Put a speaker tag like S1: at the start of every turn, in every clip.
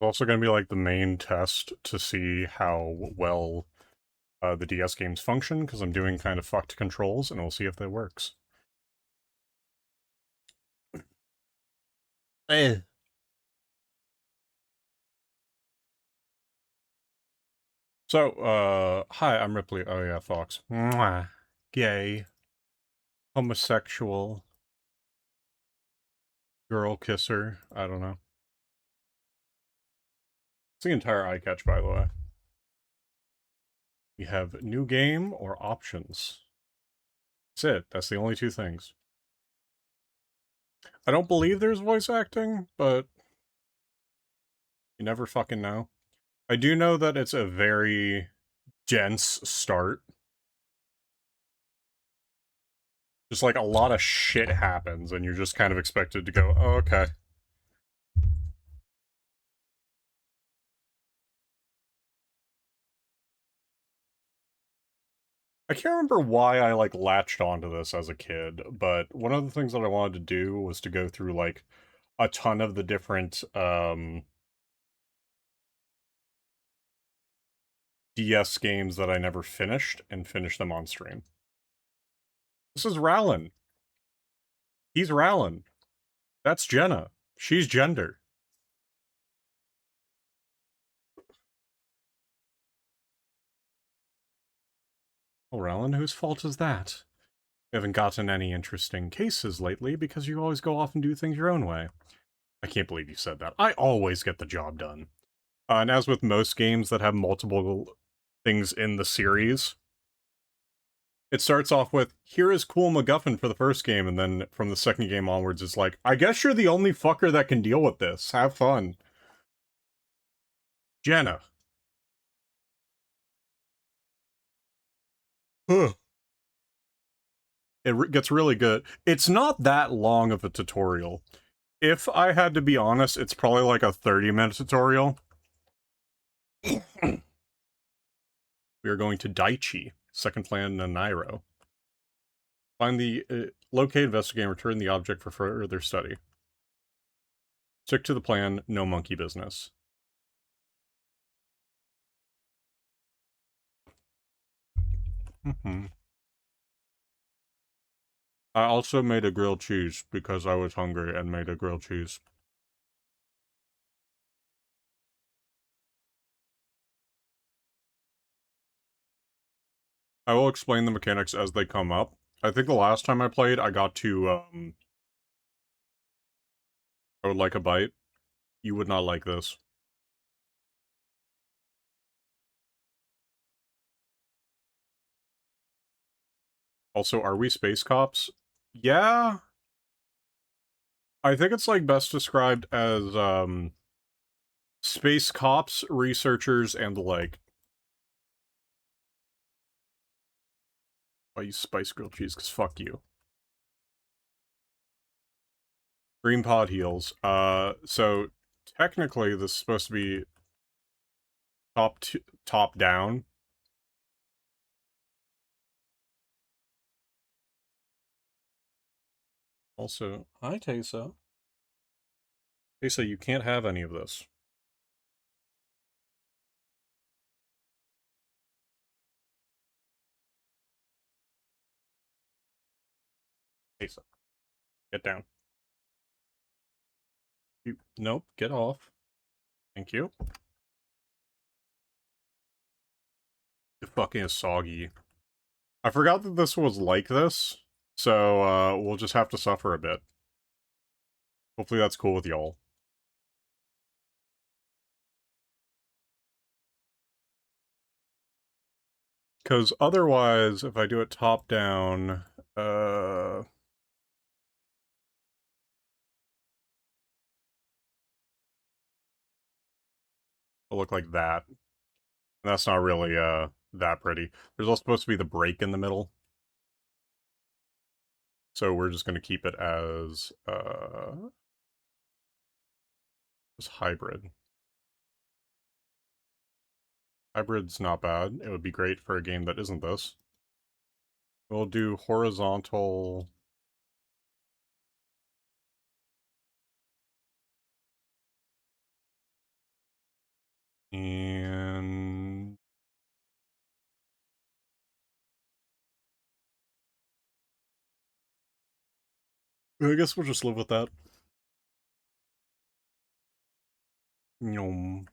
S1: also going to be like the main test to see how well the DS games function, because I'm doing kind of fucked controls, and we'll see if that works. Eh. So, hi, I'm Ripley. Oh yeah, Fox. Mwah. Gay. Homosexual. Girl kisser. I don't know. It's the entire eye catch, by the way. We have new game or options. That's it. That's the only two things. I don't believe there's voice acting, but you never fucking know. I do know that it's a very dense start. Just like a lot of shit happens, and you're just kind of expected to go, oh, okay. I can't remember why I, like, latched onto this as a kid, but one of the things that I wanted to do was to go through, like, a ton of the different, DS games that I never finished, and finish them on stream. This is Rallin. He's Rallin. That's Jenna. She's gender. Well, Rallin, whose fault is that? We haven't gotten any interesting cases lately because you always go off and do things your own way. I can't believe you said that. I always get the job done. And as with most games that have multiple things in the series, it starts off with, here is cool MacGuffin for the first game, and then from the second game onwards, it's like, I guess you're the only fucker that can deal with this. Have fun. Jenna. Huh. It gets really good. It's not that long of a tutorial. If I had to be honest, it's probably like a 30-minute tutorial. We are going to Daichi, second plan Nanairo. Find the locate, investigate, and return the object for further study. Stick to the plan, no monkey business. I also made a grilled cheese because I was hungry and made a grilled cheese. I will explain the mechanics as they come up. I think the last time I played, I got to, I would like a bite. You would not like this. Also, are we space cops? Yeah. I think it's, like, best described as, space cops, researchers, and the like. I use spice grilled cheese, because fuck you. Green pod heals. So, technically, this is supposed to be top down. Also, hi, Tesa. Tesa, you can't have any of this. Tesa, get down. Nope, get off. Thank you. It fucking is soggy. I forgot that this was like this, so we'll just have to suffer a bit. Hopefully that's cool with y'all. Because otherwise, if I do it top down, it'll look like that. And that's not really, that pretty. There's also supposed to be the break in the middle. So we're just going to keep it as hybrid. Hybrid's not bad. It would be great for a game that isn't this. We'll do horizontal. And I guess we'll just live with that. Yum.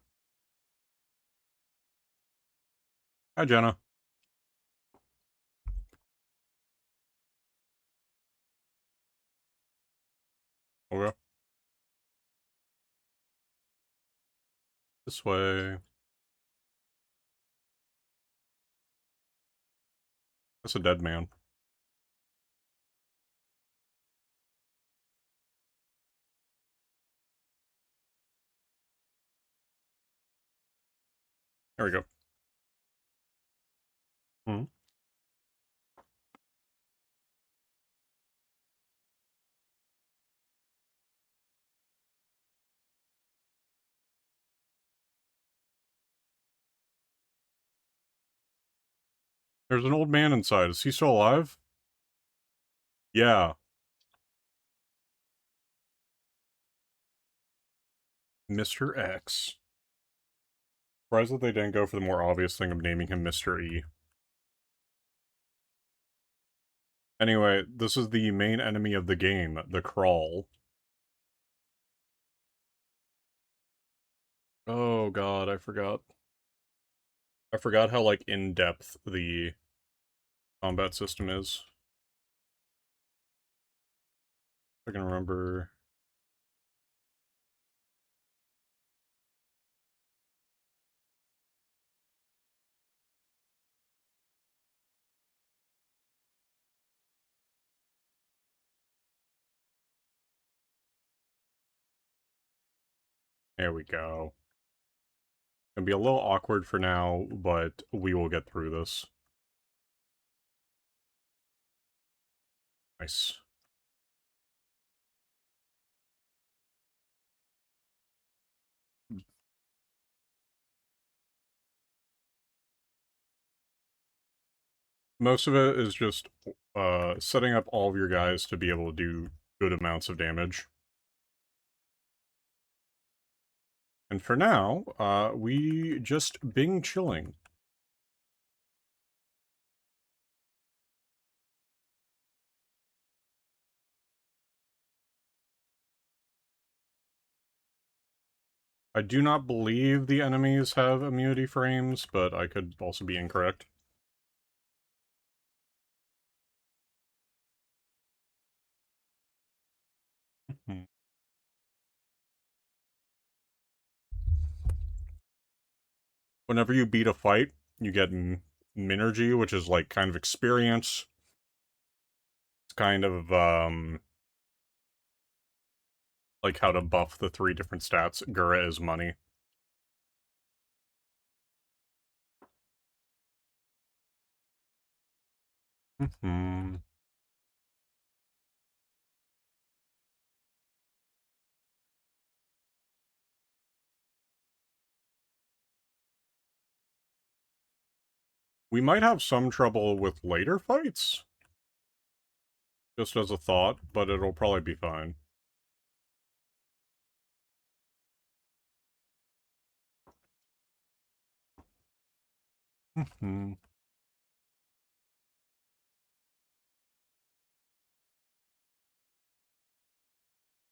S1: Hi, Jenna. Okay. This way. That's a dead man. There we go. Hmm. There's an old man inside. Is he still alive? Yeah. Mr. X. Surprised that they didn't go for the more obvious thing of naming him Mr. E. Anyway, this is the main enemy of the game, the Crawl. Oh god, I forgot. I forgot how, like, in-depth the combat system is. I can remember... There we go. It'll be a little awkward for now, but we will get through this. Nice. Most of it is just setting up all of your guys to be able to do good amounts of damage. And for now, we just bing chilling. I do not believe the enemies have immunity frames, but I could also be incorrect. Hmm. Whenever you beat a fight, you get Minergy, which is like kind of experience. It's kind of like how to buff the 3 different stats. Gura is money. Hmm. We might have some trouble with later fights, just as a thought, but it'll probably be fine. Hmm.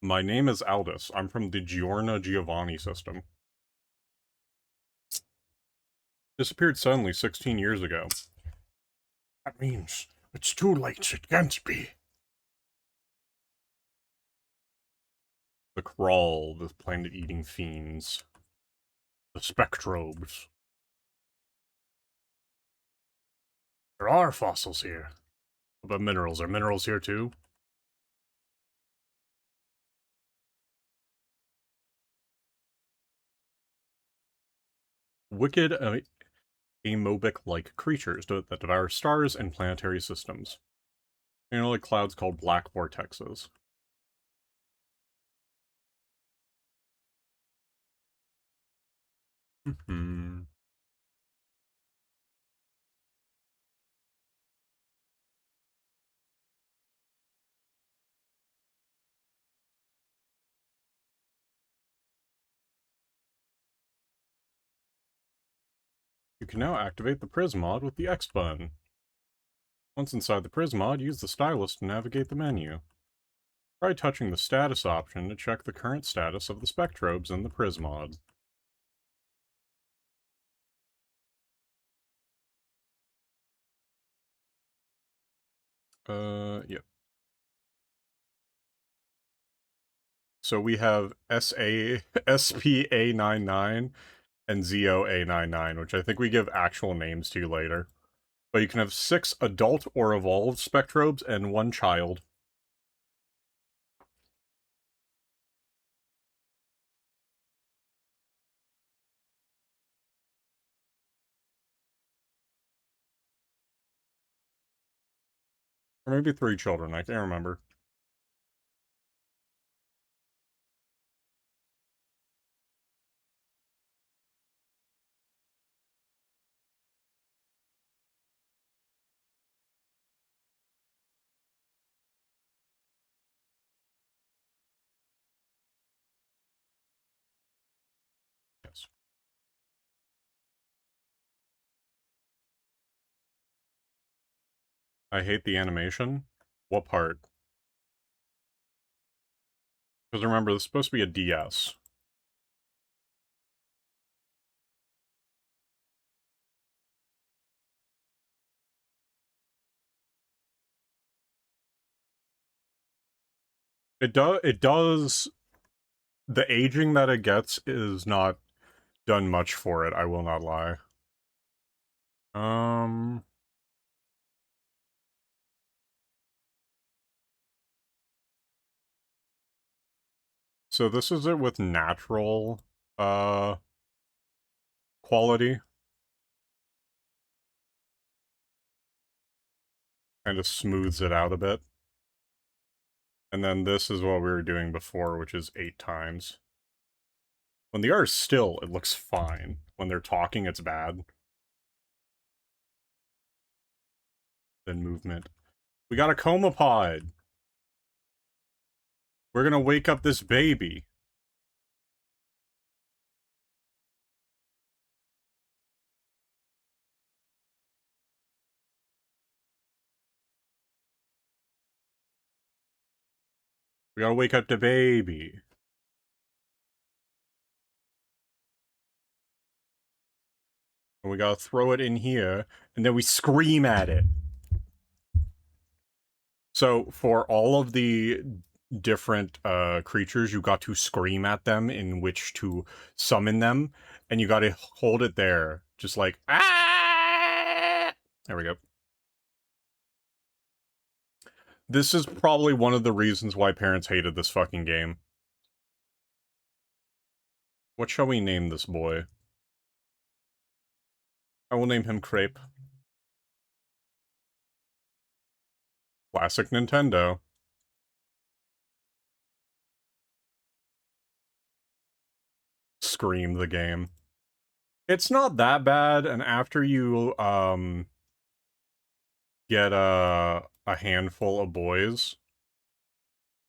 S1: My name is Aldous. I'm from the Giorno Giovanni system. Disappeared suddenly 16 years ago. That means it's too late. It can't be. The Crawl, the planet-eating fiends. The Spectrobes. There are fossils here. But minerals. Are minerals here too? Wicked amoebic-like creatures that devour stars and planetary systems. You know, like clouds called black vortexes. Hmm. You can now activate the Prismod with the X button. Once inside the Prismod, use the stylus to navigate the menu. Try touching the status option to check the current status of the Spectrobes in the Prismod. Yep. So we have SPA99 and ZOA99, which I think we give actual names to later. But you can have 6 adult or evolved Spectrobes and 1 child. Or maybe 3 children, I can't remember. Yes. I hate the animation. What part? Because remember, this is supposed to be a DS. It does. The aging that it gets is not done much for it, I will not lie. Um... So this is it with natural, quality. Kind of smooths it out a bit. And then this is what we were doing before, which is 8 times. When the art is still, it looks fine. When they're talking, it's bad. Then movement. We got a coma pod! We're gonna wake up this baby! We gotta wake up the baby! And we gotta throw it in here, and then we scream at it! So, for all of the different creatures, you got to scream at them in which to summon them, and you gotta hold it there, just like, ah! There we go. This is probably one of the reasons why parents hated this fucking game. What shall we name this boy? I will name him Crepe. Classic Nintendo. Scream the game. It's not that bad, and after you, get a handful of boys,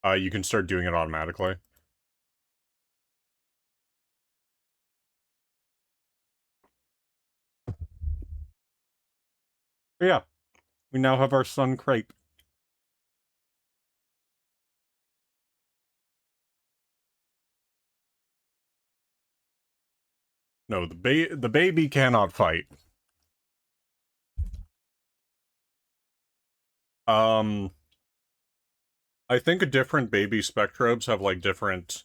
S1: you can start doing it automatically. But yeah, we now have our son Crepe. No, the baby cannot fight. Um, I think different baby Spectrobes have, like, different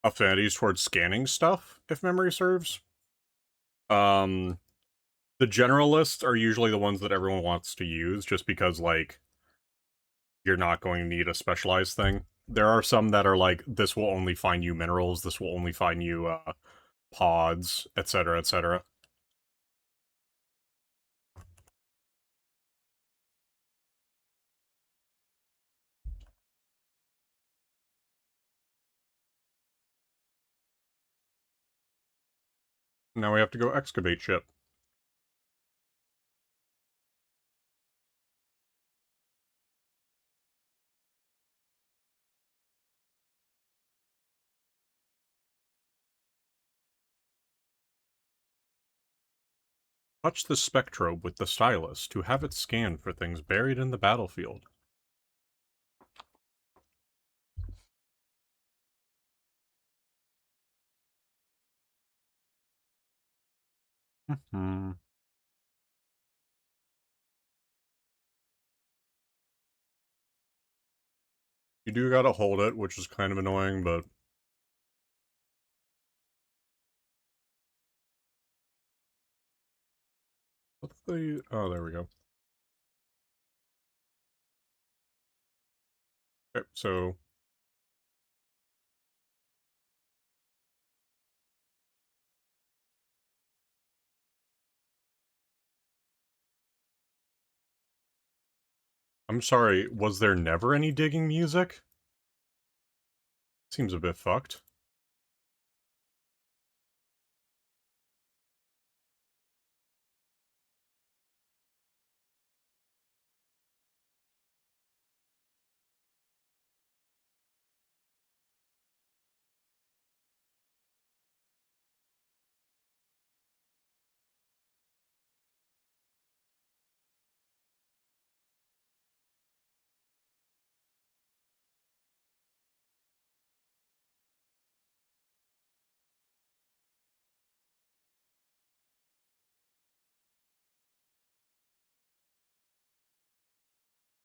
S1: affinities towards scanning stuff, if memory serves. The generalists are usually the ones that everyone wants to use, just because, like, you're not going to need a specialized thing. There are some that are like, this will only find you minerals, this will only find you, pods, etc., etc. Now we have to go excavate shit. Touch the Spectrobe with the stylus to have it scan for things buried in the battlefield. Hmm. You do gotta hold it, which is kind of annoying, but... What's the... Oh, there we go. Okay, so... I'm sorry, was there never any digging music? Seems a bit fucked.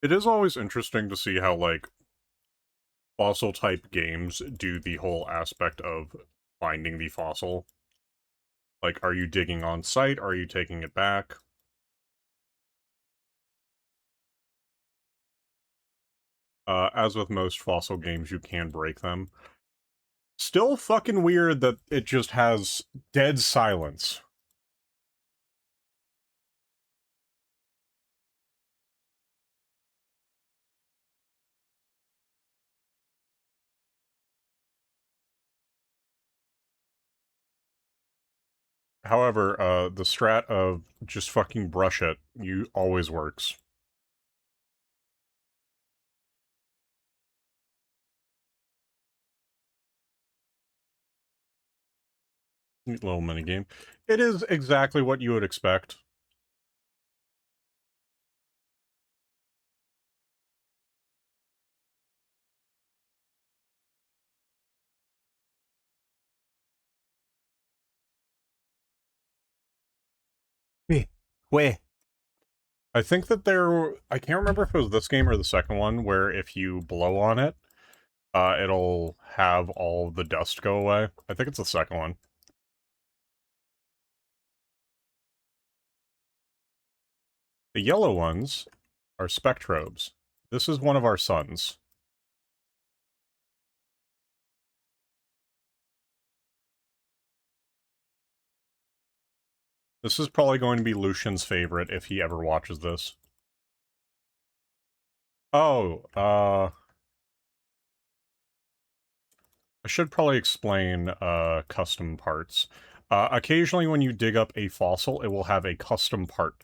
S1: It is always interesting to see how, like, fossil-type games do the whole aspect of finding the fossil. Like, are you digging on site? Are you taking it back? As with most fossil games, you can break them. Still fucking weird that it just has dead silence. However, the strat of just fucking brush it, you always works. Neat little minigame. It is exactly what you would expect. Wait. I think that I can't remember if it was this game or the second one, where if you blow on it, it'll have all the dust go away. I think it's the second one. The yellow ones are Spectrobes. This is one of our suns. This is probably going to be Lucian's favorite if he ever watches this. Oh, I should probably explain, custom parts. Occasionally when you dig up a fossil, it will have a custom part,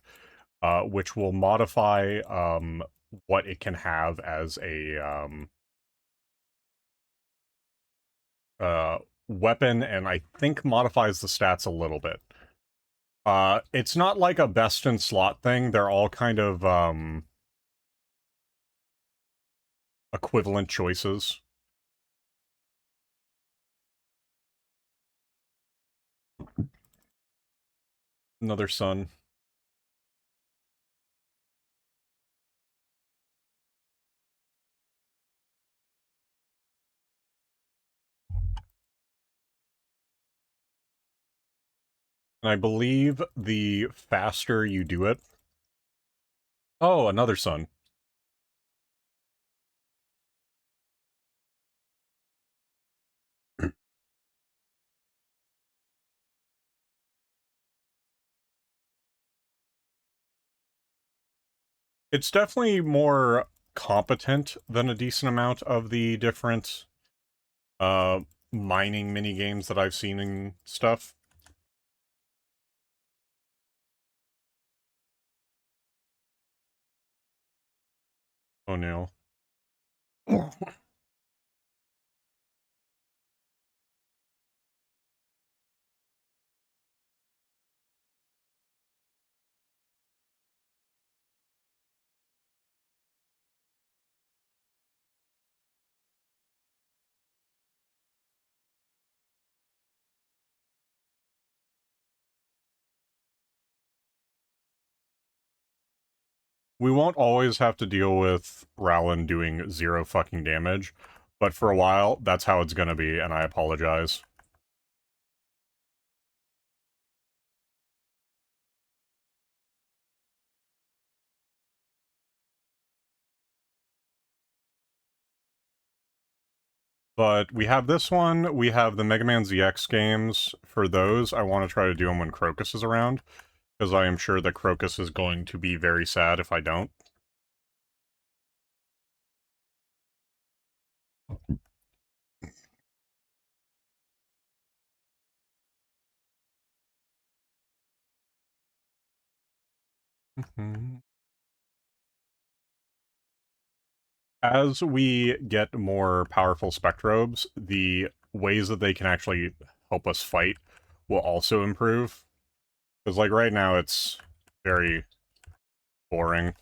S1: which will modify, what it can have as a, weapon, and I think modifies the stats a little bit. It's not like a best in slot thing, they're all kind of, equivalent choices. Another sun. And I believe the faster you do it... Oh, another sun. It's definitely more competent than a decent amount of the different, uh, mining minigames that I've seen and stuff. Oh no. we won't always have to deal with Rowland doing 0 fucking damage, but for a while, that's how it's gonna be, and I apologize. But we have this one, we have the Mega Man ZX games. For those, I want to try to do them when Crocus is around, because I am sure that Crocus is going to be very sad if I don't. As we get more powerful Spectrobes, the ways that they can actually help us fight will also improve. Because, like, right now, it's very boring.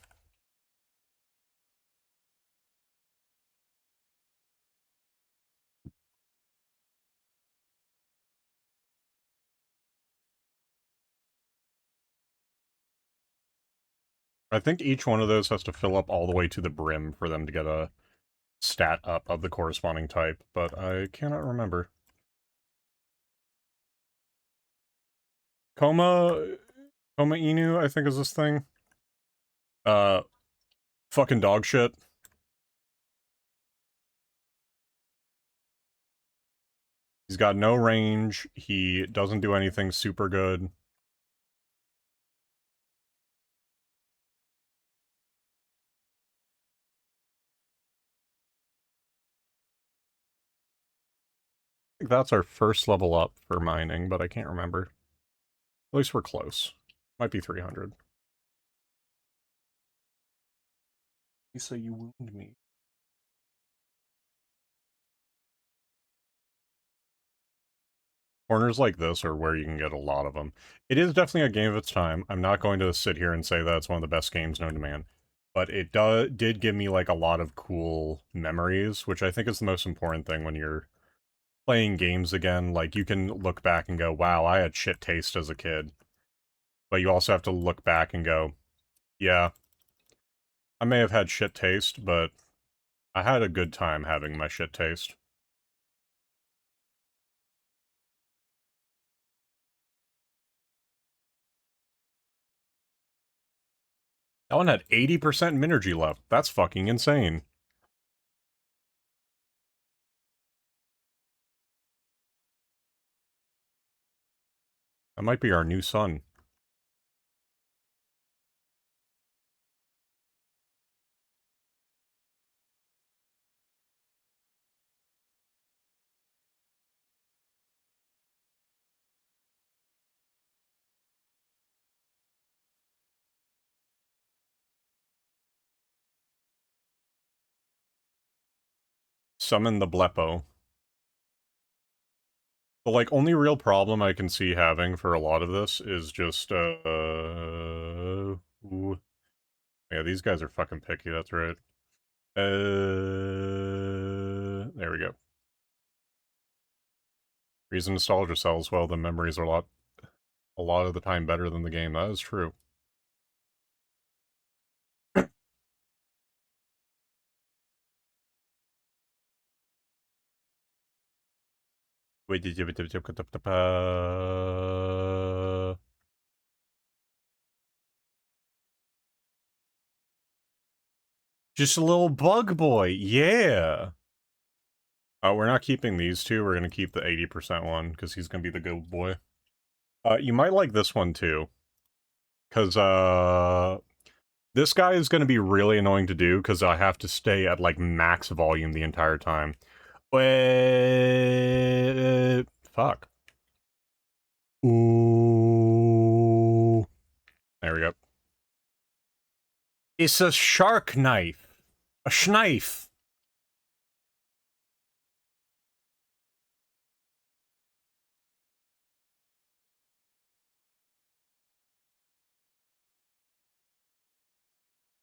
S1: I think each one of those has to fill up all the way to the brim for them to get a stat up of the corresponding type, but I cannot remember. Coma Inu, I think is this thing. Uh, fucking dog shit. He's got no range, he doesn't do anything super good. I think that's our first level up for mining, but I can't remember. At least we're close. Might be 300. Lisa, you wound me. Corners like this are where you can get a lot of them. It is definitely a game of its time. I'm not going to sit here and say that it's one of the best games known to man. But it did give me, like, a lot of cool memories, which I think is the most important thing when you're playing games again. Like, you can look back and go, wow, I had shit taste as a kid. But you also have to look back and go, yeah, I may have had shit taste, but I had a good time having my shit taste. That one had 80% Minergy left. That's fucking insane. That might be our new son. Summon the Blepo. The, like, only real problem I can see having for a lot of this is just, ooh. Yeah, these guys are fucking picky, that's right. There we go. Reason nostalgia sells well, the memories are a lot of the time better than the game. That is true. Wait, just a little bug boy, yeah! We're not keeping these two, we're gonna keep the 80% one, because he's gonna be the good boy. You might like this one, too. Because, this guy is gonna be really annoying to do, because I have to stay at, like, max volume the entire time. Wait... Fuck. Ooh. There we go. It's a shark knife. A schnife.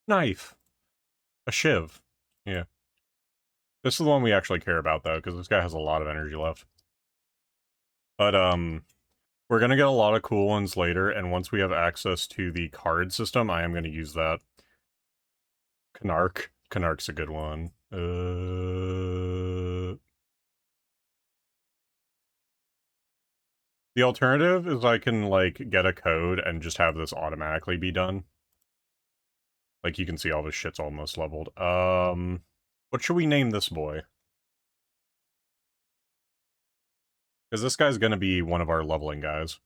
S1: Knife. A shiv. Yeah. This is the one we actually care about, though, because this guy has a lot of energy left. But, we're gonna get a lot of cool ones later, and once we have access to the card system, I am gonna use that. Canark. Canark's a good one. The alternative is I can, like, get a code and just have this automatically be done. Like, you can see all this shit's almost leveled. What should we name this boy? Because this guy's gonna be one of our leveling guys.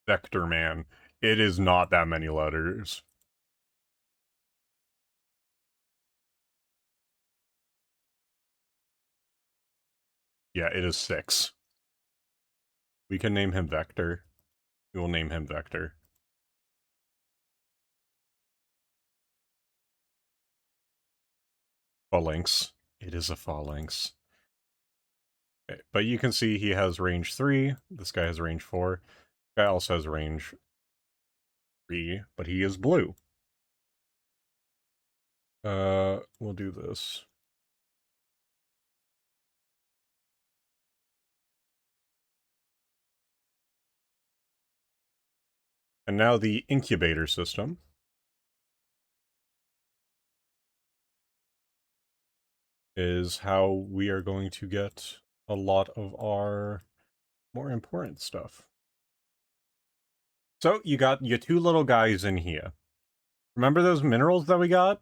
S1: Vector Man. It is not that many letters. Yeah, it is 6. We can name him Vector. We will name him Vector. Phalanx. It is a phalanx. Okay, but you can see he has range 3. This guy has range 4. This guy also has range 3, but he is blue. We'll do this. And now the incubator system is how we are going to get a lot of our more important stuff. So you got your 2 little guys in here. Remember those minerals that we got?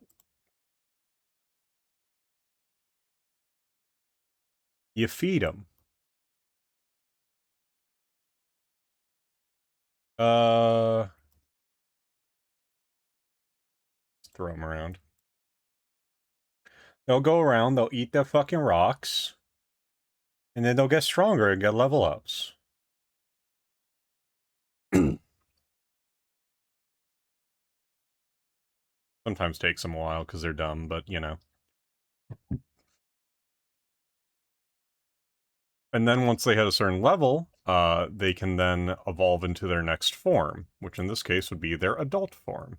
S1: You feed them. Let's throw them around. They'll go around, they'll eat their fucking rocks, and then they'll get stronger and get level ups. Sometimes takes them a while because they're dumb, but you know. And then once they hit a certain level, they can then evolve into their next form, which in this case would be their adult form.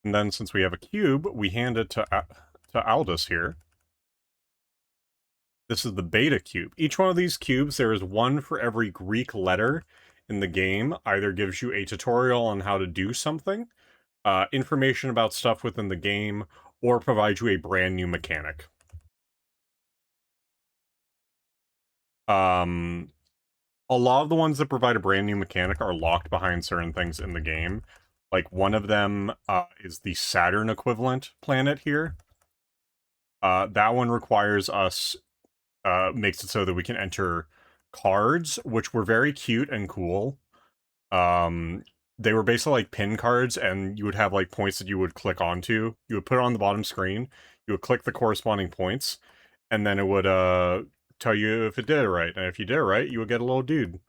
S1: And then since we have a cube, we hand it to Aldous here. This is the beta cube. Each one of these cubes, there is one for every Greek letter in the game. Either gives you a tutorial on how to do something, information about stuff within the game, or provides you a brand new mechanic. A lot of the ones that provide a brand new mechanic are locked behind certain things in the game. Like, one of them is the Saturn equivalent planet here. That one requires us, makes it so that we can enter cards, which were very cute and cool. They were basically like pin cards, and you would have like points that you would click onto. You would put it on the bottom screen, you would click the corresponding points, and then it would tell you if it did it right. And if you did it right, you would get a little dude.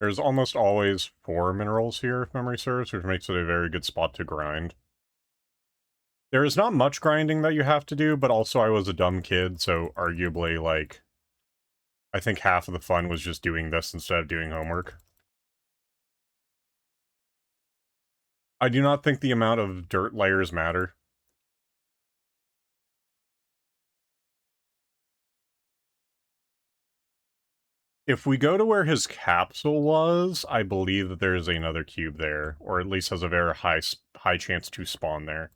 S1: There's almost always 4 minerals here, if memory serves, which makes it a very good spot to grind. There is not much grinding that you have to do, but also I was a dumb kid, so arguably, like, I think half of the fun was just doing this instead of doing homework. I do not think the amount of dirt layers matter. If we go to where his capsule was, I believe that there is another cube there, or at least has a very high chance to spawn there.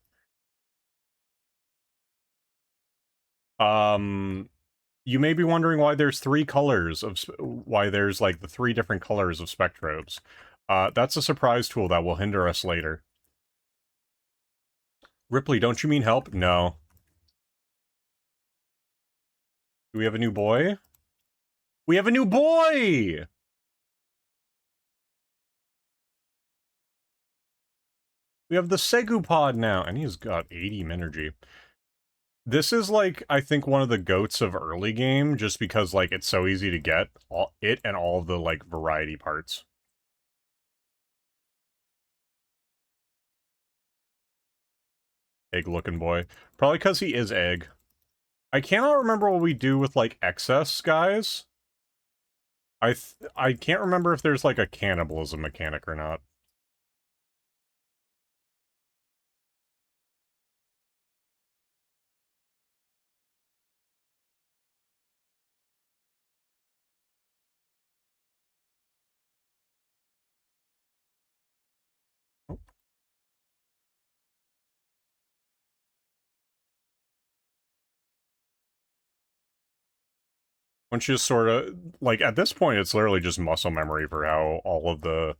S1: You may be wondering why there's 3 colors of, why there's like the 3 different colors of Spectrobes. That's a surprise tool that will hinder us later. Ripley, don't you mean help? No. Do we have a new boy? We have a new boy! We have the Segu pod now, and he's got 80 energy. This is, like, I think one of the goats of early game, just because, like, it's so easy to get it and all of the, like, variety parts. Egg-looking boy. Probably because he is egg. I cannot remember what we do with, like, excess guys. I can't remember if there's, like, a cannibalism mechanic or not. When she just sort of, like, at this point, it's literally just muscle memory for how all of the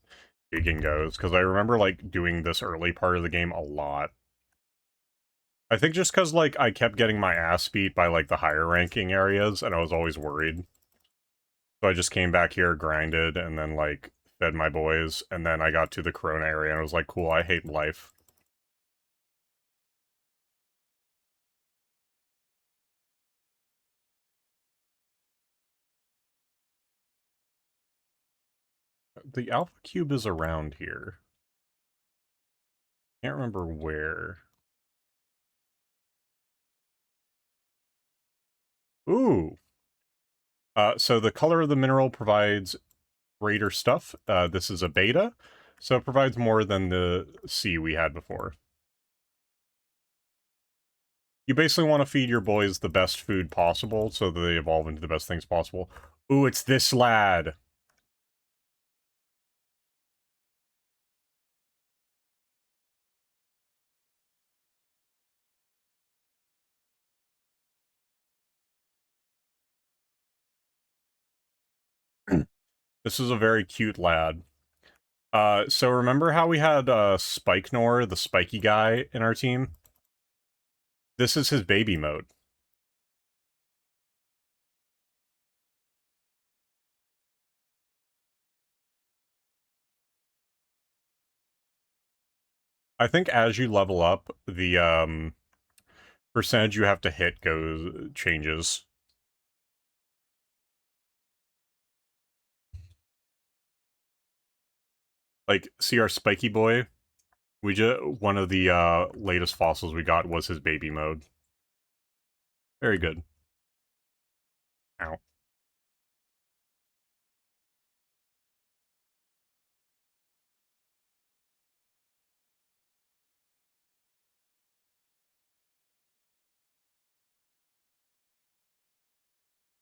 S1: digging goes, because I remember, like, doing this early part of the game a lot. I think just because, like, I kept getting my ass beat by, like, the higher ranking areas, and I was always worried. So I just came back here, grinded, and then, like, fed my boys, and then I got to the Corona area, and I was like, cool, I hate life. The Alpha Cube is around here. Can't remember where. Ooh! So the color of the mineral provides greater stuff. This is a beta, so it provides more than the C we had before. You basically want to feed your boys the best food possible so that they evolve into the best things possible. Ooh, it's this lad! This is a very cute lad. So remember how we had Spikenor, the spiky guy, in our team? This is his baby mode. I think as you level up, the percentage you have to hit changes. Like, see our spiky boy? One of the latest fossils we got was his baby mode. Very good. Ow.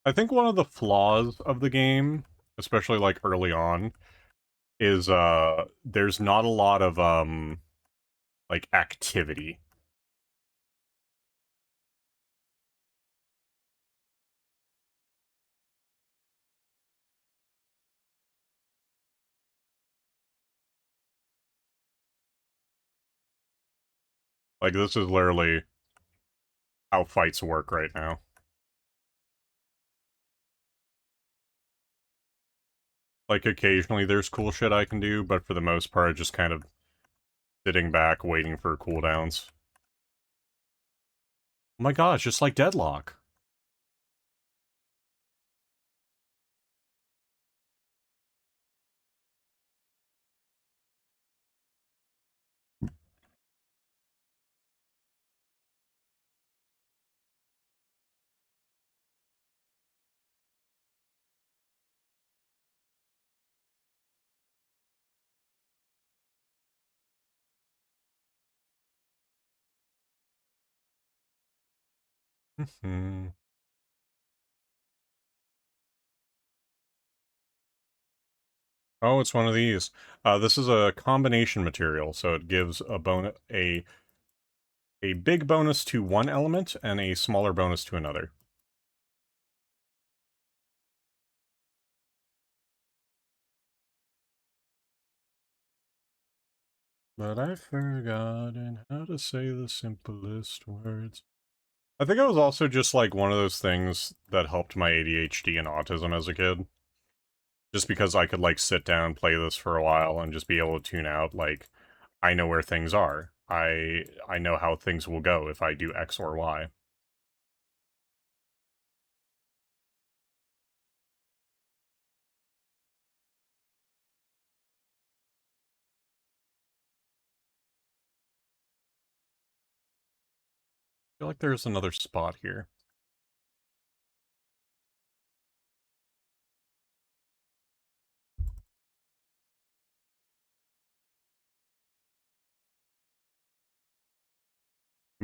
S1: I think one of the flaws of the game, especially like early on, is there's not a lot of like activity. Like, this is literally how fights work right now. Like, occasionally there's cool shit I can do, but for the most part, just kind of sitting back, waiting for cooldowns. Oh my god, it's just like Deadlock. Hmm. Oh, it's one of these. This is a combination material, so it gives a big bonus to one element and a smaller bonus to another. But I've forgotten how to say the simplest words. I think it was also just like one of those things that helped my ADHD and autism as a kid. Just because I could like sit down, play this for a while, and just be able to tune out. Like, I know where things are. I know how things will go if I do X or Y. I feel like there's another spot here.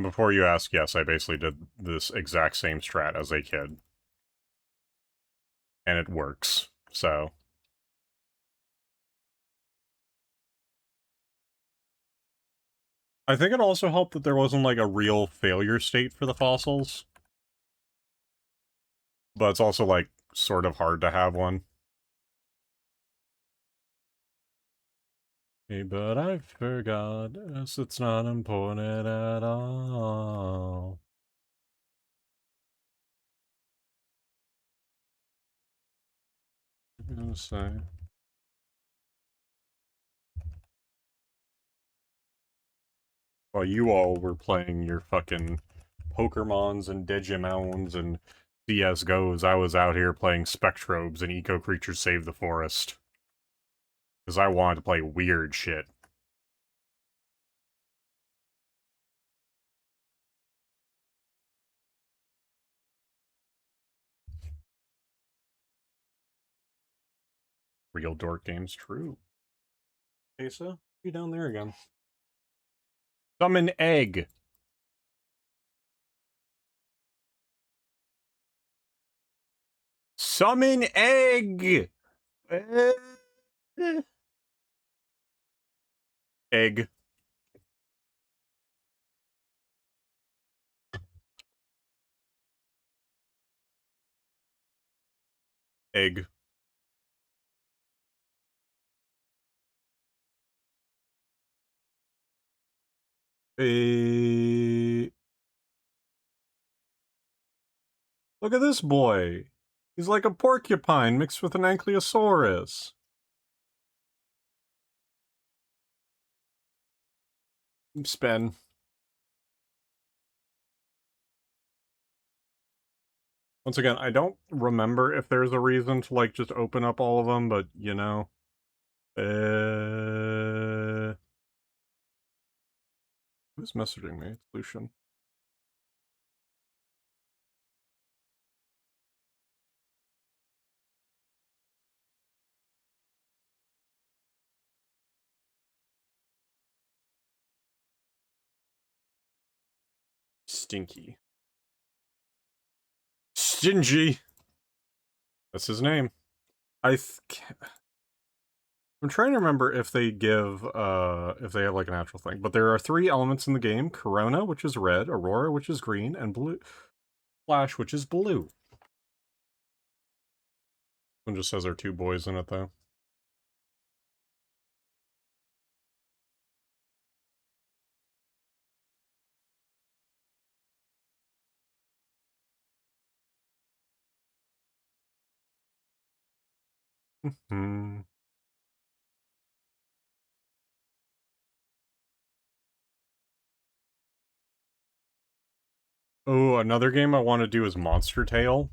S1: Before you ask, yes, I basically did this exact same strat as a kid. And it works, so... I think it also helped that there wasn't, like, a real failure state for the fossils. But it's also, like, sort of hard to have one. Hey, but I forgot, as it's not important at all. I'm gonna say... While you all were playing your fucking Pokémons and Digimons and CSGOs, I was out here playing Spectrobes and Eco Creatures Save the Forest. Because I wanted to play weird shit. Real dork games, true. Asa, you down there again. Summon egg! Summon egg! Egg. Egg. Look at this boy. He's like a porcupine mixed with an ankylosaurus. Spin. Once again, I don't remember if there's a reason to, like, just open up all of them, but, you know. Who's messaging me? It's Lucian. Stinky. Stingy! That's his name. I'm trying to remember if they give, if they have, like, an actual thing. But there are 3 elements in the game. Corona, which is red, Aurora, which is green, and blue... Flash, which is blue. One just says there are 2 boys in it, though. Hmm. Oh, another game I want to do is Monster Tale.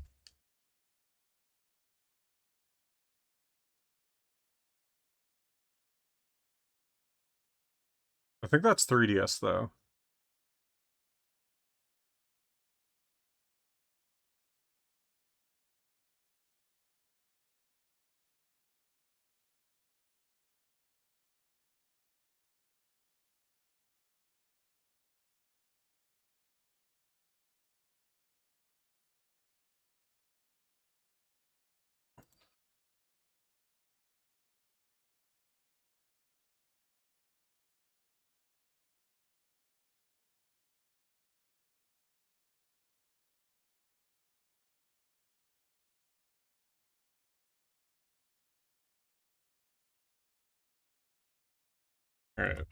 S1: I think that's 3DS, though. Alright.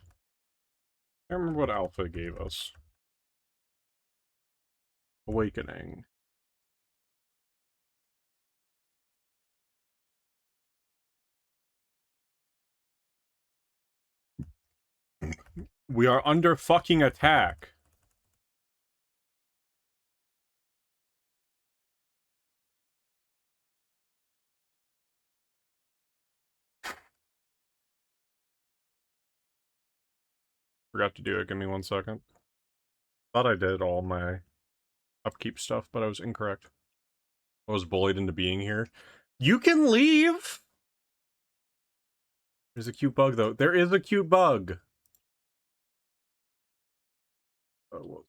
S1: I remember what Alpha gave us. Awakening. We are under fucking attack. Forgot to do it. Give me 1 second. Thought I did all my upkeep stuff, but I was incorrect. I was bullied into being here. You can leave! There's a cute bug, though. There is a cute bug! Oh, well.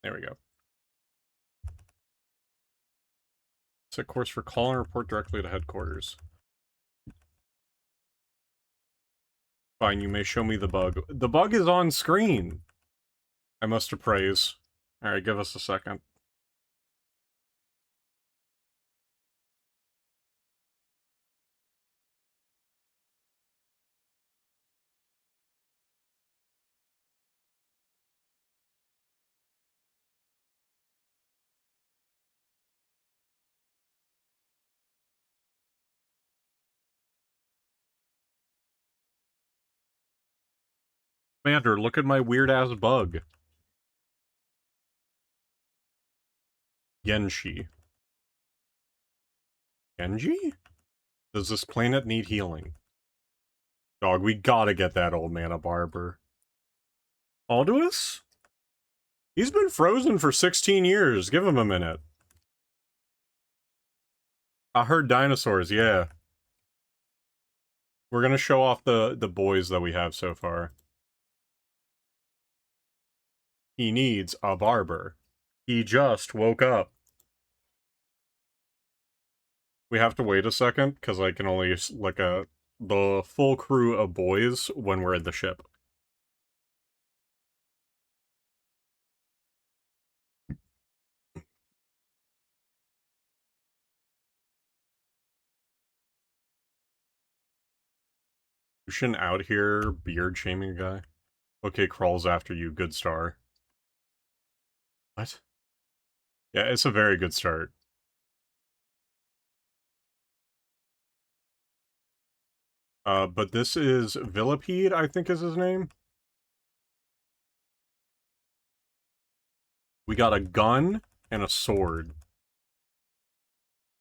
S1: There we go. Set course for call and report directly to headquarters. Fine, you may show me the bug. The bug is on screen! I must appraise. Alright, give us a second. Commander, look at my weird-ass bug. Genshi. Genji? Does this planet need healing? Dog, we gotta get that old man a barber. Alduus? He's been frozen for 16 years. Give him a minute. I heard dinosaurs, yeah. We're gonna show off the boys that we have so far. He needs a barber. He just woke up. We have to wait a second, because I can only, like, the full crew of boys when we're at the ship. Lucian out here, beard shaming guy. Okay, crawls after you, good star. What? Yeah, it's a very good start. But this is Villipede, I think is his name. We got a gun and a sword.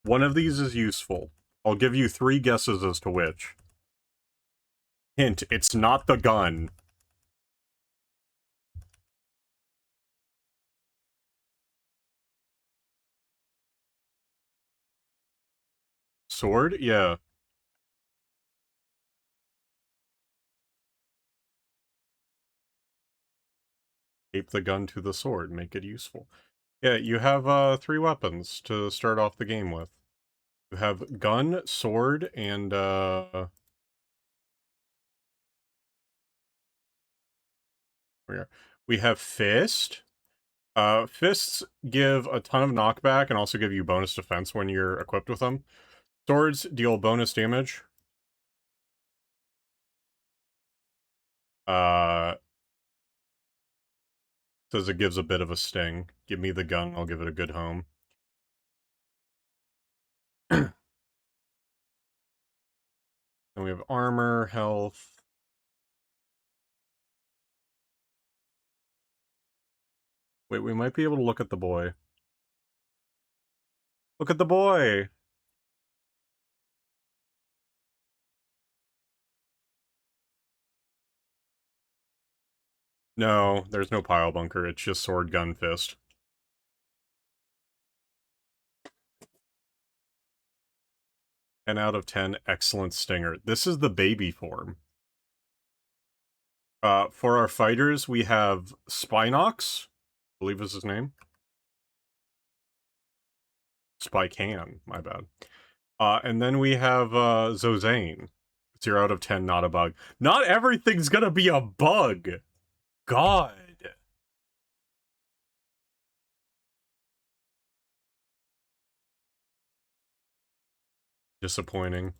S1: One of these is useful. I'll give you 3 guesses as to which. Hint, it's not the gun. Sword? Yeah. Tape the gun to the sword, make it useful. Yeah, you have 3 weapons to start off the game with. You have gun, sword, and we have fist. Fists give a ton of knockback and also give you bonus defense when you're equipped with them. Swords deal bonus damage. Says it gives a bit of a sting. Give me the gun, I'll give it a good home. Then we have armor, health. Wait, we might be able to look at the boy. Look at the boy! No, there's no pile bunker, it's just sword, gun, fist. And out of 10, excellent stinger. This is the baby form. For our fighters, we have Spinox, I believe is his name. Spycan, my bad. And then we have Zozane. 0 out of 10, not a bug. Not everything's gonna be a bug! God! Disappointing.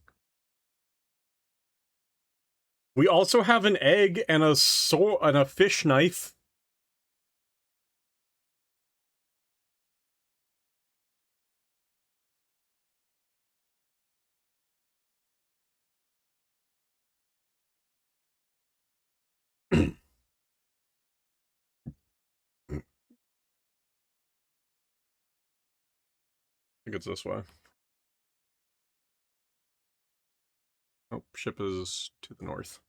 S1: We also have an egg and a sword and a fish knife. think it's this way. Oh, ship is to the north.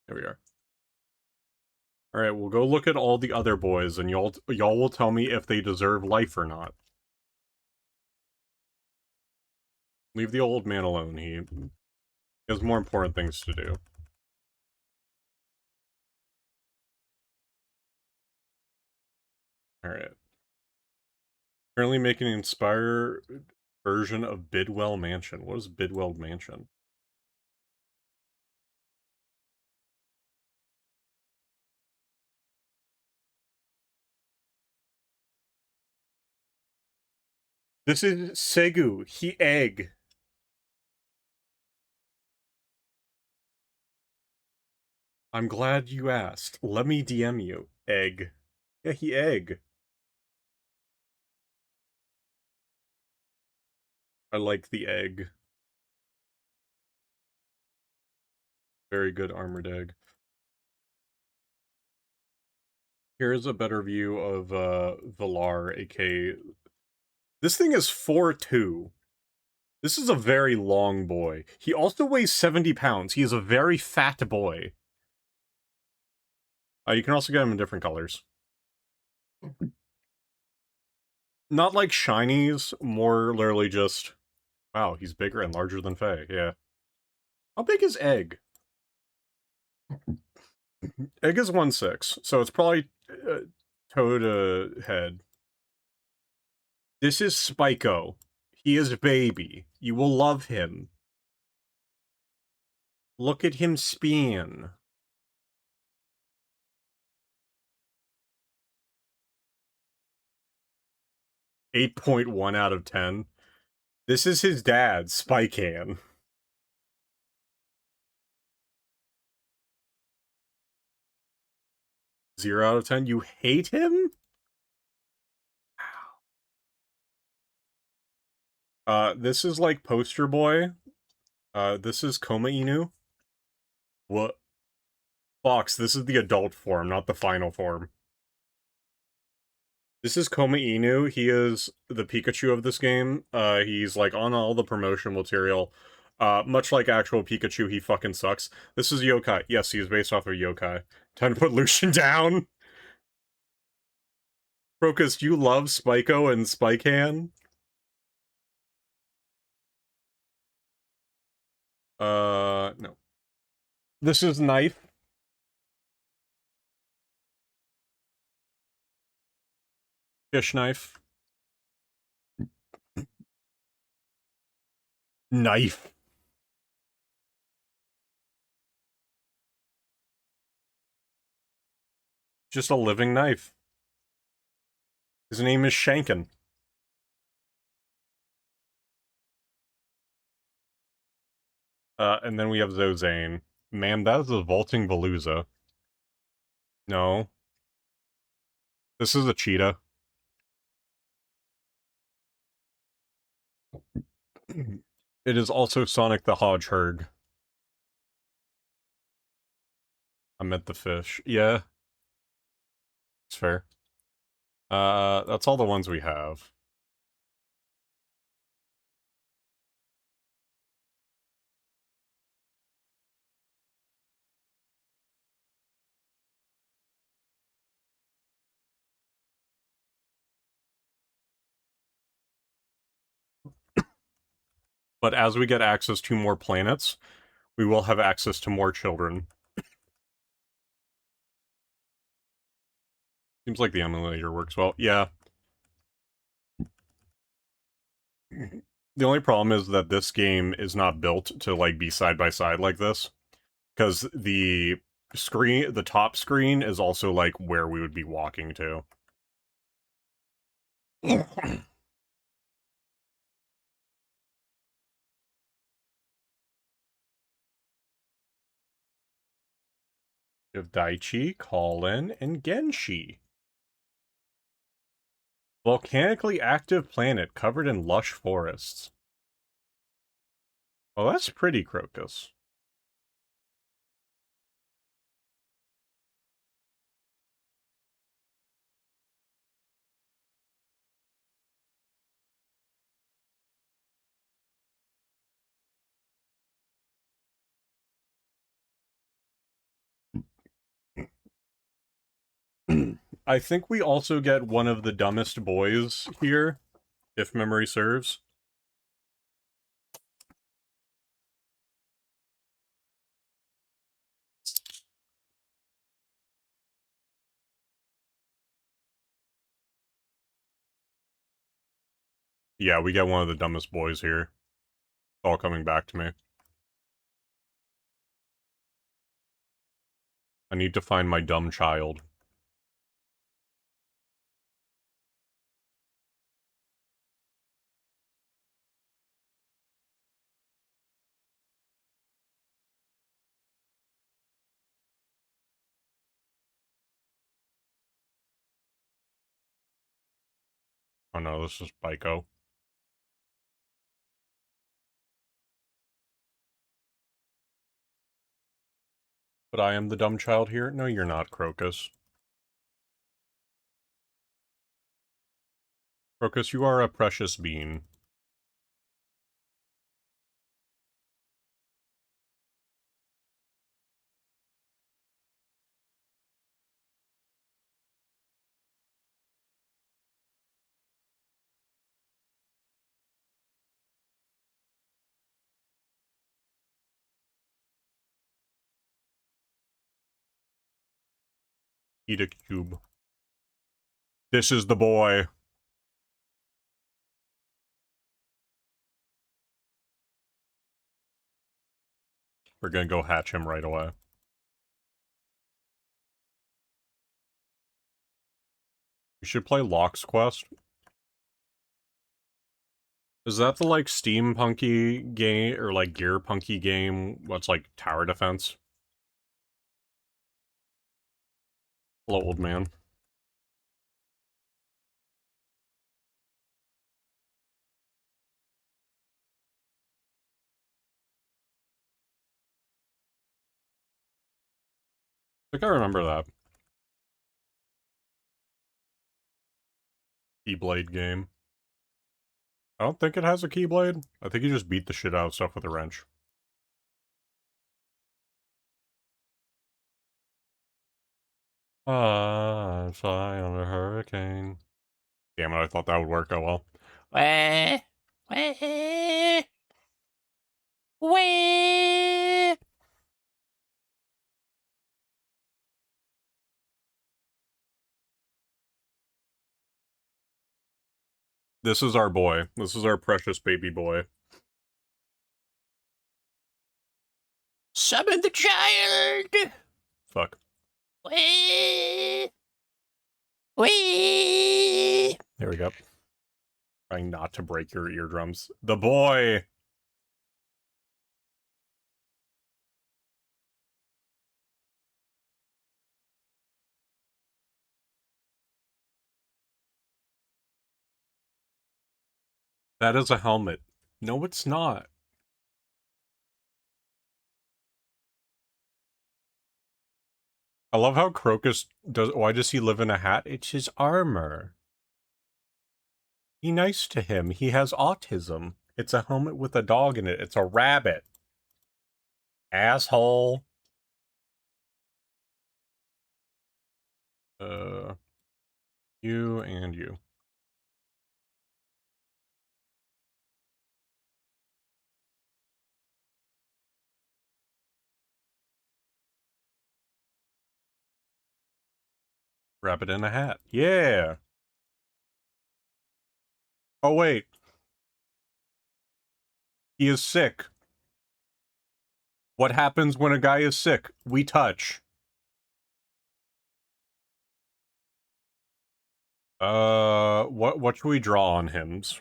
S1: There we are. All right, we'll go look at all the other boys, and y'all will tell me if they deserve life or not. Leave the old man alone. He has more important things to do. All right. Currently making an Inspire version of Bidwell Mansion. What is Bidwell Mansion? This is Segu. He egg. I'm glad you asked. Let me DM you. Egg. Yeah, he egg. I like the egg. Very good armored egg. Here's a better view of Valar, aka... This thing is 4'2". This is a very long boy. He also weighs 70 pounds. He is a very fat boy. You can also get him in different colors. Not like shinies, more literally just... Wow, he's bigger and larger than Faye, yeah. How big is Egg? Egg is 1/6, so it's probably toe to head. This is Spyco. He is a baby. You will love him. Look at him spin. 8.1 out of 10. This is his dad, Spycan. 0 out of 10. You hate him? This is like Poster Boy. This is Koma Inu. What? Fox, this is the adult form, not the final form. This is Koma Inu. He is the Pikachu of this game. He's like on all the promotional material. Much like actual Pikachu, he fucking sucks. This is Yokai. Yes, he is based off of Yokai. Time to put Lucian down. Crocus, do you love Spyco and Spycan? No. This is Knife. Fish Knife. Knife. Just a living knife. His name is Shankin. And then we have Zozane. Ma'am, that is a vaulting Veluza. No. This is a cheetah. It is also Sonic the Hedgehog. I meant the fish. Yeah. It's fair. That's all the ones we have. But as we get access to more planets, we will have access to more children. Seems like the emulator works well. Yeah. The only problem is that this game is not built to, like, be side-by-side like this. Because the top screen is also, like, where we would be walking to. We have Daichi, Colin, and Genshi. Volcanically active planet covered in lush forests. Well, that's pretty, Crocus. I think we also get one of the dumbest boys here, if memory serves. Yeah, we get one of the dumbest boys here. All coming back to me. I need to find my dumb child. Oh no, this is Byko. But I am the dumb child here? No, you're not, Crocus. Crocus, you are a precious bean. Eat a cube. This is the boy. We're gonna go hatch him right away. We should play Locke's Quest. Is that the, like, steampunky game, or, like, gearpunky game? What's, like, tower defense? Hello, old man. I think I remember that. Keyblade game. I don't think it has a Keyblade. I think you just beat the shit out of stuff with a wrench. Ah, fly on a hurricane. Damn it, I thought that would work out well. Wah, wah, wah. This is our boy. This is our precious baby boy. Summon the child! Fuck. Wee! Wee! There we go. Trying not to break your eardrums. The boy! That is a helmet. No, it's not. I love how Crocus does. Why does he live in a hat? It's his armor. Be nice to him. He has autism. It's a helmet with a dog in it. It's a rabbit. Asshole. You and you. Rabbit in a hat. Yeah. Oh, wait. He is sick. What happens when a guy is sick? We touch. What should we draw on hymns?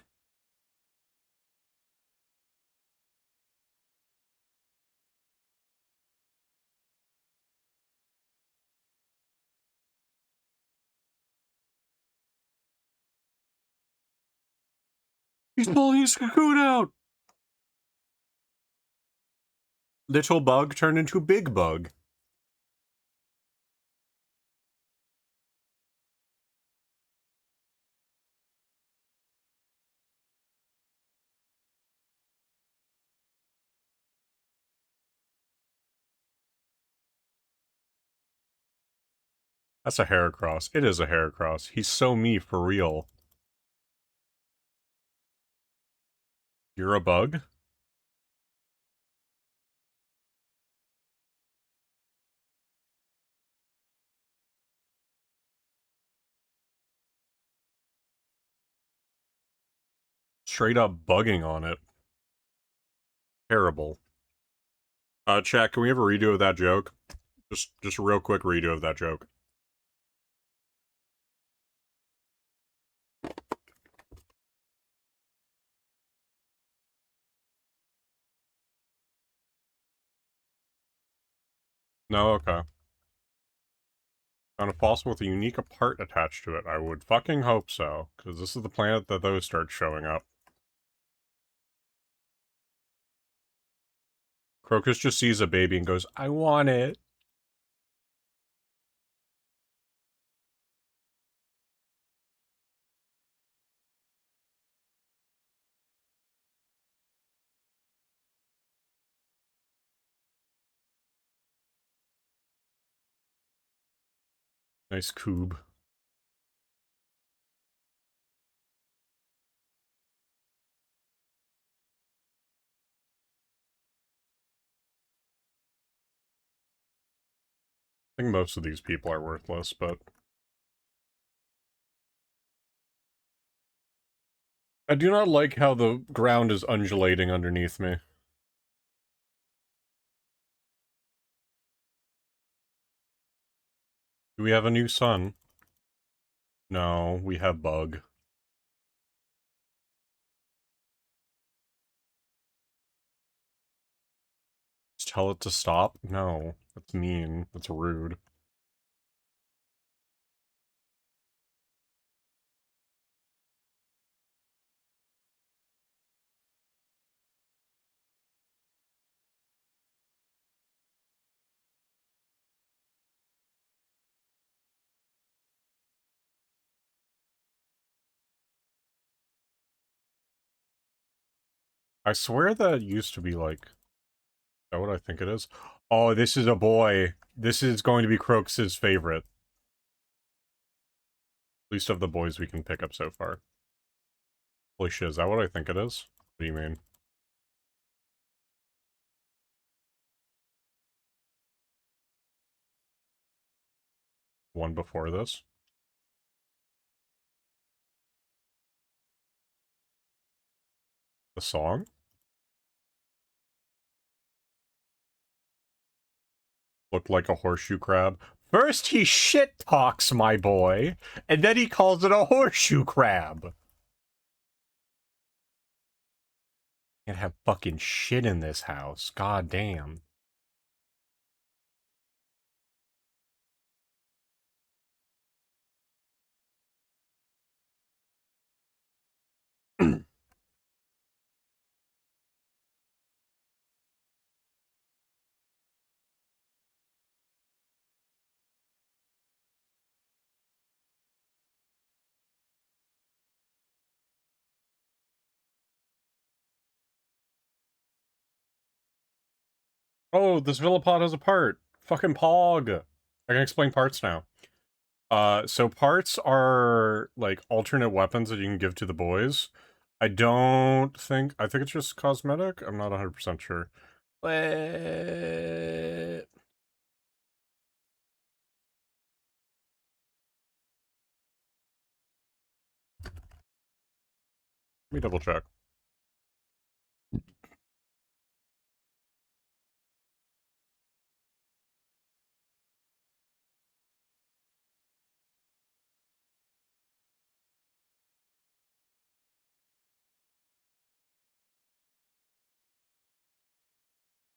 S1: He's pulling his cocoon out! Little bug turned into big bug. That's a hair cross. It is a hair cross. He's so me for real. You're a bug? Straight up bugging on it. Terrible. Chat, can we have a redo of that joke? Just a real quick redo of that joke. No, okay. Found a fossil with a unique part attached to it. I would fucking hope so, because this is the planet that those start showing up. Crocus just sees a baby and goes, I want it. Nice coob. I think most of these people are worthless, but... I do not like how the ground is undulating underneath me. Do we have a new sun? No, we have bug. Just tell it to stop? No, that's mean. That's rude. I swear that used to be like... Is that what I think it is? Oh, this is a boy. This is going to be Crox's favorite. At least of the boys we can pick up so far. Holy shit, is that what I think it is? What do you mean? One before this? The song? Looked like a horseshoe crab. First he shit talks my boy, and then he calls it a horseshoe crab. Can't have fucking shit in this house. God damn. Oh, this Villapod has a part. Fucking Pog. I can explain parts now. So parts are, like, alternate weapons that you can give to the boys. I think it's just cosmetic? I'm not 100% sure. Let me double check.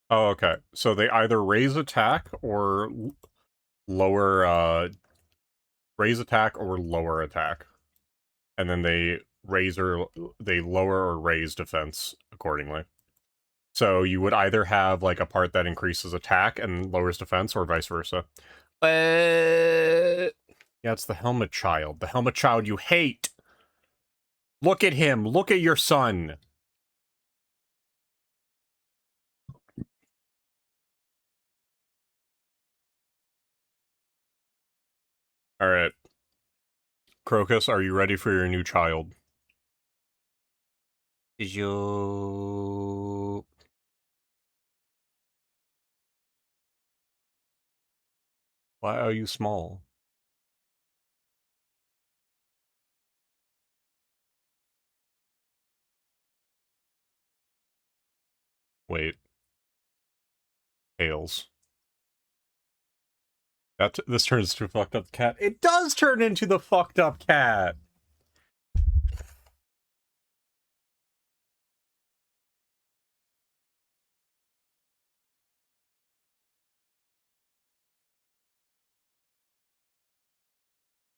S1: Oh, okay. So they either raise attack or lower, raise attack or lower attack. And then they lower or raise defense accordingly. So you would either have, like, a part that increases attack and lowers defense, or vice versa. Yeah, it's the Helmet Child. The Helmet Child you hate! Look at him! Look at your son! Alright. Crocus, are you ready for your new child?
S2: Yo.
S1: Why are you small? Wait. Tails. This turns to a fucked up cat. It does turn into the fucked up cat!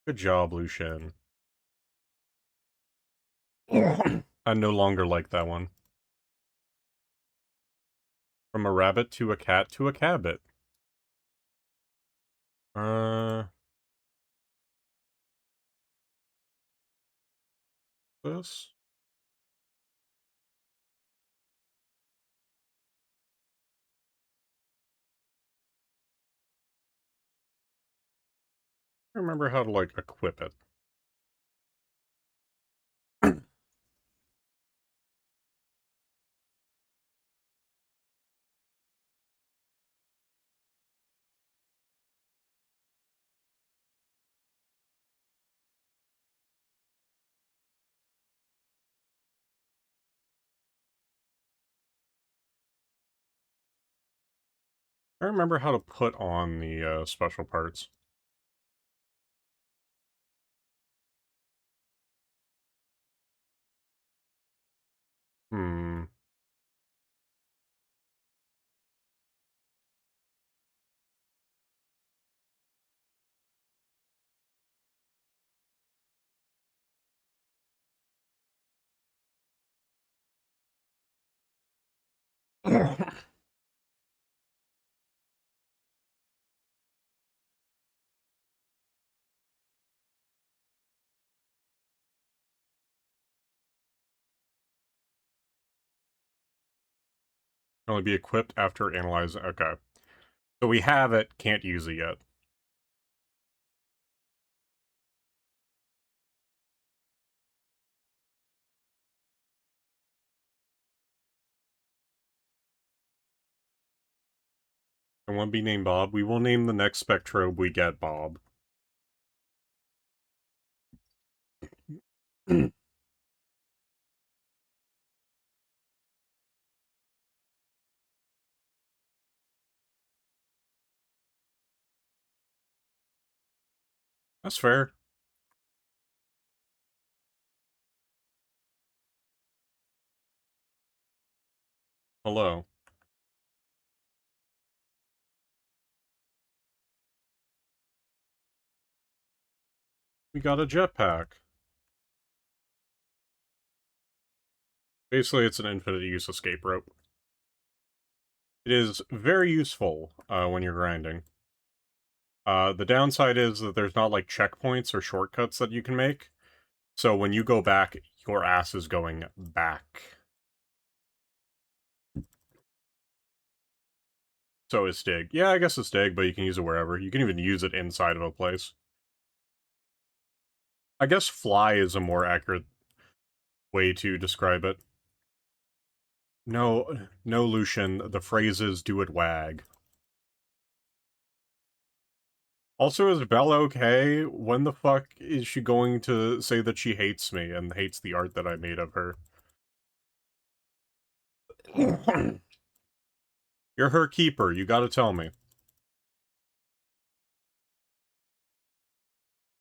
S1: Good job, Lucian. I no longer like that one. From a rabbit to a cat to a cabbit. This? I remember how to, like, equip it. I remember how to put on the, special parts. Hmm. Can only be equipped after analyzing. Okay. So we have it, can't use it yet. I want to be named Bob. We will name the next Spectrobe we get Bob. That's fair. Hello. We got a jetpack. Basically, it's an infinite use escape rope. It is very useful when you're grinding. The downside is that there's not, like, checkpoints or shortcuts that you can make. So when you go back, your ass is going back. So is Stig. Yeah, I guess it's Stig, but you can use it wherever. You can even use it inside of a place. I guess fly is a more accurate way to describe it. No, no, Lucian. The phrase is "do it wag." Also, is Bella okay? When the fuck is she going to say that she hates me and hates the art that I made of her? You're her keeper, you gotta tell me.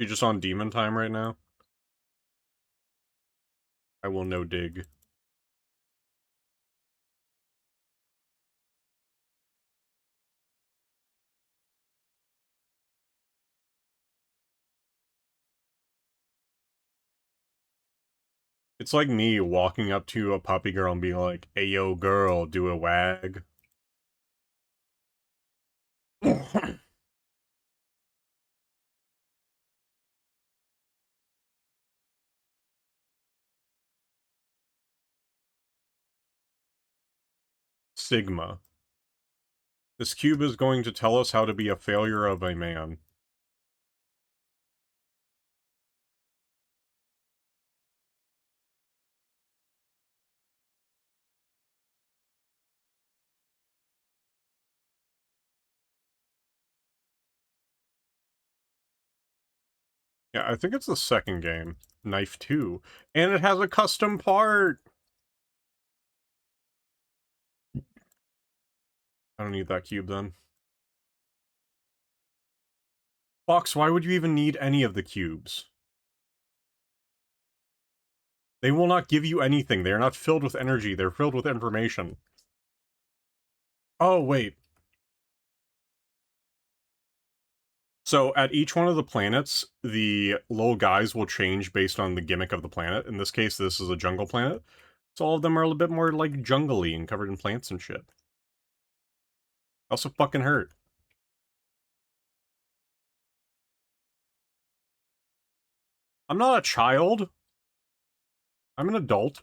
S1: You just on demon time right now? I will no dig. It's like me walking up to a puppy girl and being like, "Hey yo girl, do a wag." Sigma. This cube is going to tell us how to be a failure of a man. Yeah, I think it's the second game, Knife 2, and it has a custom part! I don't need that cube, then. Fox, why would you even need any of the cubes? They will not give you anything. They are not filled with energy. They're filled with information. Oh, wait. So at each one of the planets, the little guys will change based on the gimmick of the planet. In this case, this is a jungle planet. So all of them are a little bit more, like, jungly and covered in plants and shit. Also fucking hurt. I'm not a child. I'm an adult.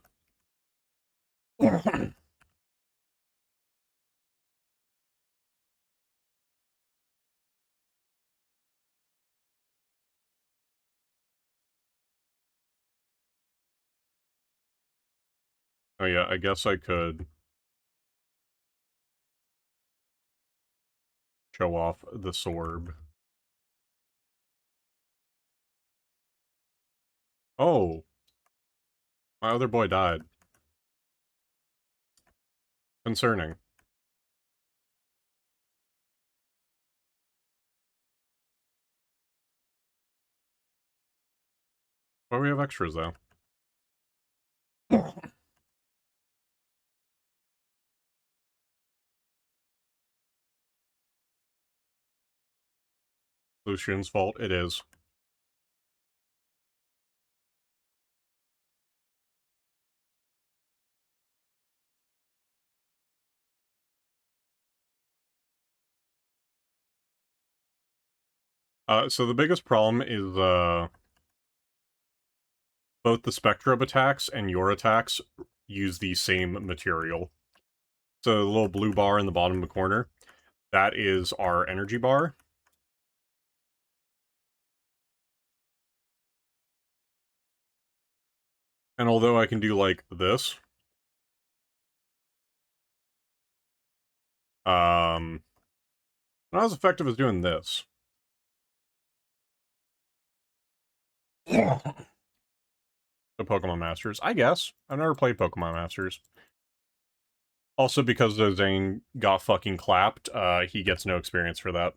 S1: Oh yeah, I guess I could show off the sorb. Oh, my other boy died. Concerning. Why do we have extras, though? Lucian's fault. It is. So the biggest problem is, both the Spectrobe attacks and your attacks use the same material. So the little blue bar in the bottom of the corner, that is our energy bar. And although I can do, like, this, not as effective as doing this. The Pokemon Masters, I guess. I've never played Pokemon Masters. Also, because Zane got fucking clapped, he gets no experience for that.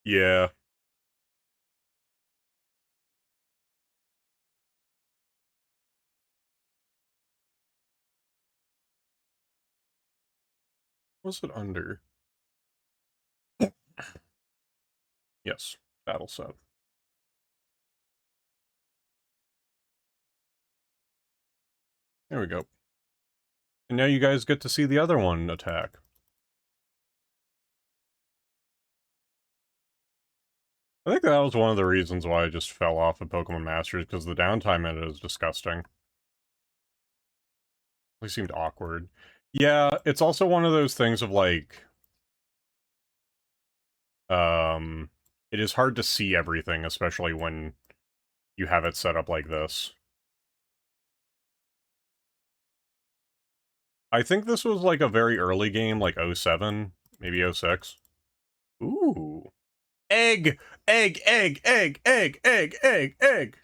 S1: Yeah. What's it under? Yes. Battle set. There we go. And now you guys get to see the other one attack. I think that was one of the reasons why I just fell off of Pokemon Masters, because the downtime in it is disgusting. It seemed awkward. Yeah, it's also one of those things of, like, it is hard to see everything, especially when you have it set up like this. I think this was, like, a very early game, like 07, maybe 06. Ooh. Egg! Egg, egg, egg, egg, egg, egg, egg!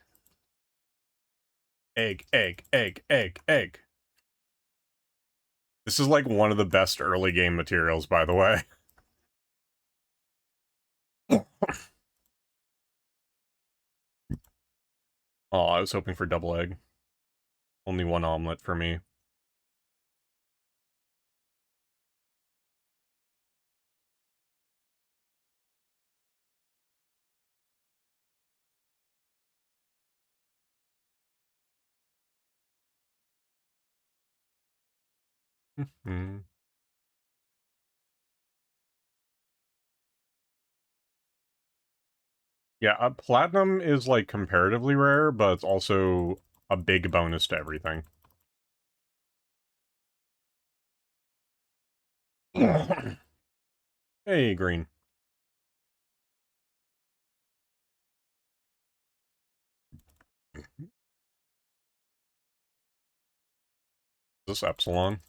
S1: Egg, egg, egg, egg, egg. This is, like, one of the best early game materials, by the way. Oh, I was hoping for double egg. Only one omelet for me. Hmm. Yeah, platinum is, like, comparatively rare, but it's also a big bonus to everything. Hey, green. Is this Epsilon?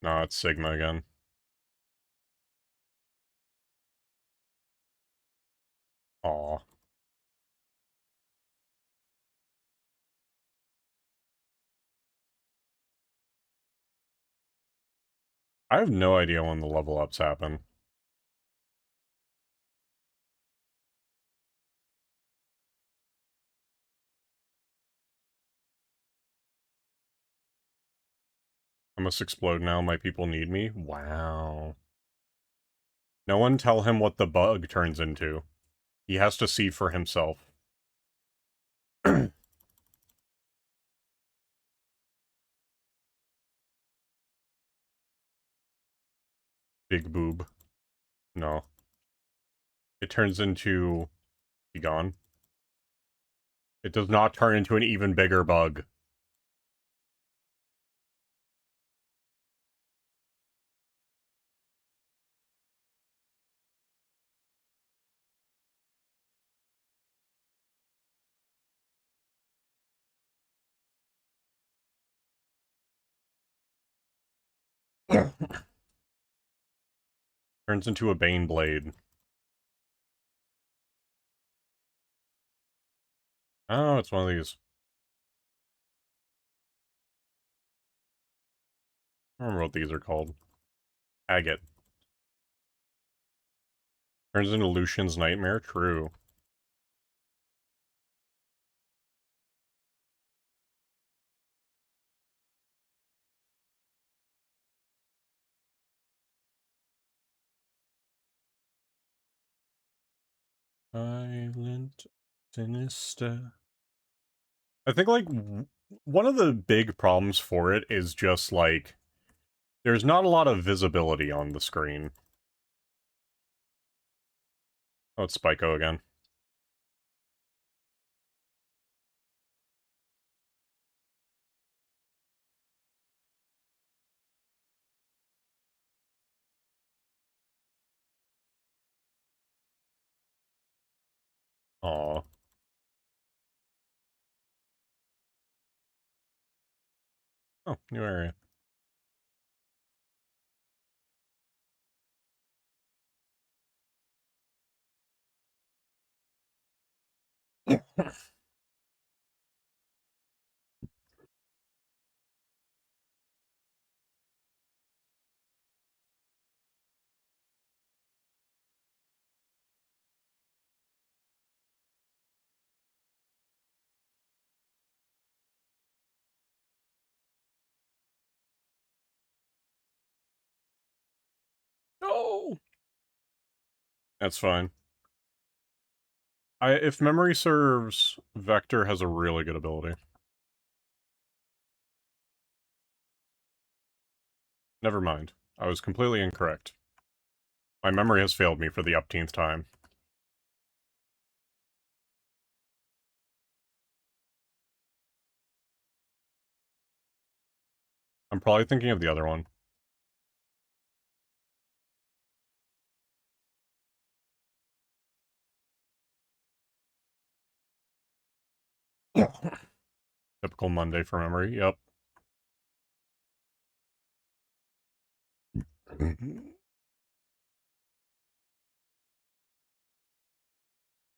S1: No, it's Sigma again. Aw. I have no idea when the level ups happen. I must explode now, my people need me? Wow. No one tell him what the bug turns into. He has to see for himself. Big boob. No. It turns into... Be gone. It does not turn into an even bigger bug. Turns into a Bane blade. Oh, it's one of these. I don't remember what these are called. Agate. Turns into Lucian's Nightmare? True. Silent, sinister. I think, like, one of the big problems for it is just, like, there's not a lot of visibility on the screen. Oh, it's Spyco again. Aw. Oh, new area. No! That's fine. If memory serves, Vector has a really good ability. Never mind. I was completely incorrect. My memory has failed me for the upteenth time. I'm probably thinking of the other one. Typical Monday for memory, yep.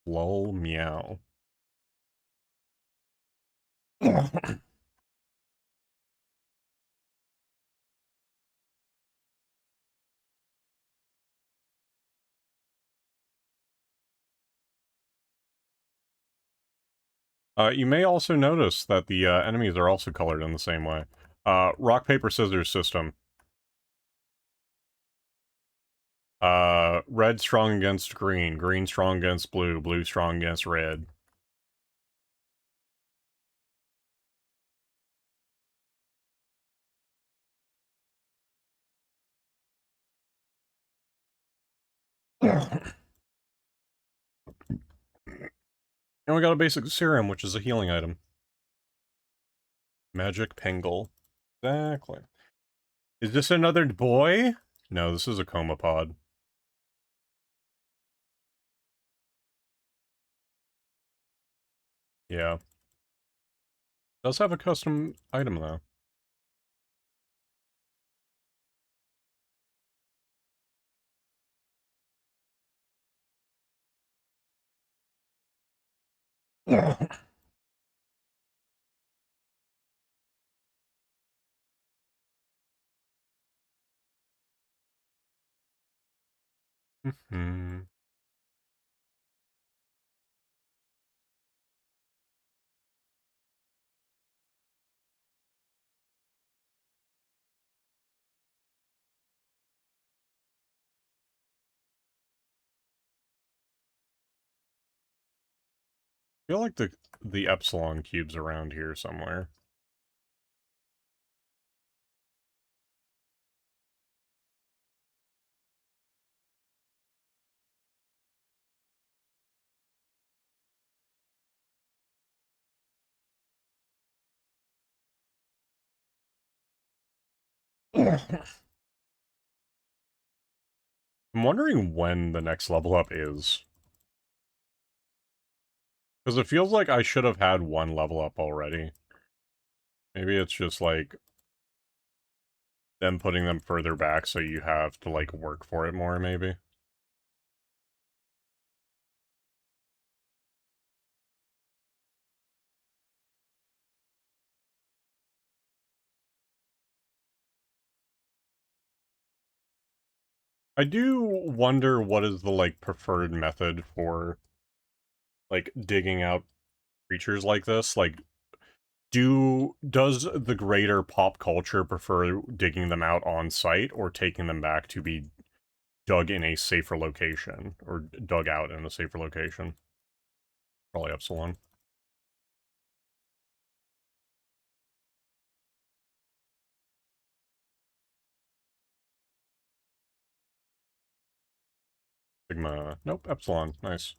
S1: Lol, meow. You may also notice that the enemies are also colored in the same way. Rock, paper, scissors system. Red strong against green, green strong against blue, blue strong against red. And we got a basic serum, which is a healing item. Magic Pengle. Exactly. Is this another boy? No, this is a coma pod. Yeah. Does have a custom item, though. Hmm. I feel like the epsilon cube's around here somewhere. I'm wondering when the next level up is. Because it feels like I should have had one level up already. Maybe it's just like them putting them further back so you have to like work for it more, maybe. I do wonder what is the like preferred method for like digging out creatures like this. Like does the greater pop culture prefer digging them out on site or taking them back to be dug in a safer location or dug out in a safer location? Probably Epsilon. Sigma. Nope, Epsilon. Nice.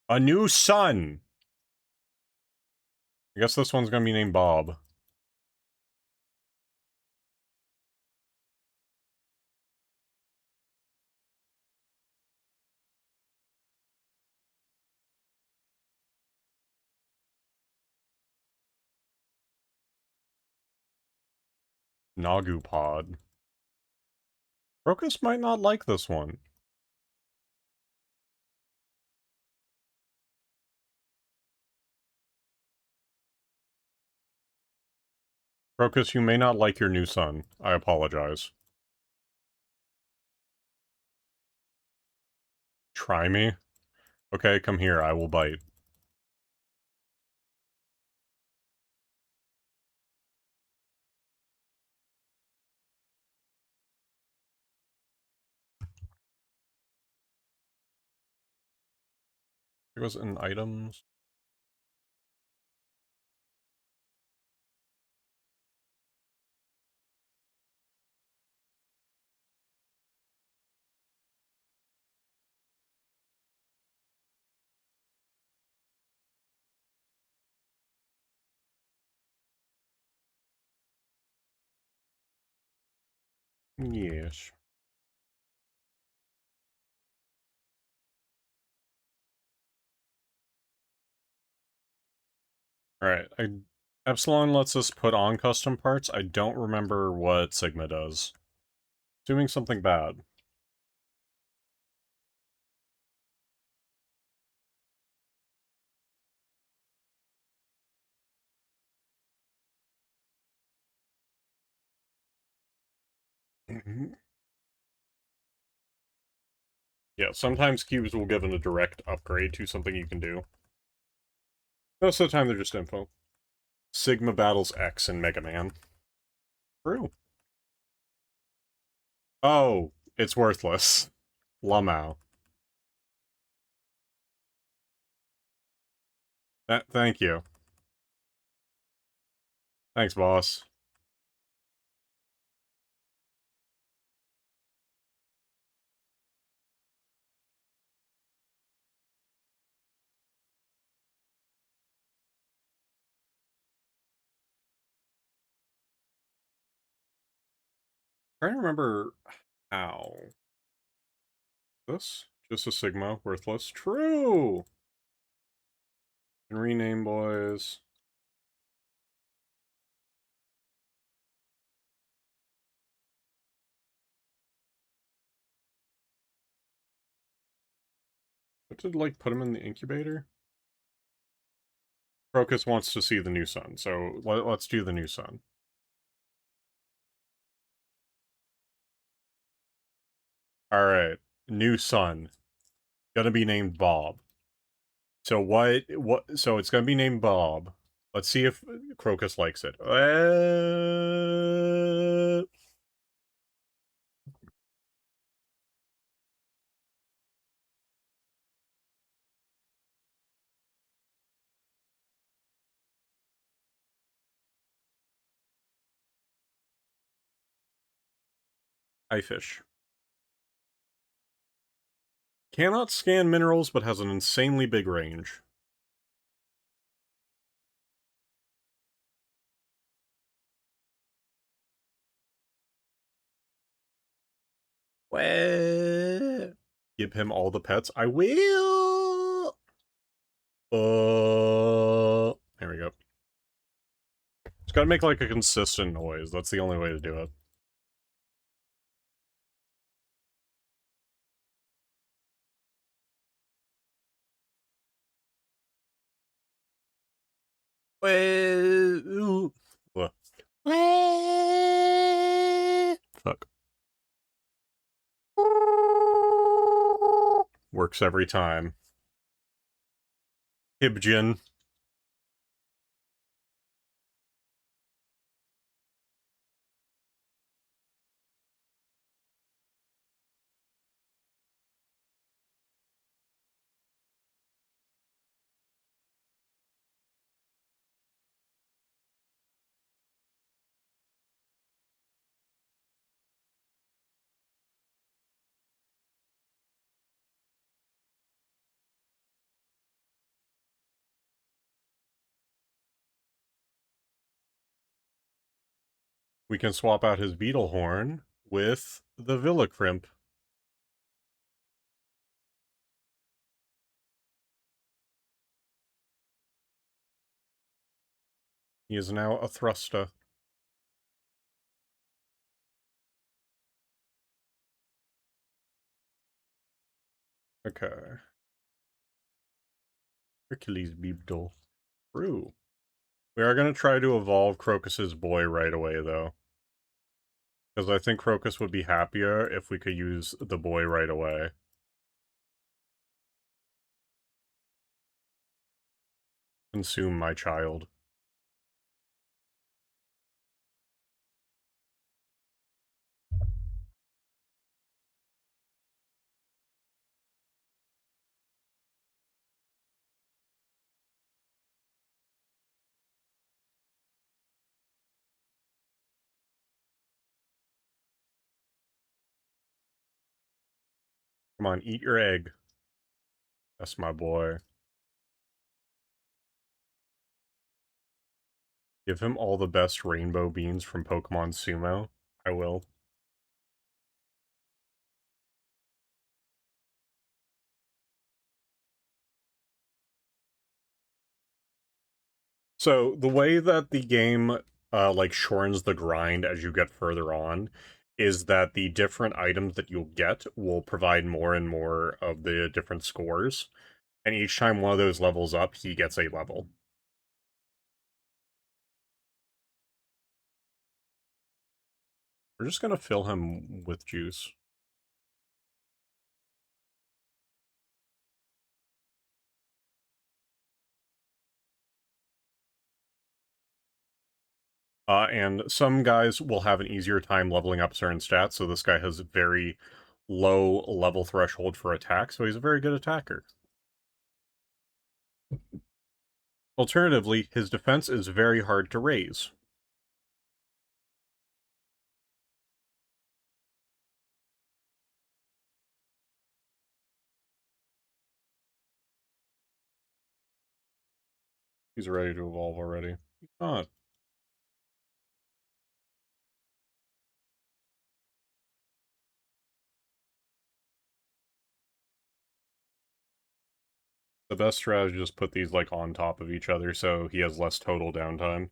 S1: A new son! I guess this one's gonna be named Bob. Nagu Pod. Crocus might not like this one. Crocus, you may not like your new son. I apologize. Try me? Okay, come here, I will bite. It was in items. Yes. Alright, Epsilon lets us put on custom parts. I don't remember what Sigma does. Doing something bad. Yeah, sometimes cubes will give a direct upgrade to something you can do. Most of the time, they're just info. Sigma battles X in Mega Man. True. Oh, it's worthless. Lamau. Thank you. Thanks, boss. Trying to remember how. This? Just a Sigma, worthless. True! And rename boys. What did, like, put him in the incubator? Crocus wants to see the new sun, so let's do the new sun. Alright, new sun. Gonna be named Bob. So so it's gonna be named Bob. Let's see if Crocus likes it. Eye fish. Cannot scan minerals, but has an insanely big range. What? Give him all the pets. I will. There we go. It's gotta make like a consistent noise. That's the only way to do it. Fuck. Works every time. Hibjin. We can swap out his beetle horn with the Villa Crimp. He is now a Thrusta. Okay. Hercules Beetle. True. We are going to try to evolve Crocus's boy right away, though. Because I think Crocus would be happier if we could use the boy right away. Consume my child. Come on, eat your egg. That's my boy. Give him all the best rainbow beans from Pokemon Sumo. I will. So, the way that the game, like, shortens the grind as you get further on is that the different items that you'll get will provide more and more of the different scores. And each time one of those levels up, he gets a level. We're just gonna fill him with juice. And some guys will have an easier time leveling up certain stats, so this guy has a very low level threshold for attack, so he's a very good attacker. Alternatively, his defense is very hard to raise. He's ready to evolve already. He's not. The best strategy is just put these, like, on top of each other so he has less total downtime.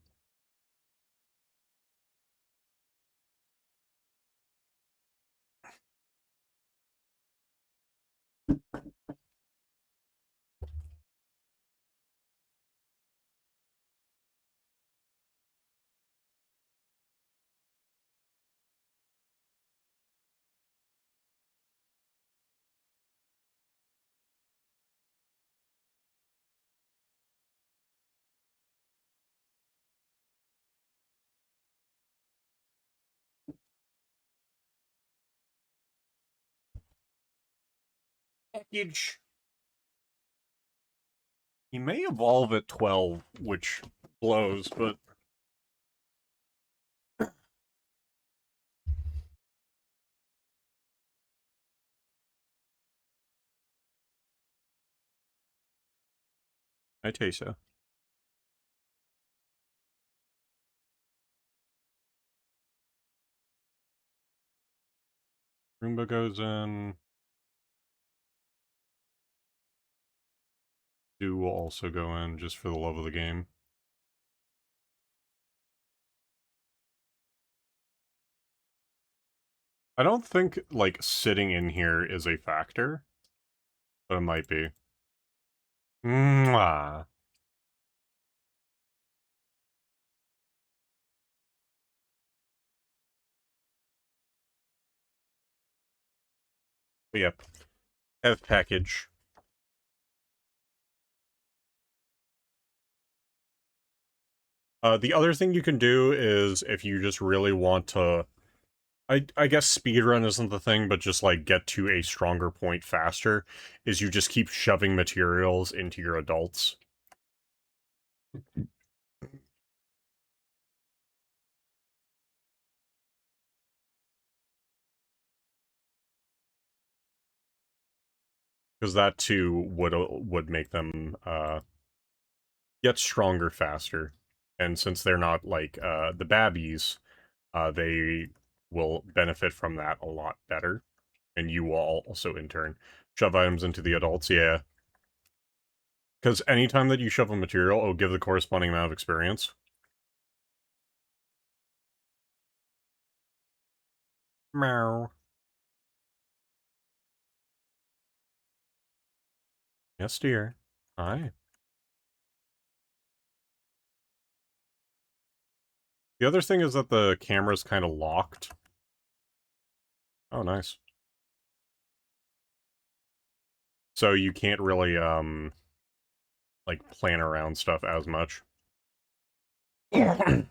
S1: Package. He may evolve at 12, which blows, but... I taste so. Roomba goes in. Do will also go in, just for the love of the game. I don't think, like, sitting in here is a factor, but it might be. Mwah. But yep. Have package. The other thing you can do is, if you just really want to... I guess speedrun isn't the thing, but just, like, get to a stronger point faster, is you just keep shoving materials into your adults. Because that, too, would make them, get stronger faster. And since they're not, like, the babbies, they will benefit from that a lot better. And you will also, in turn, shove items into the adults, yeah. Because anytime that you shove a material, it'll give the corresponding amount of experience. Meow. Yes, dear. Hi. The other thing is that the camera's kind of locked. Oh, nice. So you can't really, like, plan around stuff as much. I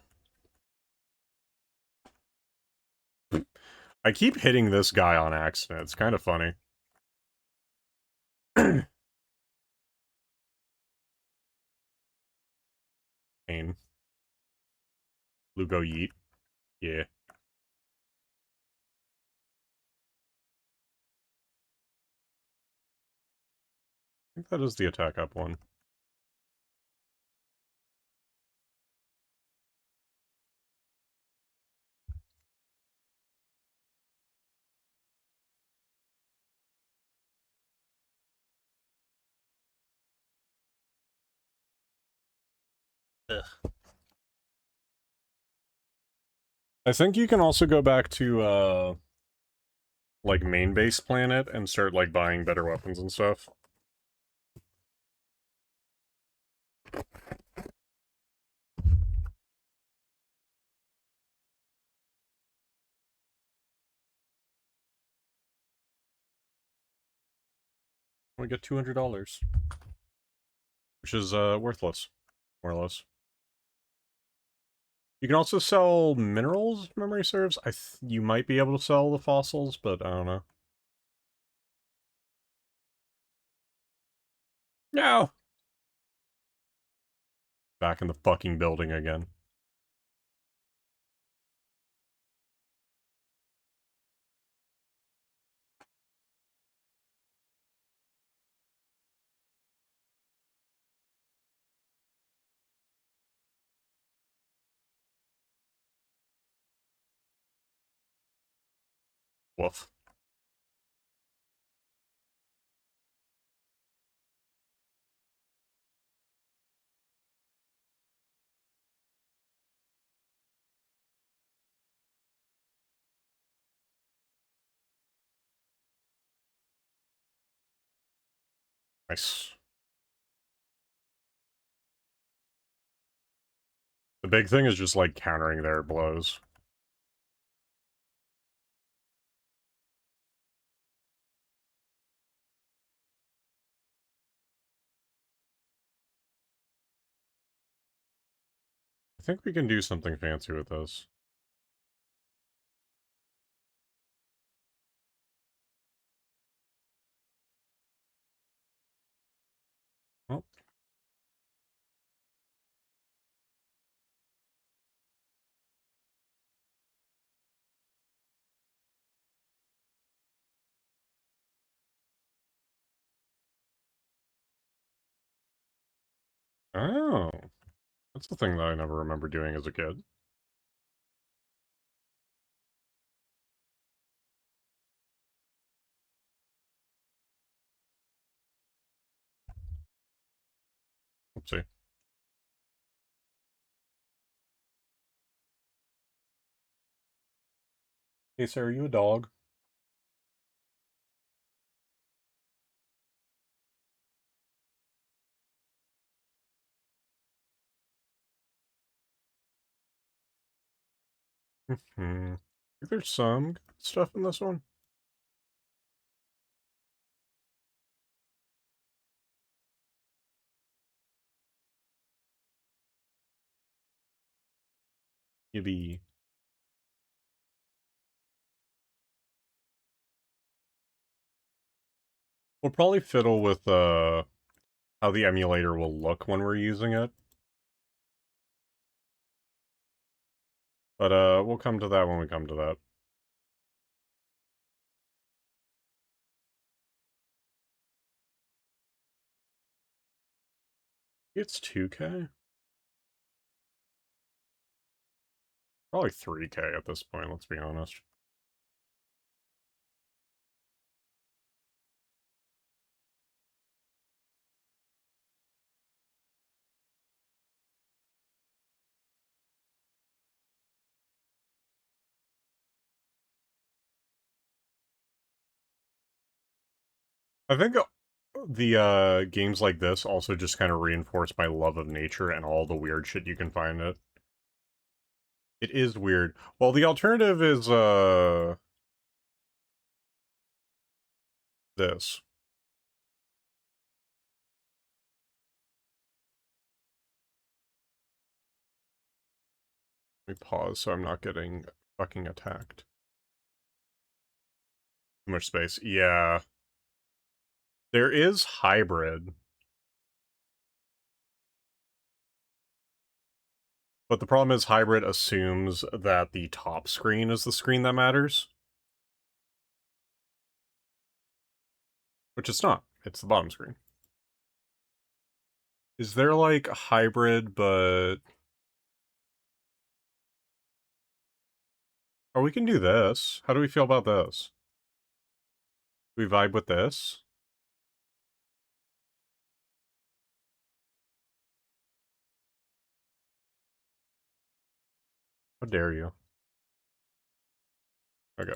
S1: keep hitting this guy on accident. It's kind of funny. Pain. Lugo yeet. Yeah. I think that is the attack up one. Ugh. I think you can also go back to, like, main base planet and start, like, buying better weapons and stuff. We get $200. Which is, worthless. More or less. You can also sell minerals, if memory serves. You might be able to sell the fossils, but I don't know. No! Back in the fucking building again. Woof. Nice. The big thing is just, like, countering their blows. I think we can do something fancy with this. Oh. Oh. That's the thing that I never remember doing as a kid. Oopsie. Hey, sir, are you a dog? Hmm. I think there's some good stuff in this one. Maybe. We'll probably fiddle with, how the emulator will look when we're using it. But, we'll come to that when we come to that. It's 2K? Probably 3K at this point, let's be honest. I think the games like this also just kind of reinforce my love of nature and all the weird shit you can find in it. It is weird. Well, the alternative is, this. Let me pause so I'm not getting fucking attacked. Too much space. Yeah. There is hybrid. But the problem is hybrid assumes that the top screen is the screen that matters. Which it's not. It's the bottom screen. Is there, like, a hybrid, but... Oh, we can do this. How do we feel about this? Do we vibe with this? How dare you? Okay.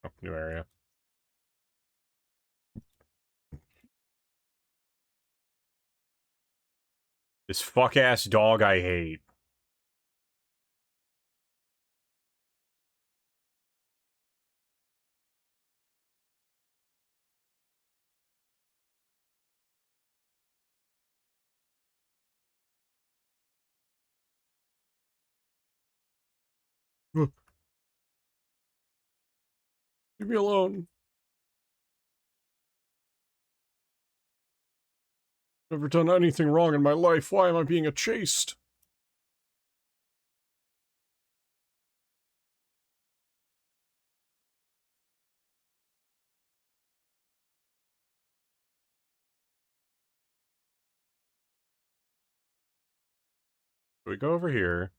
S1: Oh, new area. This fuck-ass dog I hate. Leave me alone. Never done anything wrong in my life. Why am I being chased? We go over here.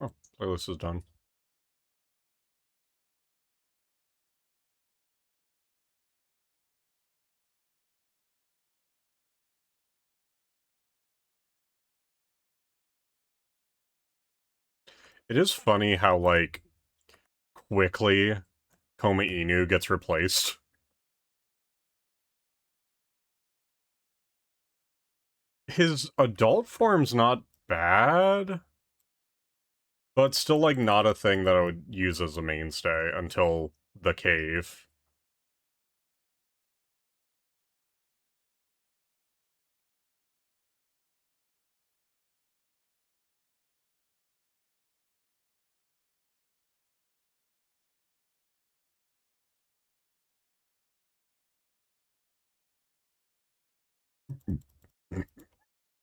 S1: Oh, playlist is done. It is funny how, like, quickly Koma Inu gets replaced. His adult form's not bad, but still, like, not a thing that I would use as a mainstay until the cave.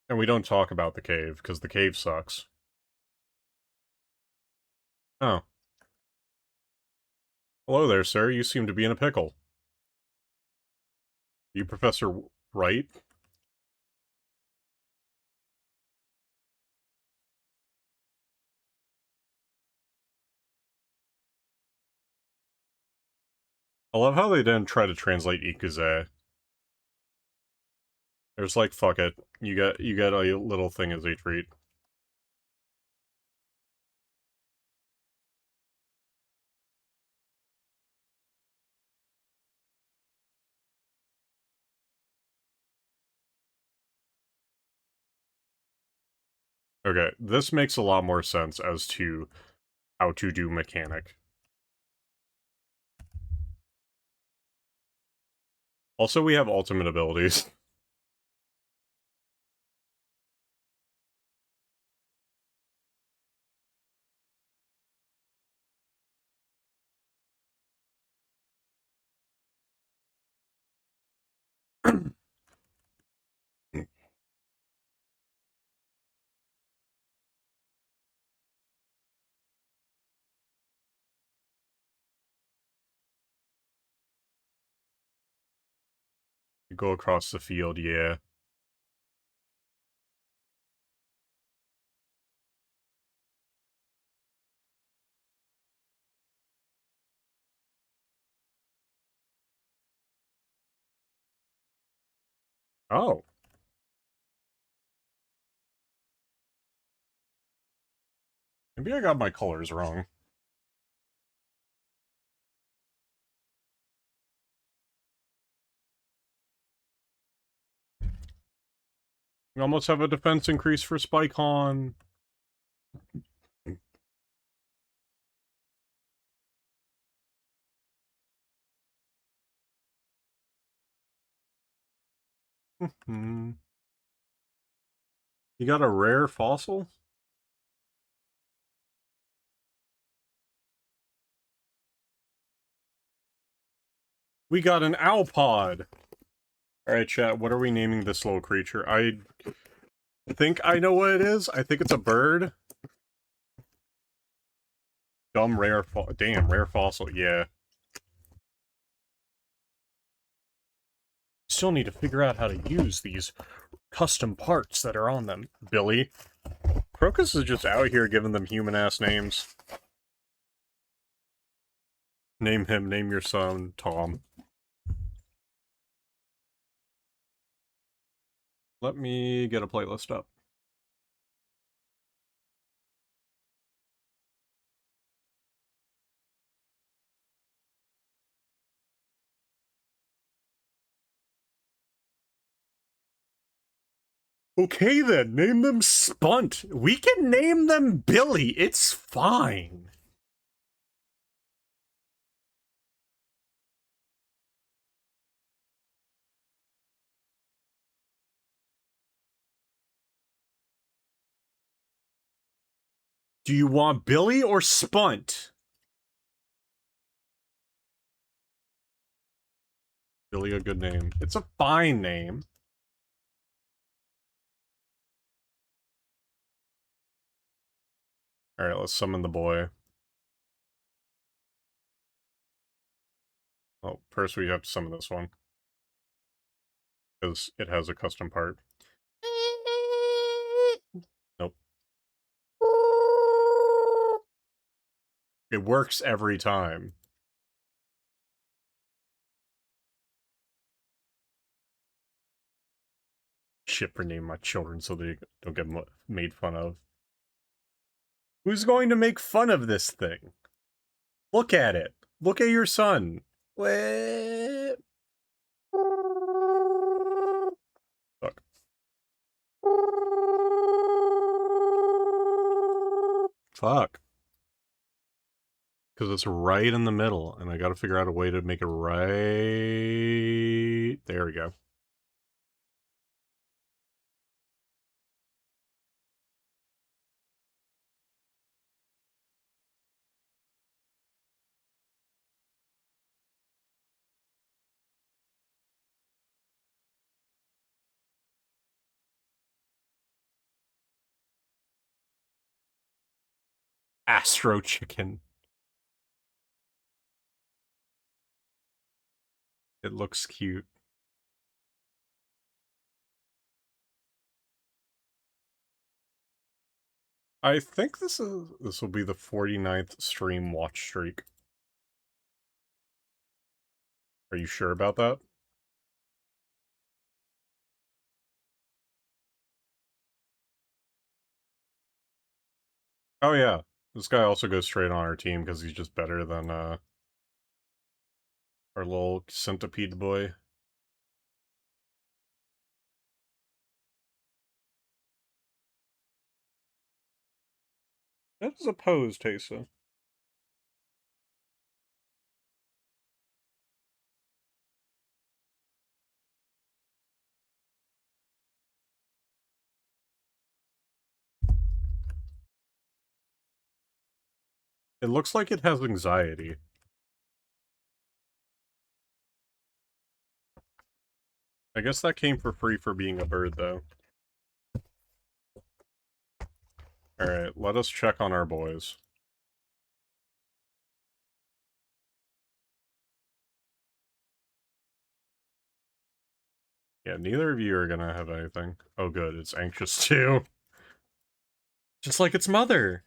S1: And we don't talk about the cave, because the cave sucks. Oh. Hello there, sir. You seem to be in a pickle. You Professor Wright? I love how they didn't try to translate Ikuze. There's like, fuck it. You get a little thing as a treat. Okay, this makes a lot more sense as to how to do mechanic. Also, we have ultimate abilities. Go across the field, yeah. Oh. Maybe I got my colors wrong. We almost have a defense increase for Spikon. Hmm. You got a rare fossil? We got an Alpod! Alright, chat, what are we naming this little creature? I think I know what it is. I think it's a bird. Dumb rare damn, rare fossil, yeah. Still need to figure out how to use these custom parts that are on them. Billy. Crocus is just out here giving them human-ass names. Name him, name your son, Tom. Let me get a playlist up. Okay then, name them Spunt. We can name them Billy, it's fine. Do you want Billy or Spunt? Billy, a good name. It's a fine name. Alright, let's summon the boy. Oh, first we have to summon this one. Because it has a custom part. Nope. It works every time. Shit for naming my children so they don't get made fun of. Who's going to make fun of this thing? Look at it. Look at your son. What? Fuck. Fuck. Because it's right in the middle, and I gotta figure out a way to make it right... There we go. Astro Chicken. It looks cute. I think this will be the 49th stream watch streak. Are you sure about that? Oh yeah. This guy also goes straight on our team because he's just better than our little centipede boy. That is a pose, Tesa. It looks like it has anxiety. I guess that came for free for being a bird, though. Alright, let us check on our boys. Yeah, neither of you are gonna have anything. Oh good, it's anxious too. Just like its mother.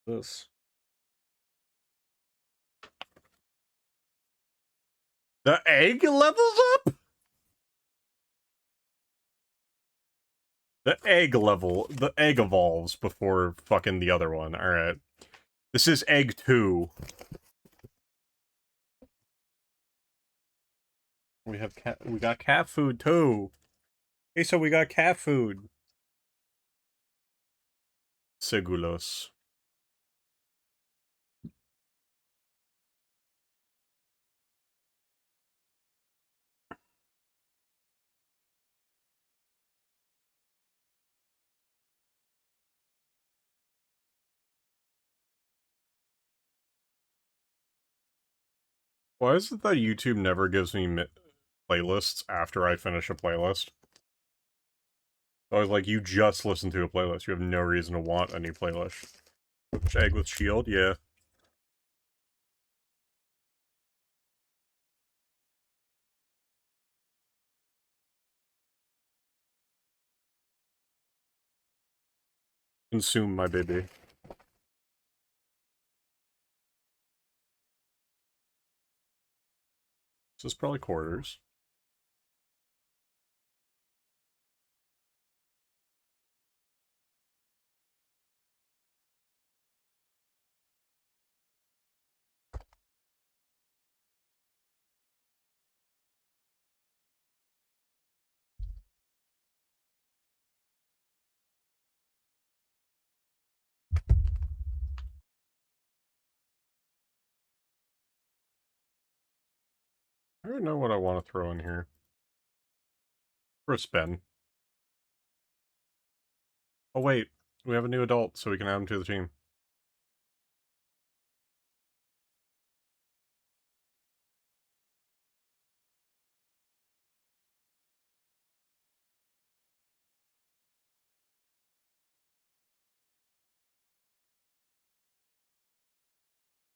S1: This. The egg levels up? The egg evolves before fucking the other one. Alright. This is egg 2. We got cat food too. Hey, so we got cat food. Segulos. Why is it that YouTube never gives me playlists after I finish a playlist? I was like, you just listened to a playlist. You have no reason to want any playlist. Which egg with shield? Yeah. Consume my baby. This is probably quarters. I don't know what I want to throw in here. For a spin. Oh wait, we have a new adult, so we can add him to the team.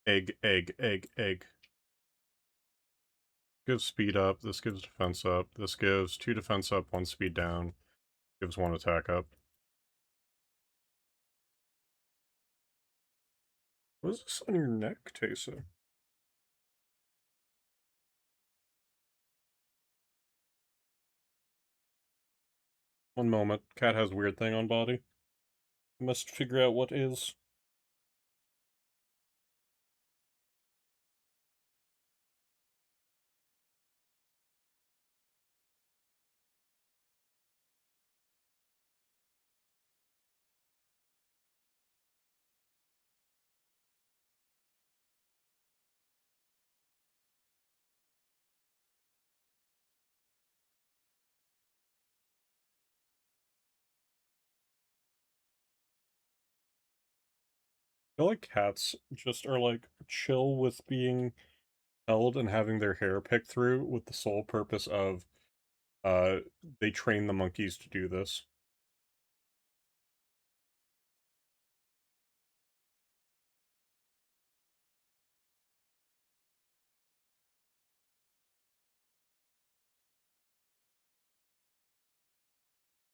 S1: Egg, egg, egg, egg. Gives speed up, this gives defense up, this gives 2 defense up, 1 speed down, gives 1 attack up. What is this on your neck, Tesa? One moment. Cat has weird thing on body. Must figure out what is. I feel like cats just are like chill with being held and having their hair picked through with the sole purpose of uh they train the monkeys to do this.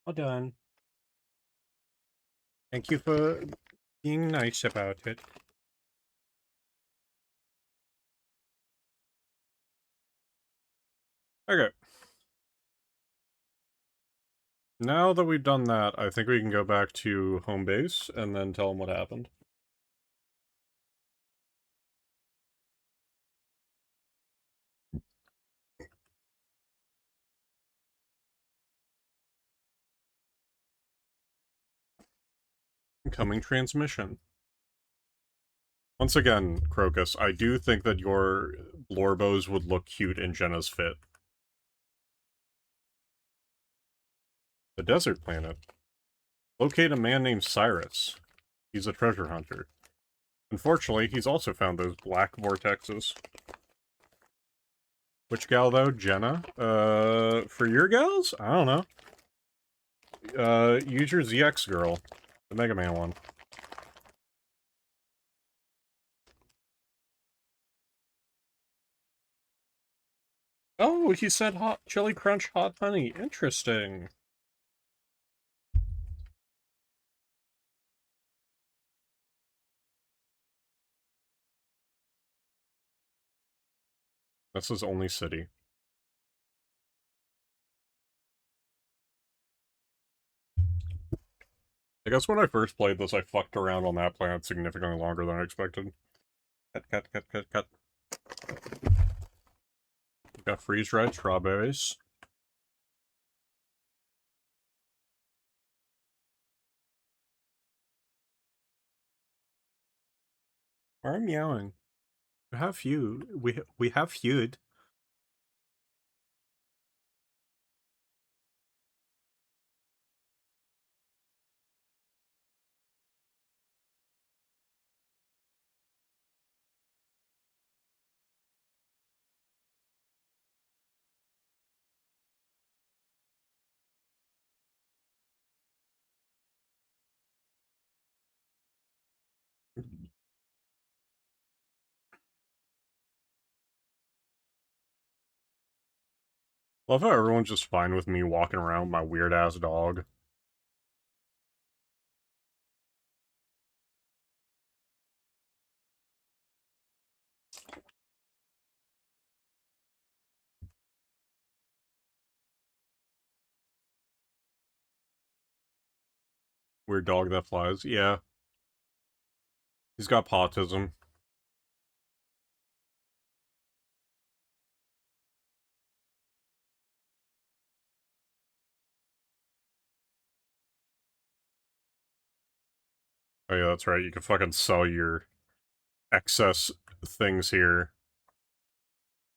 S1: Well done. Thank you for being nice about it. Okay. Now that we've done that, I think we can go back to home base and then tell them what happened. Incoming transmission. Once again, Crocus, I do think that your Blorbos would look cute in Jenna's fit. The desert planet. Locate a man named Cyrus. He's a treasure hunter. Unfortunately, he's also found those black vortexes. Which gal, though? Jenna? For your gals? I don't know. Use your ZX girl. The Mega Man one. Oh, he said hot chili crunch hot honey. Interesting. That's his only city. I guess when I first played this, I fucked around on that planet significantly longer than I expected. Cut. We got freeze-dried strawberries. Why am I meowing? We have feud. We have feud. Love how everyone's just fine with me walking around with my weird-ass dog. Weird dog that flies. Yeah. He's got autism. Oh yeah, that's right. You can fucking sell your excess things here.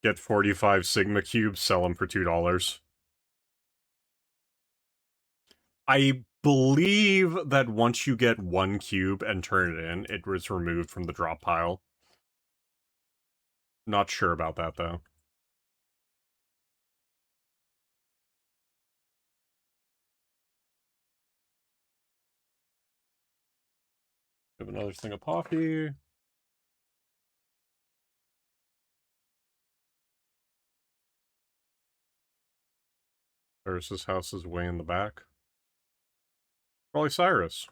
S1: Get 45 Sigma cubes, sell them for $2. I believe that once you get one cube and turn it in, it was removed from the drop pile. Not sure about that, though. We have another thing of coffee. Cyrus's house is way in the back. Probably Cyrus.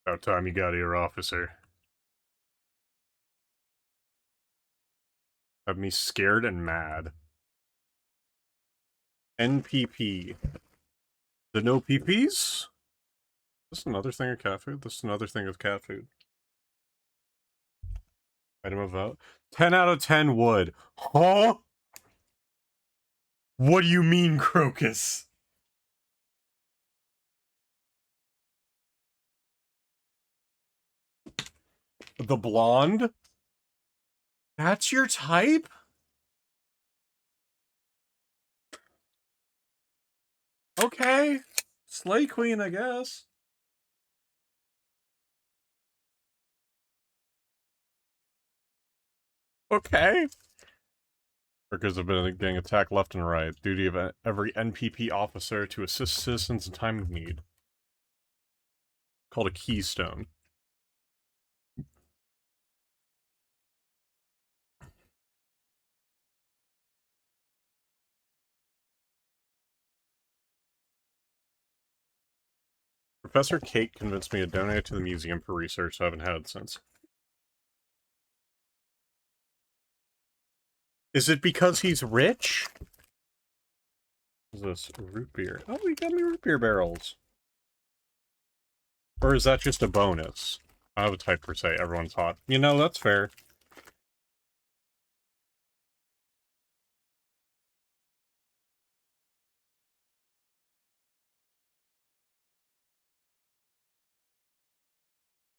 S1: About time you got here, officer. Have me scared and mad. NPP. The no PPs? This is another thing of cat food? This is another thing of cat food. Item of vote. 10 out of 10 wood. Huh? What do you mean, Crocus? The blonde? That's your type? Okay. Slay Queen, I guess. Okay. Workers have been getting attacked left and right. Duty of every NPP officer to assist citizens in time of need. Called a keystone. Professor Kate convinced me to donate it to the museum for research, so I haven't had it since. Is it because he's rich? What is this? Root beer. Oh, he got me root beer barrels. Or is that just a bonus? I have a type per se, everyone's hot. You know, that's fair.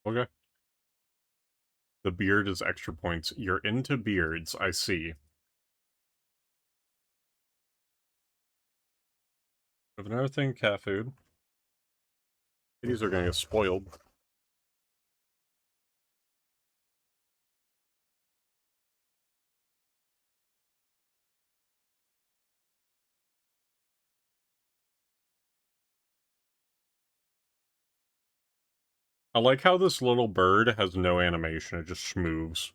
S1: Okay. The beard is extra points. You're into beards, I see. We have another thing, cat food. These are gonna get spoiled. I like how this little bird has no animation, it just moves.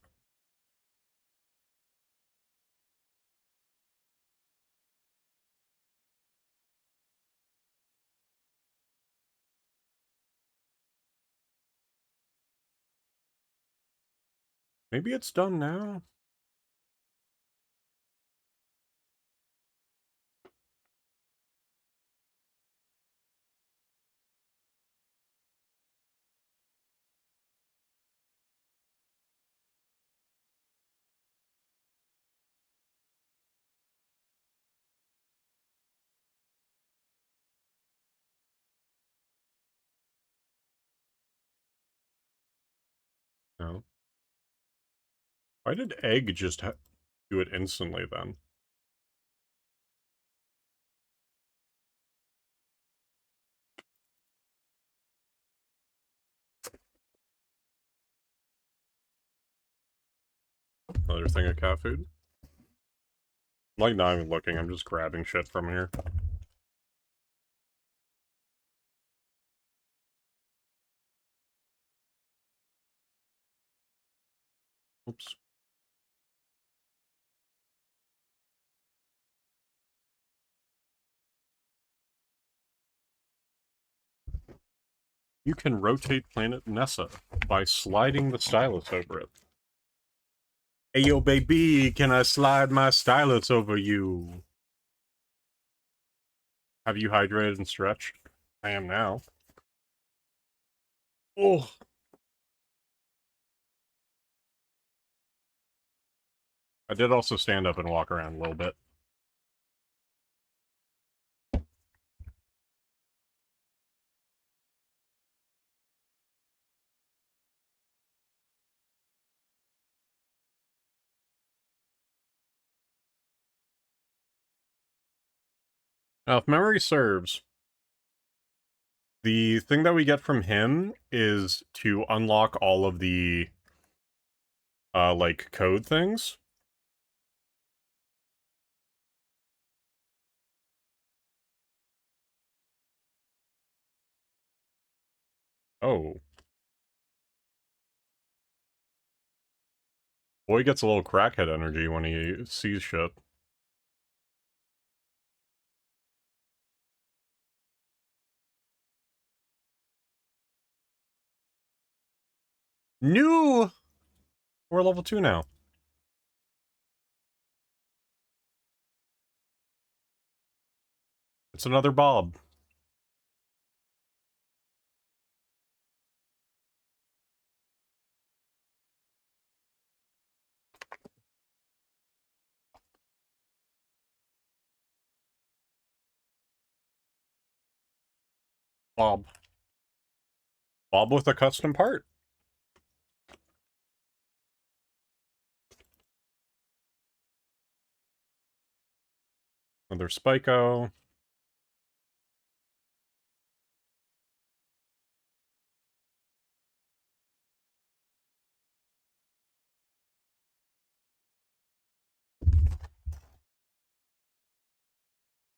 S1: Maybe it's done now? No. Why did Egg just do it instantly then? Another thing of cat food? I'm like not even looking, I'm just grabbing shit from here. Oops. You can rotate planet Nessa by sliding the stylus over it. Hey yo baby, can I slide my stylus over you? Have you hydrated and stretched? I am now. Oh. I did also stand up and walk around a little bit. Now, if memory serves, the thing that we get from him is to unlock all of the, like, code things. Oh. Boy gets a little crackhead energy when he sees shit. New! We're level 2 now. It's another Bob. Bob. Bob with a custom part. Another Spyco.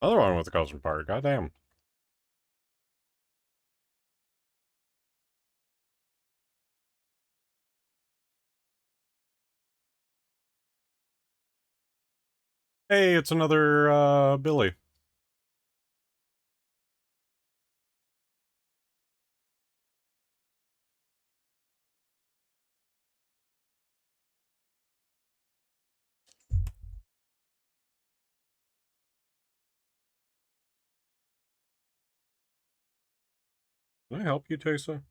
S1: Another one with a custom part. Goddamn. Hey, it's another, Billy. Can I help you, Tessa?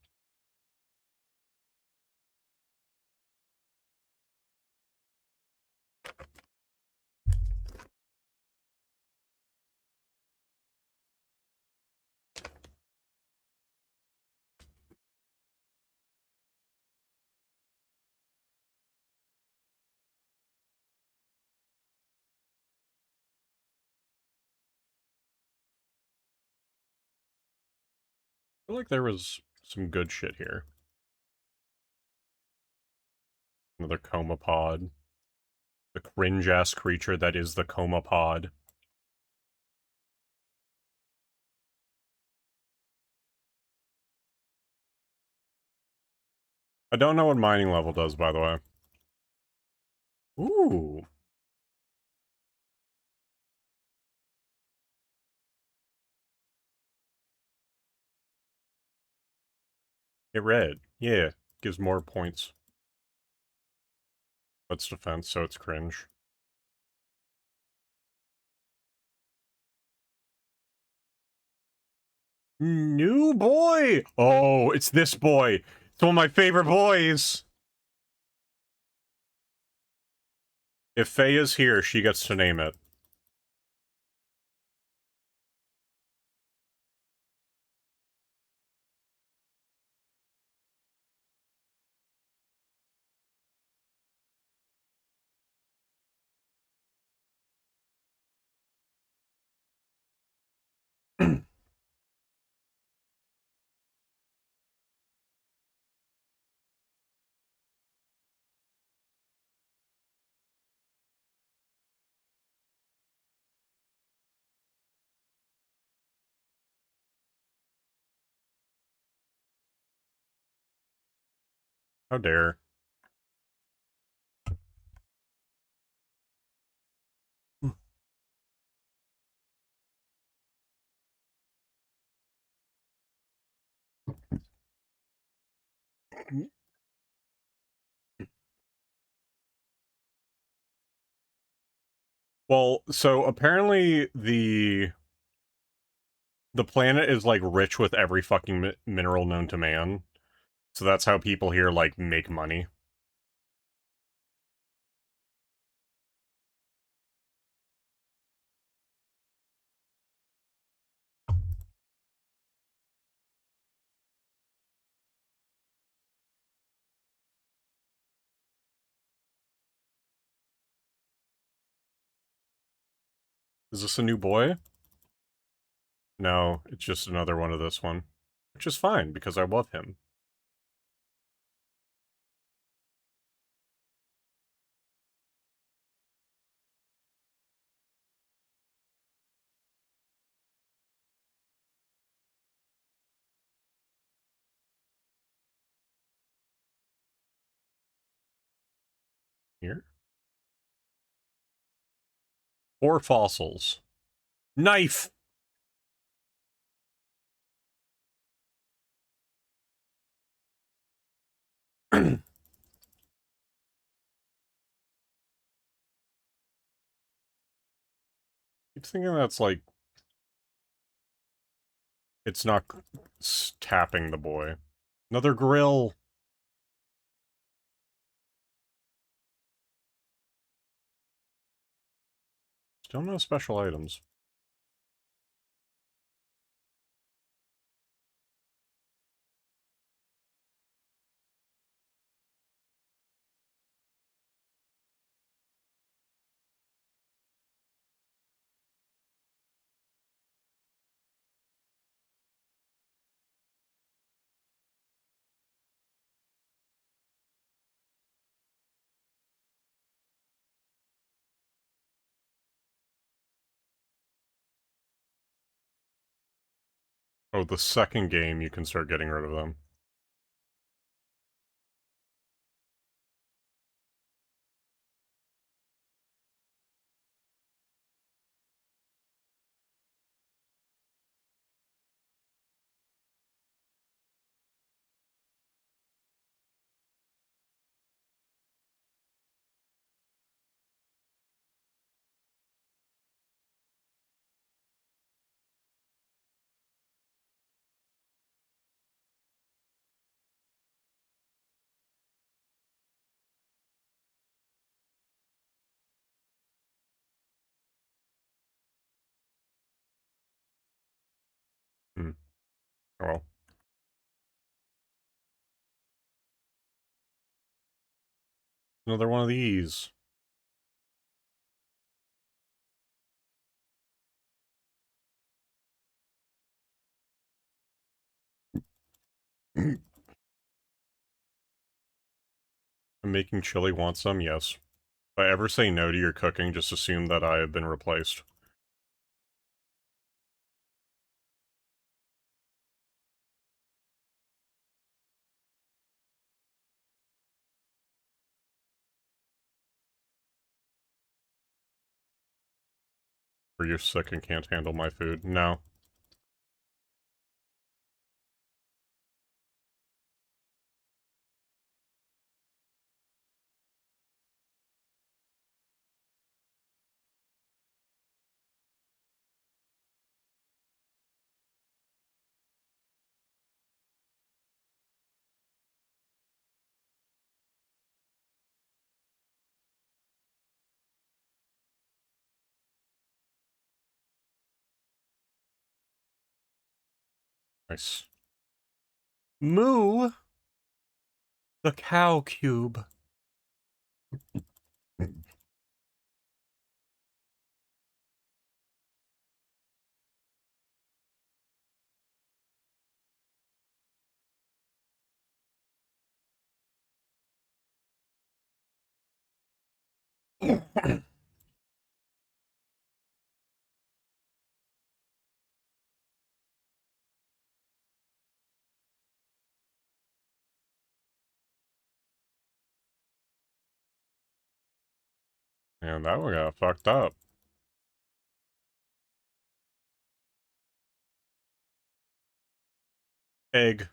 S1: I feel like there was some good shit here. Another coma pod. The cringe-ass creature that is the coma pod. I don't know what mining level does, by the way. Ooh. Hit red. Yeah. Gives more points. What's defense, so it's cringe. New boy! Oh, it's this boy. It's one of my favorite boys. If Faye is here, she gets to name it. How dare. Well, so apparently the planet is like rich with every fucking mineral known to man. So that's how people here like make money. Is this a new boy? No, it's just another one of this one. Which is fine, because I love him. Here? 4 fossils. Knife! Keep thinking that's like... It's not tapping the boy. Another grill! Still no special items. Oh, the second game you can start getting rid of them. Hmm. Well, another one of these. I'm making chili, want some? Yes. If I ever say no to your cooking, just assume that I have been replaced. Or you're sick and can't handle my food. No. Nice. Moo! The cow cube. And that one got fucked up. Egg.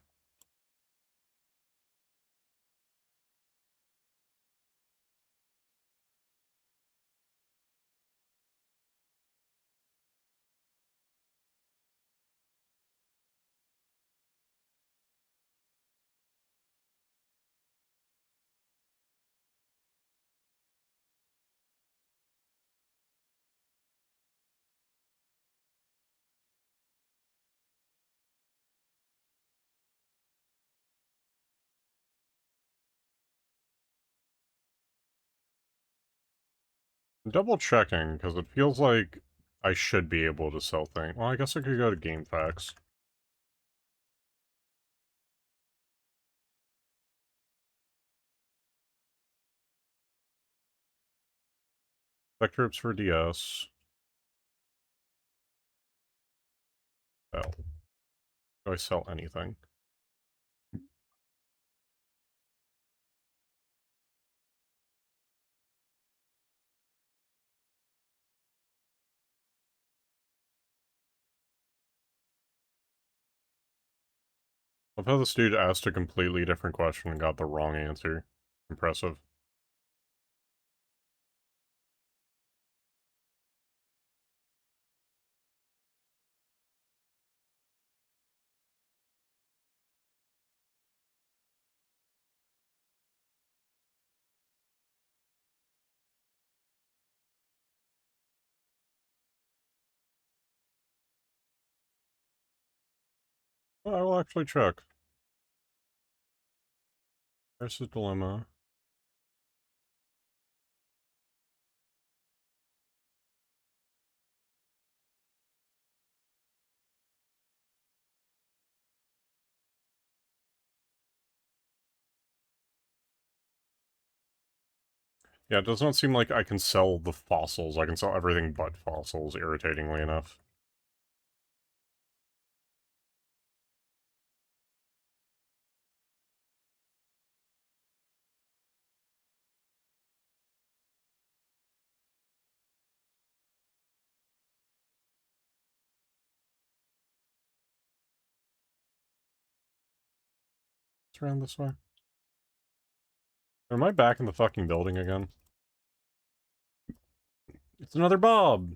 S1: Double checking, because it feels like I should be able to sell things. Well, I guess I could go to GameFAQs. Spectrobes for DS. Sell. Do I sell anything? I've had this dude asked a completely different question and got the wrong answer. Impressive. Well, I will actually check. There's his dilemma. Yeah, it does not seem like I can sell the fossils. I can sell everything but fossils, irritatingly enough. It's around this way. Am I back in the fucking building again? It's another Bob!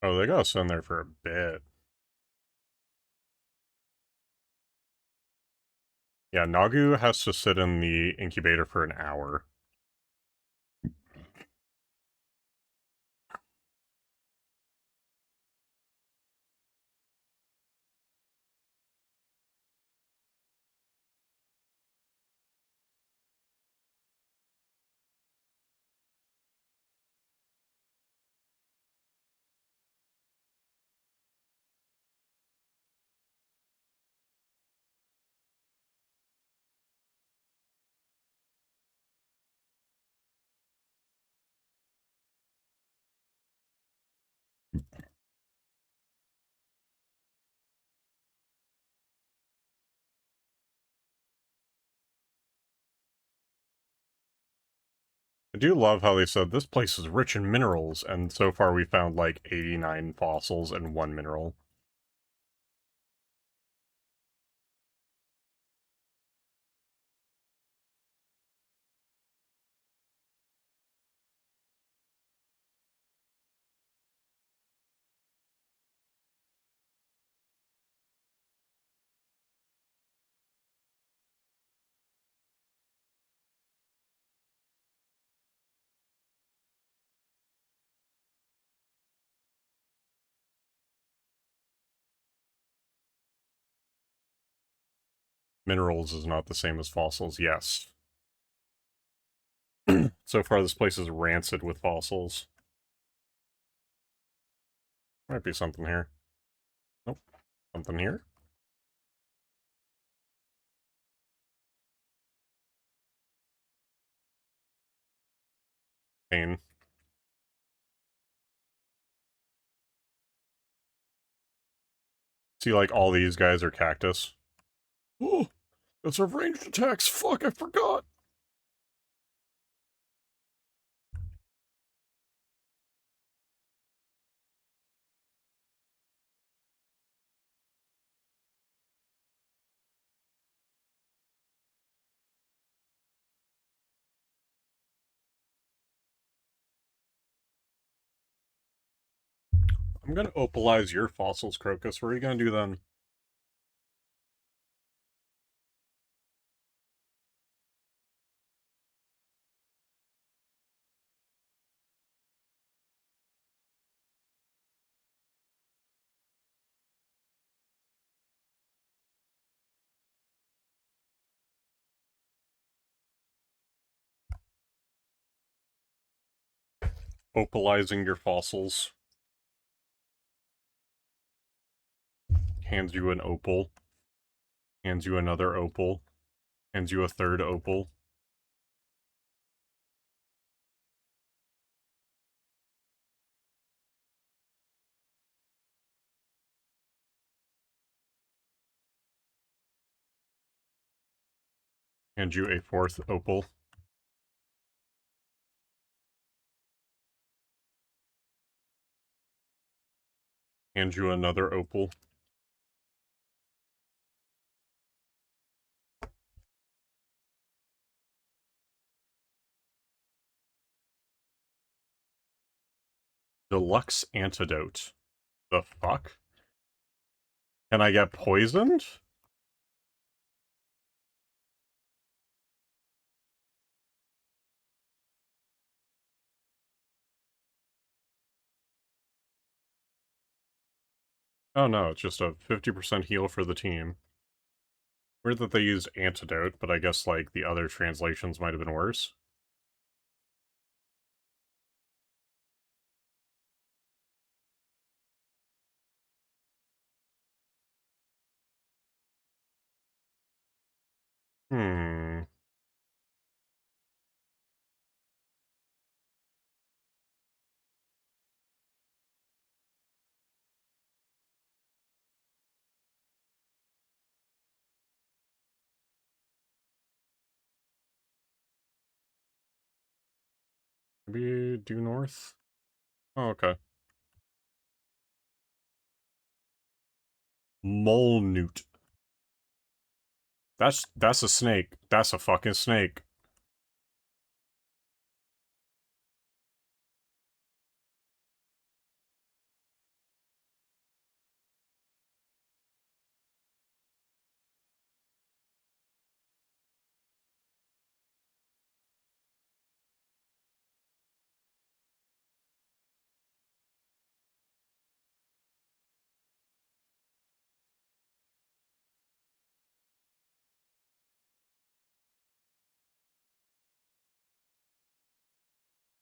S1: Oh, they got us in there for a bit. Yeah, Nagu has to sit in the incubator for an hour. I do love how they said this place is rich in minerals, and so far we found like 89 fossils and 1 mineral. Minerals is not the same as fossils, yes. So far this place is rancid with fossils. Might be something here. Nope. Something here? Pain. See, like, all these guys are cactus. Oh, those are ranged attacks. Fuck, I forgot. I'm gonna opalize your fossils, Crocus. What are you gonna do then? Opalizing your fossils. Hands you an opal. Hands you another opal. Hands you a third opal. Hand you a fourth opal. Hand you another opal. Deluxe antidote. The fuck? Can I get poisoned? Oh no, it's just a 50% heal for the team. Weird that they used antidote, but I guess, like, the other translations might have been worse. Hmm. Maybe due north? Oh, okay. Mole newt. That's a snake. That's a fucking snake.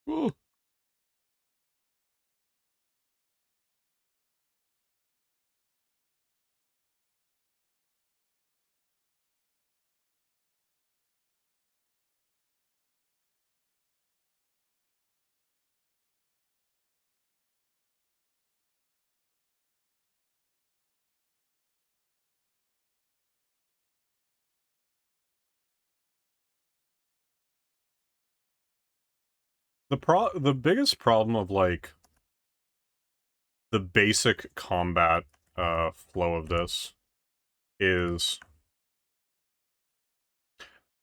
S1: Ooh. The biggest problem of like the basic combat flow of this is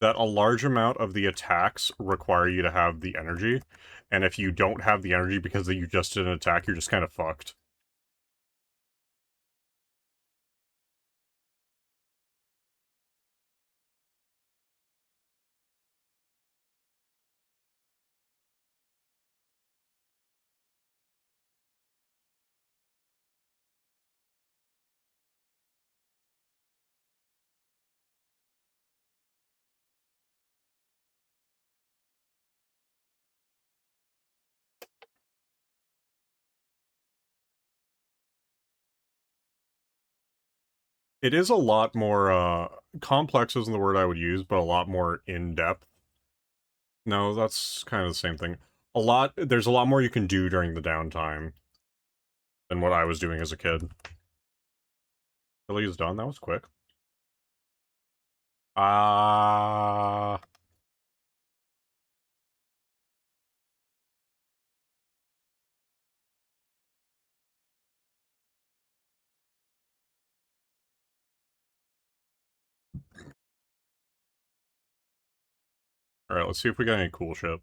S1: that a large amount of the attacks require you to have the energy, and if you don't have the energy because you just did an attack, you're just kind of fucked. It is a lot more, complex isn't the word I would use, but a lot more in-depth. No, that's kind of the same thing. There's a lot more you can do during the downtime than what I was doing as a kid. Really is done, that was quick. Ah. Alright, let's see if we got any cool shit.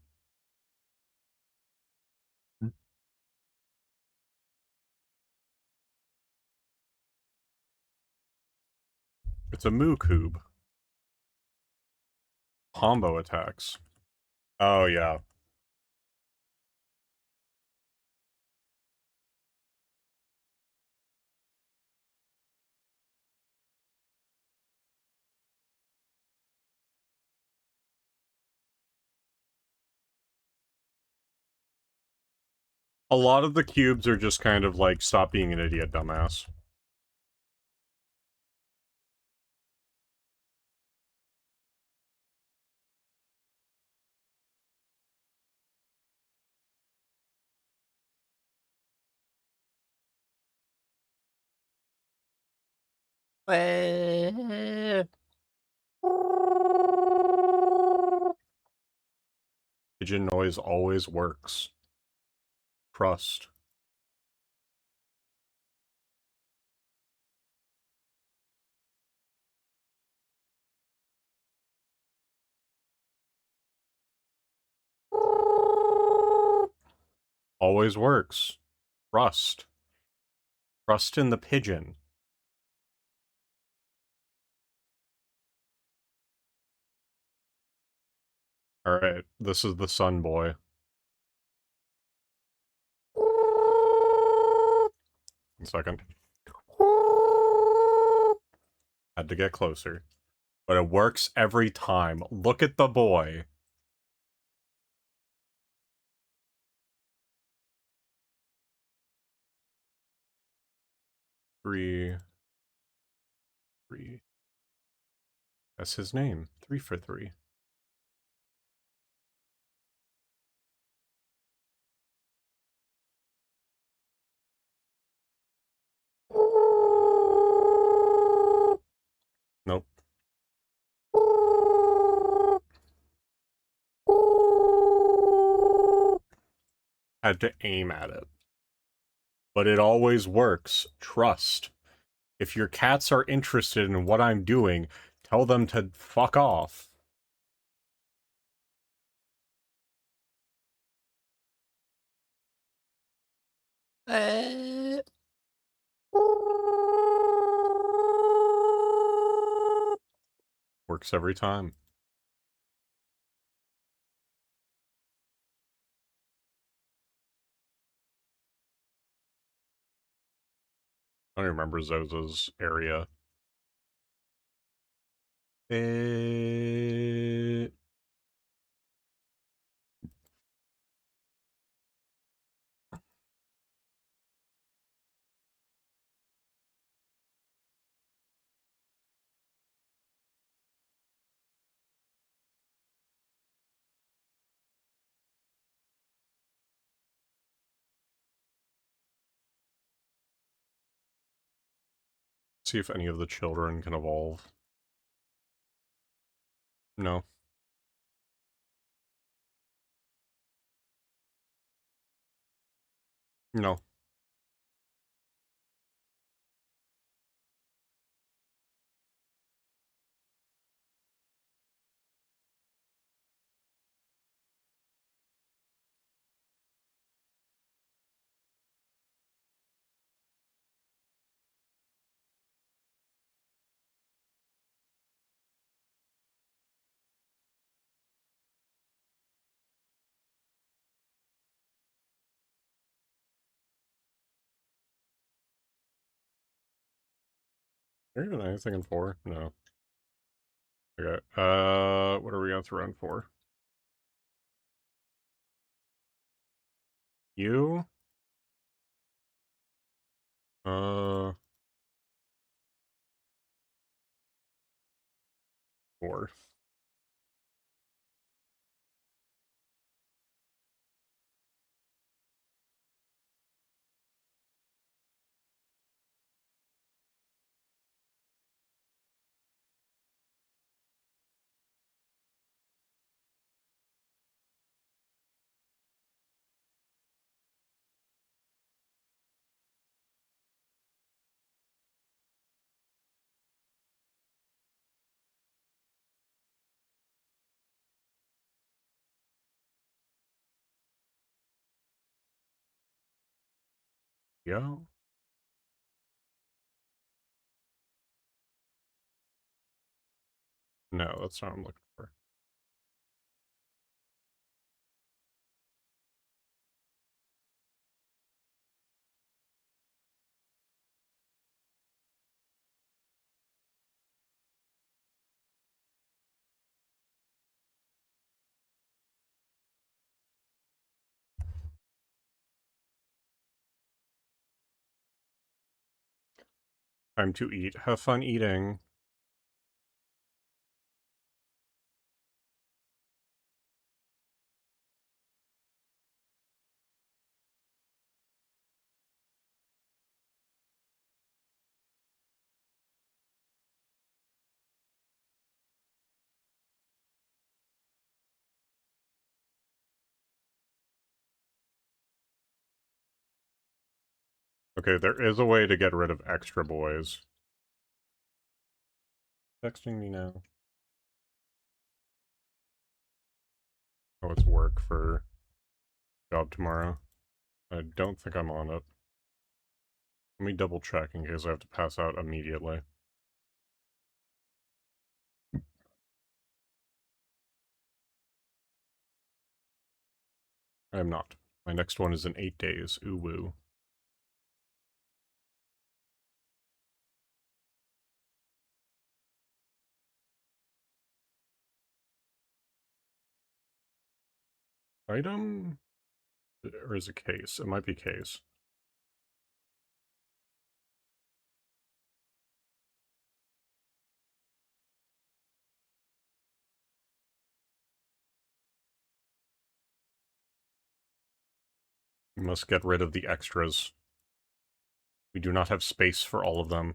S1: It's a moo cube. Combo attacks. Oh, yeah. A lot of the cubes are just kind of like, stop being an idiot, dumbass. Pigeon noise always works. Trust. Always works. Trust. Trust in the pigeon. Alright, this is the sun boy. One second. Had to get closer. But it works every time. Look at the boy. Three. That's his name. 3 for 3. Nope. had to aim at it. But it always works. Trust. If your cats are interested in what I'm doing, tell them to fuck off. Works every time. I don't remember Zoza's area. See if any of the children can evolve. No. No. Are you even anything in 4? No. Okay. What are we going to throw in 4? You? 4. Yeah. No, that's not what I'm looking for. Time to eat. Have fun eating. Okay, there is a way to get rid of extra boys. Texting me now. Oh, it's work for job tomorrow. I don't think I'm on it. Let me double check in case I have to pass out immediately. I am not. My next one is in 8 days. Ooh woo. Item? Or is it case? It might be case. We must get rid of the extras. We do not have space for all of them.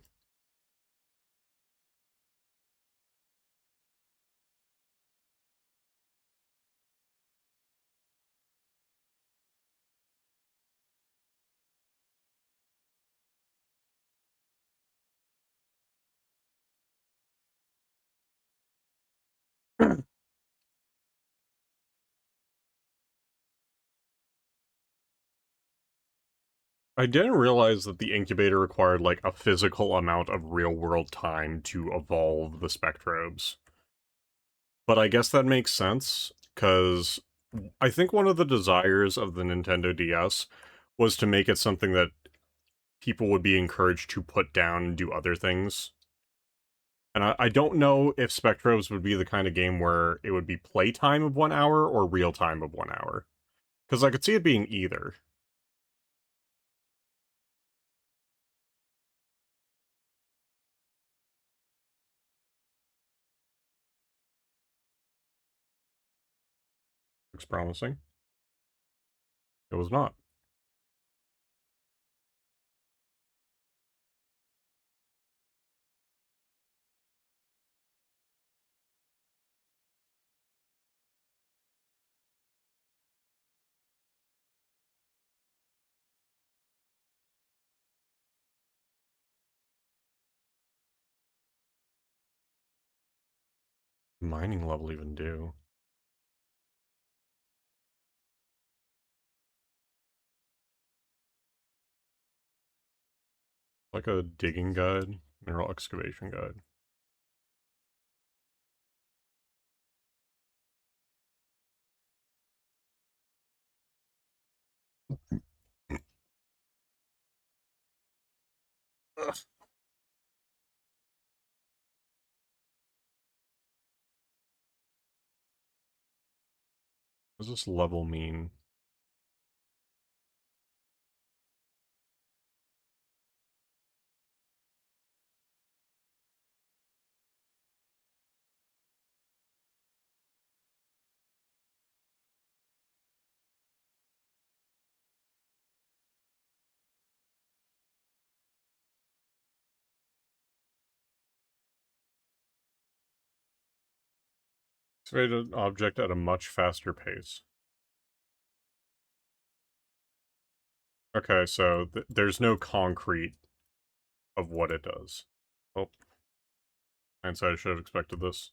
S1: I didn't realize that the incubator required, like, a physical amount of real-world time to evolve the Spectrobes. But I guess that makes sense, because I think one of the desires of the Nintendo DS was to make it something that people would be encouraged to put down and do other things. And I don't know if Spectrobes would be the kind of game where it would be playtime of 1 hour or real time of 1 hour. Because I could see it being either. Looks promising. It was not. Mining level even do. Like a digging guide, mineral excavation guide. Ugh. What does this level mean? Activate an object at a much faster pace. Okay, so there's no concrete of what it does. Oh, hindsight, I should have expected this.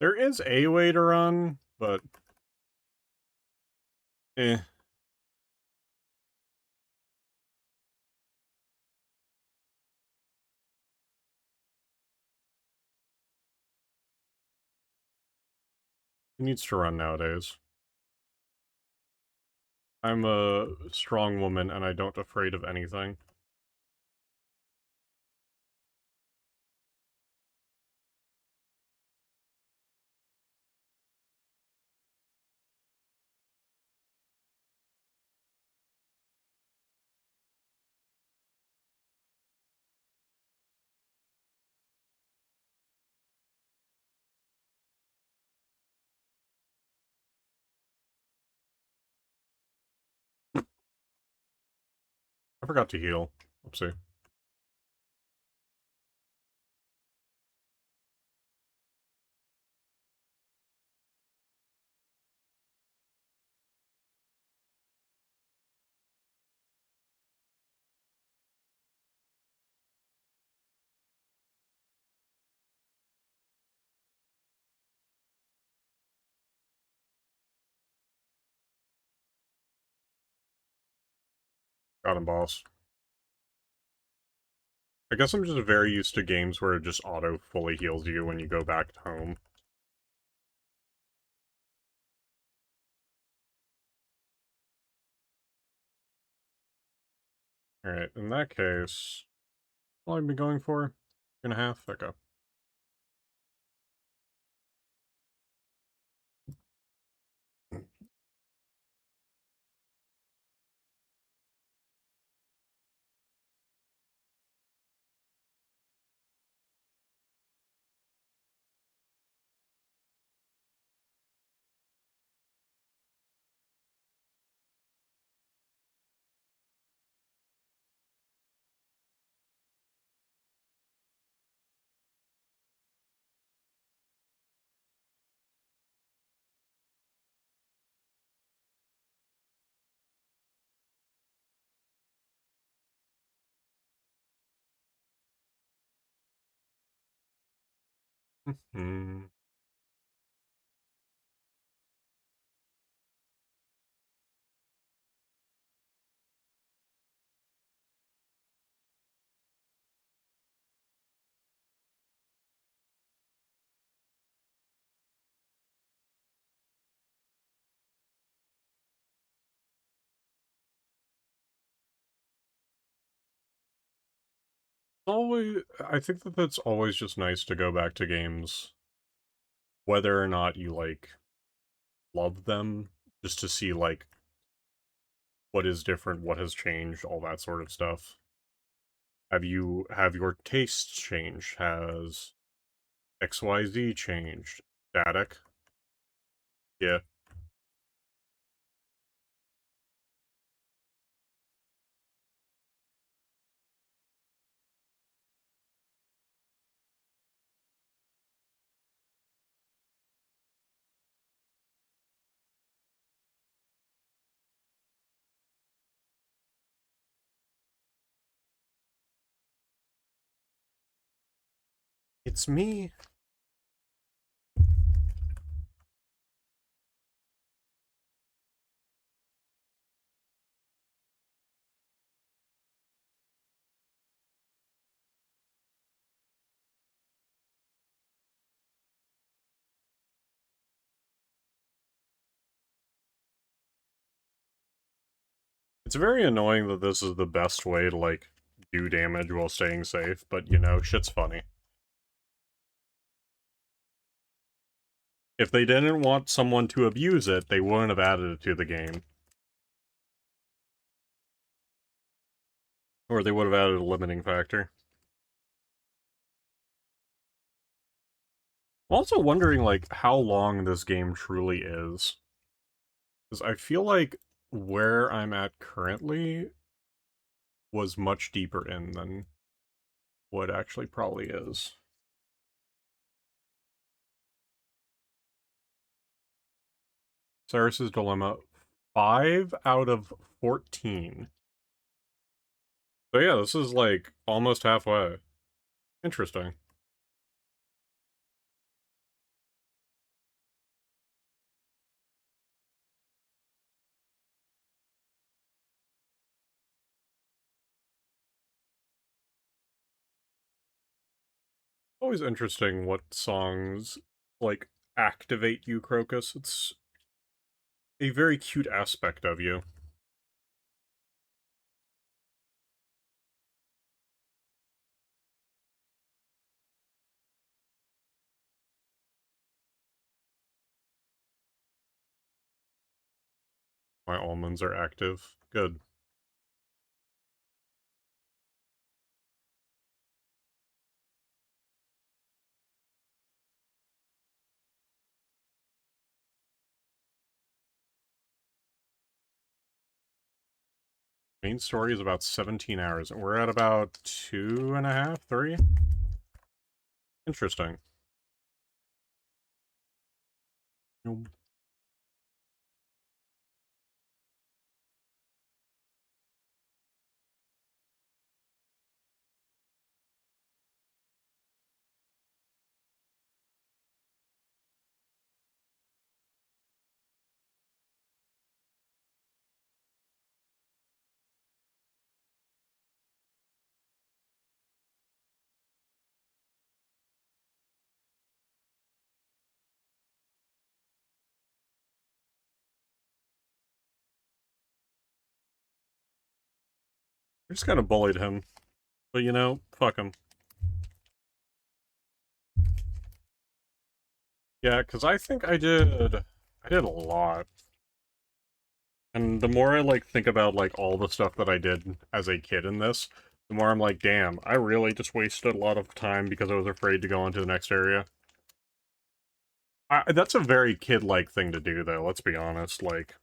S1: There is a way to run, but eh. It needs to run nowadays. I'm a strong woman and I don't afraid of anything. I forgot to heal. Oopsie. Got him, boss. I guess I'm just very used to games where it just auto fully heals you when you go back home. Alright, in that case, what have I been going for? 2.5? Okay. Hmm. I think that it's always just nice to go back to games, whether or not you, like, love them, just to see, like, what is different, what has changed, all that sort of stuff. Have your tastes changed? Has XYZ changed? Static? Yeah. It's me. It's very annoying that this is the best way to, like, do damage while staying safe, but, you know, shit's funny. If they didn't want someone to abuse it, they wouldn't have added it to the game. Or they would have added a limiting factor. I'm also wondering, like, how long this game truly is. Because I feel like where I'm at currently was much deeper in than what actually probably is. Cyrus's Dilemma, 5 out of 14. So yeah, this is, like, almost halfway. Interesting. Always interesting what songs, like, activate you, Crocus. It's a very cute aspect of you. My almonds are active. Good. Main story is about 17 hours, and we're at about 2.5, 3? Interesting. Nope. I just kind of bullied him. But, you know, fuck him. Yeah, because I think I did a lot. And the more I, like, think about, like, all the stuff that I did as a kid in this, the more I'm like, damn, I really just wasted a lot of time because I was afraid to go on to the next area. That's a very kid-like thing to do, though, let's be honest. Like,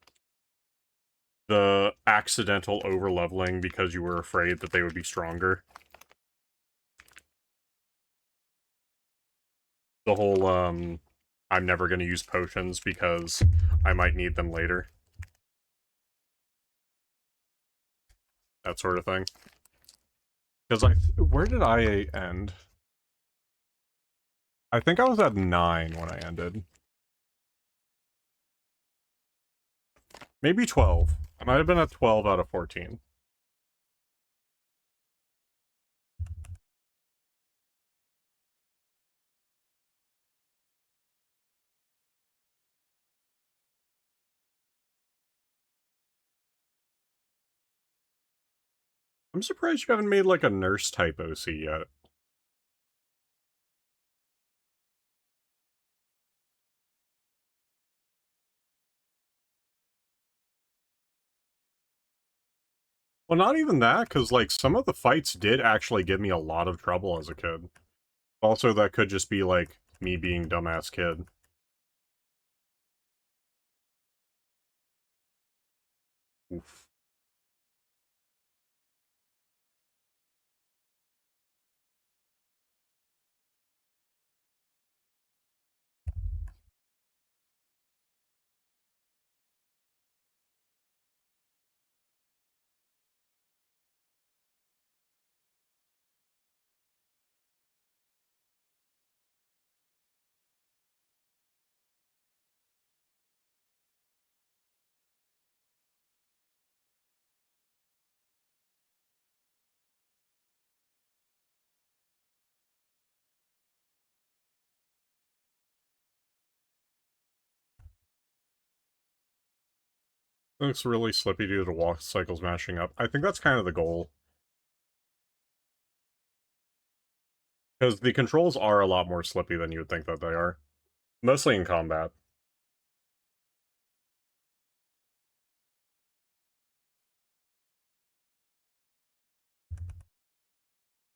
S1: the accidental overleveling because you were afraid that they would be stronger. The whole, I'm never gonna use potions because I might need them later. That sort of thing. Because where did I end? I think I was at 9 when I ended. Maybe 12. I might have been at 12 out of 14. I'm surprised you haven't made, like, a nurse type OC yet. Well, not even that, because like, some of the fights did actually give me a lot of trouble as a kid. Also, that could just be, like, me being dumbass kid. Oof. Looks really slippy due to walk cycles mashing up. I think that's kind of the goal. Because the controls are a lot more slippy than you would think that they are. Mostly in combat.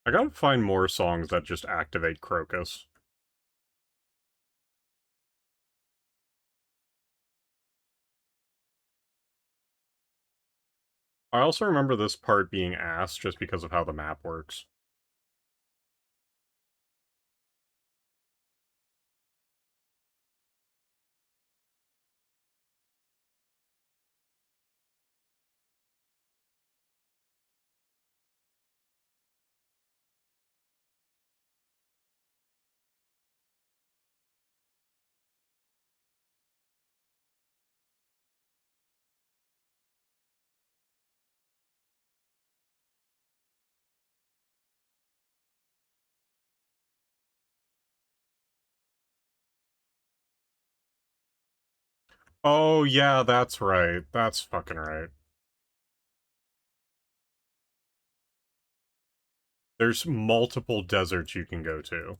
S1: I gotta find more songs that just activate Crocus. I also remember this part being ass just because of how the map works. Oh, yeah, that's right. That's fucking right. There's multiple deserts you can go to.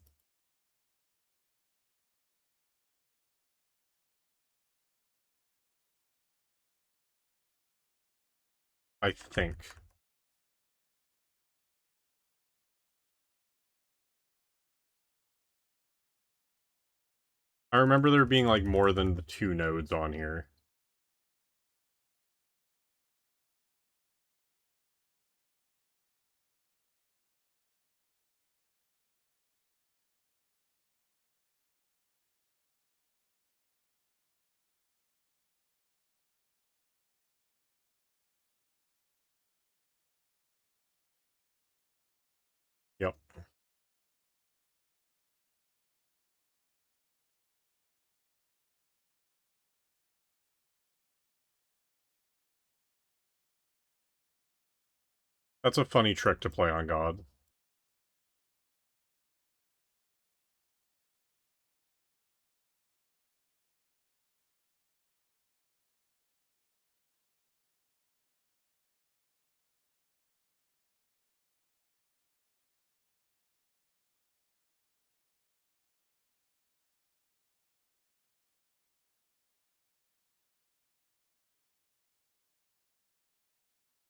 S1: I think. I remember there being, like, more than the 2 nodes on here. Yep. That's a funny trick to play on God.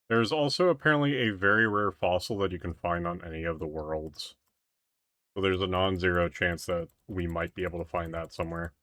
S1: There's also apparently a very rare fossil that you can find on any of the worlds. So there's a non-zero chance that we might be able to find that somewhere.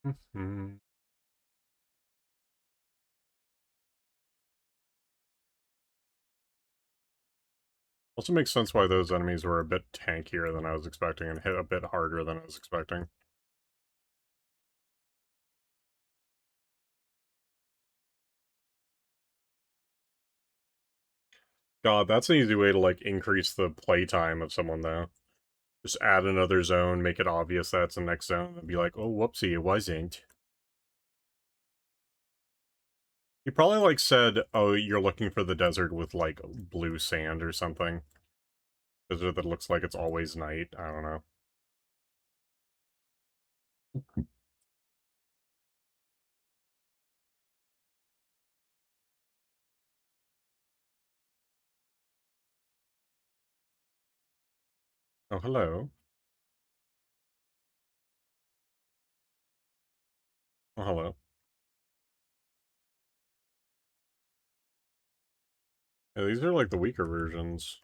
S1: Mhm. Also makes sense why those enemies were a bit tankier than I was expecting and hit a bit harder than I was expecting. God, that's an easy way to, like, increase the playtime of someone, though. Just add another zone, make it obvious that it's the next zone, and be like, oh, whoopsie, it wasn't. He probably, like, said, oh, you're looking for the desert with, like, blue sand or something. Desert that looks like it's always night. I don't know. Oh, hello. Oh, hello. Yeah, these are, like, the weaker versions.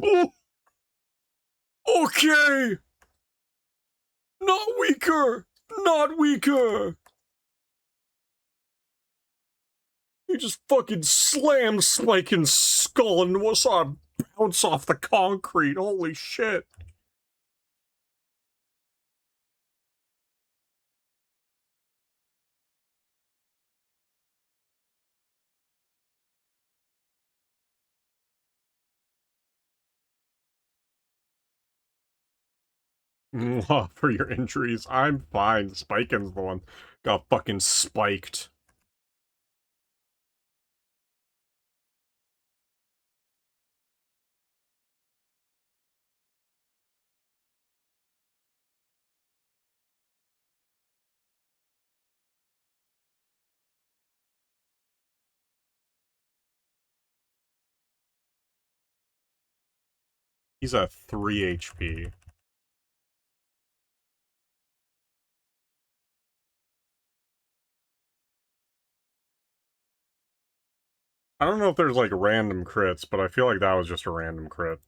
S1: Oh, okay! Not weaker! Not weaker! He just fucking slammed Spike's skull and was saw him bounce off the concrete. Holy shit. Mwah, for your injuries. I'm fine. Spiken's the one got fucking spiked. He's at 3 HP. I don't know if there's like random crits, but I feel like that was just a random crit.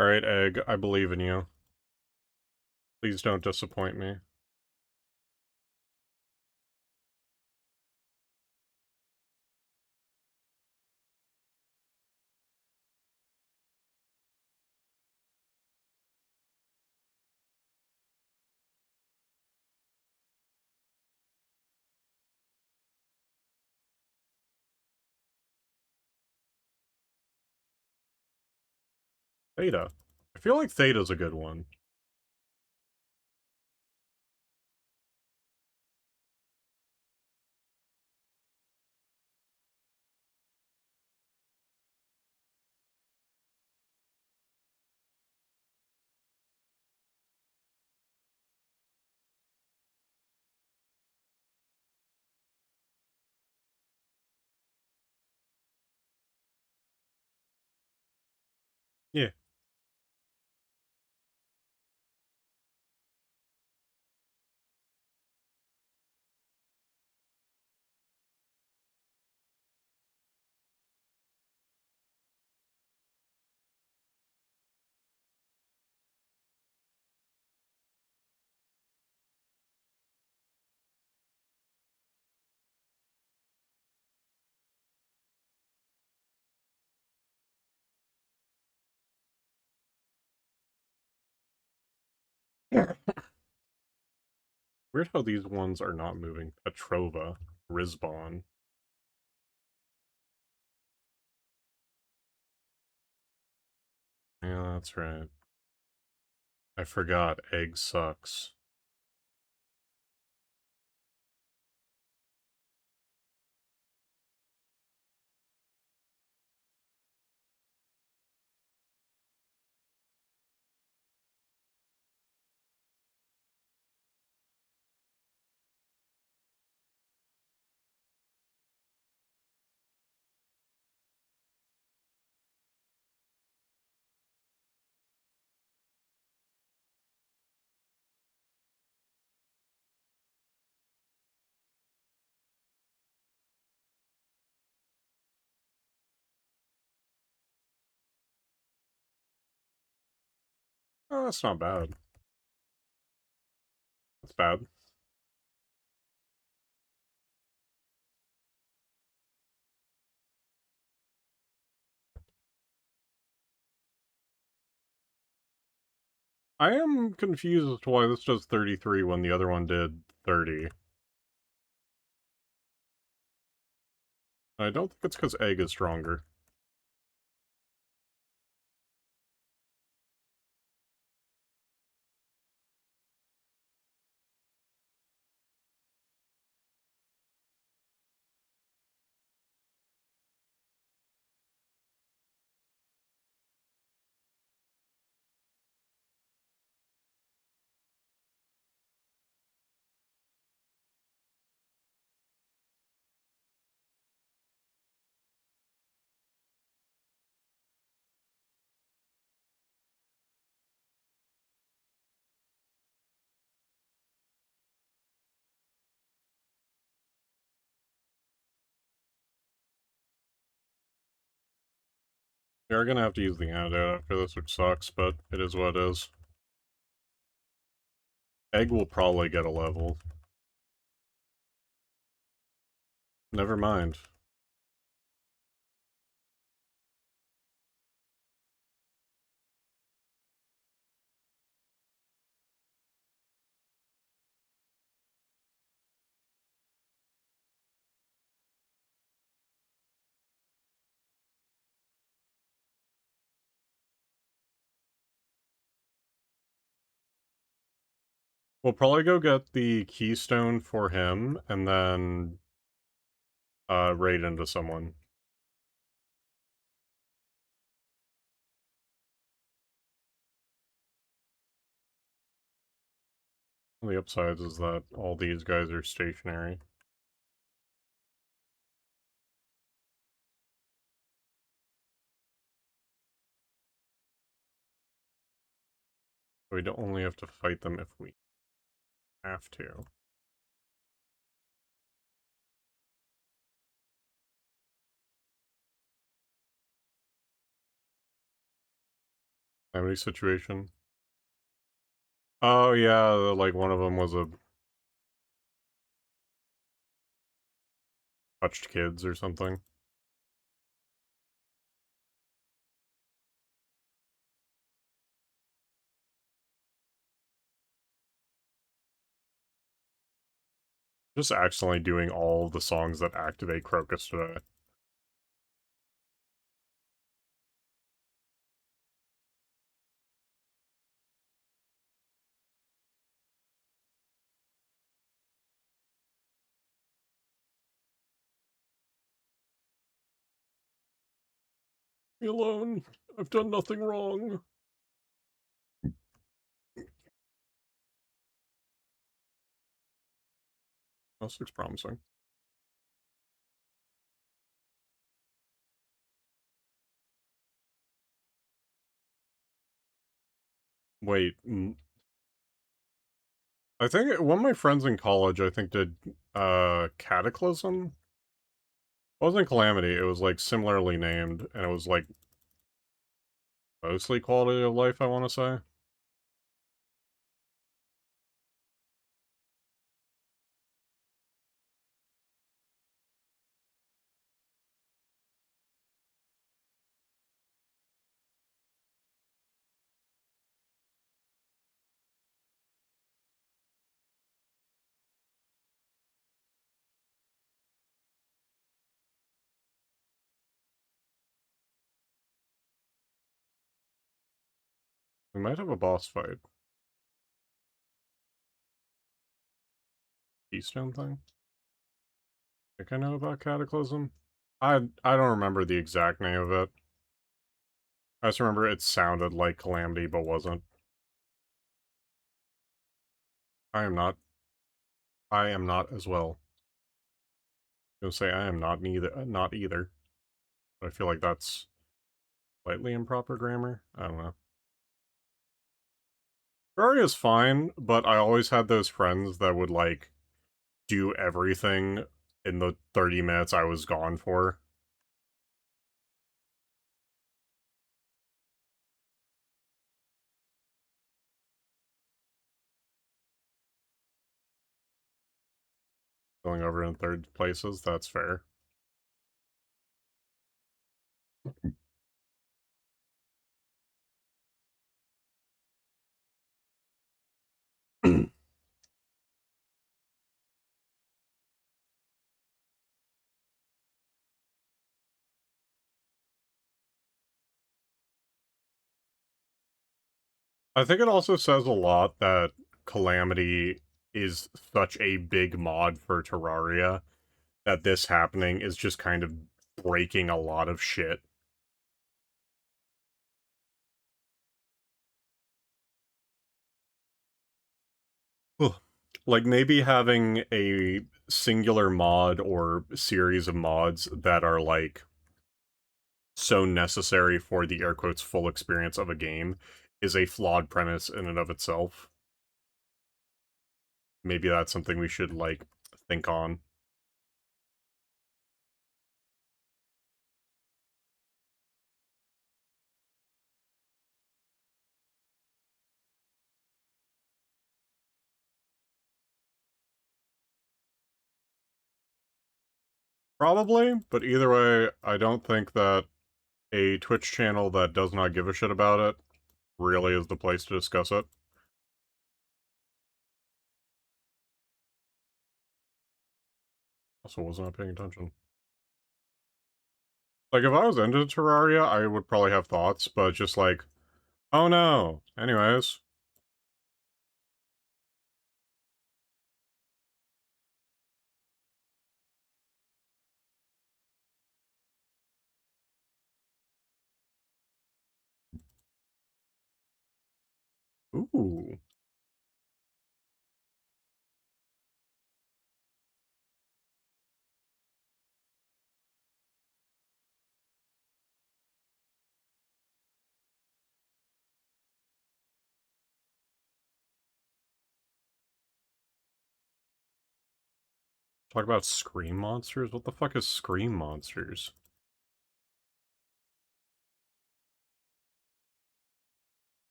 S1: Alright, Egg, I believe in you. Please don't disappoint me. Theta. I feel like Theta's a good one. Yeah. Weird how these ones are not moving. Petrova. Rizbon. Yeah, that's right. I forgot Egg sucks. Oh, that's not bad. That's bad. I am confused as to why this does 33 when the other one did 30. I don't think it's because egg is stronger. We are gonna have to use the antidote after this, which sucks, but it is what it is. Egg will probably get a level. Never mind. We'll probably go get the keystone for him, and then, raid into someone. One of the upsides is that all these guys are stationary. We don't only have to fight them if we have to. Family situation. Oh yeah, like one of them was a touched kids or something. Just accidentally doing all the songs that activate Crocus today. Me alone. I've done nothing wrong. This looks promising. Wait, I think one of my friends in college, I think, did, Cataclysm? It wasn't Calamity, it was, like, similarly named, and it was, like, mostly quality of life, I want to say. We might have a boss fight. Keystone thing? I think I know about Cataclysm. I don't remember the exact name of it. I just remember it sounded like Calamity, but wasn't. I am not. I am not as well. I was gonna say I am not neither. Not either. But I feel like that's slightly improper grammar. I don't know. Ferrari is fine, but I always had those friends that would like do everything in the 30 minutes I was gone for. covered in third places. That's fair. I think it also says a lot that Calamity is such a big mod for Terraria that this happening is just kind of breaking a lot of shit. Ugh. Like, maybe having a singular mod or series of mods that are, like, so necessary for the air quotes full experience of a game is a flawed premise in and of itself. Maybe that's something we should, like, think on. Probably, but either way, I don't think that a Twitch channel that does not give a shit about it really is the place to discuss it. Also, was not paying attention. Like, if I was into Terraria, I would probably have thoughts, but just like, oh no. Anyways. Ooh. Talk about Scream Monsters? What the fuck is Scream Monsters?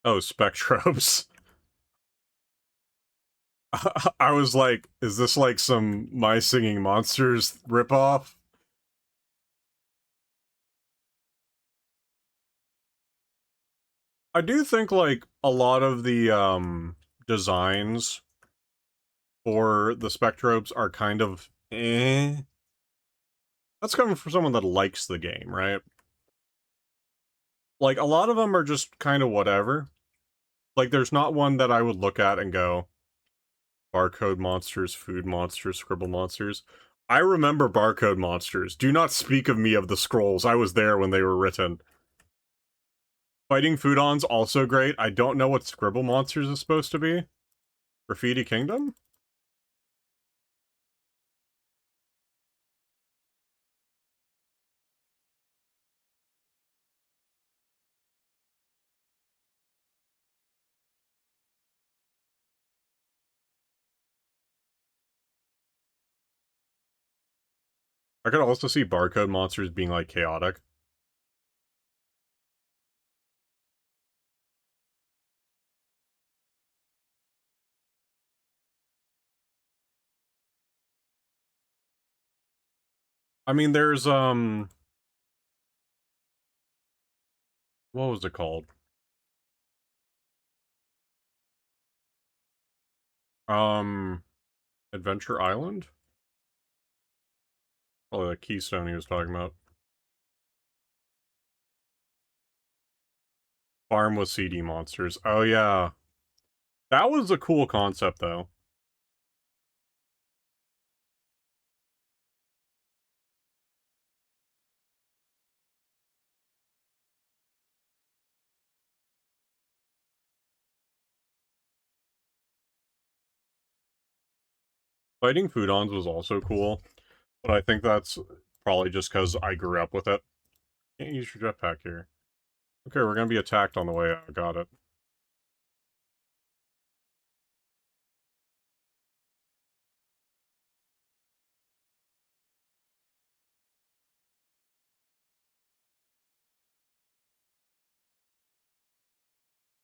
S1: Oh, Spectrobes. I was like, is this like some My Singing Monsters ripoff? I do think, like, a lot of the, designs for the Spectrobes are kind of eh. That's coming from someone that likes the game, right? Like, a lot of them are just kind of whatever. Like, there's not one that I would look at and go, barcode monsters, food monsters, scribble monsters. I remember barcode monsters. Do not speak of me of the scrolls. I was there when they were written. Fighting Foodon's also great. I don't know what scribble monsters is supposed to be. Graffiti Kingdom? I could also see barcode monsters being, like, chaotic. I mean, there's, what was it called? Um, Adventure Island? Probably the Keystone he was talking about. Farm with CD monsters. Oh, yeah. That was a cool concept, though. Fighting Foodons was also cool, but I think that's probably just because I grew up with it. Can't use your jetpack here. Okay, we're gonna be attacked on the way out. Got it.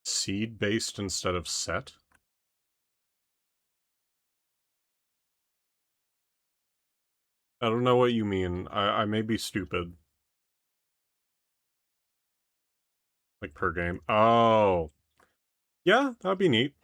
S1: Seed-based instead of set? I don't know what you mean. I may be stupid. Like, per game. Oh. Yeah, that'd be neat.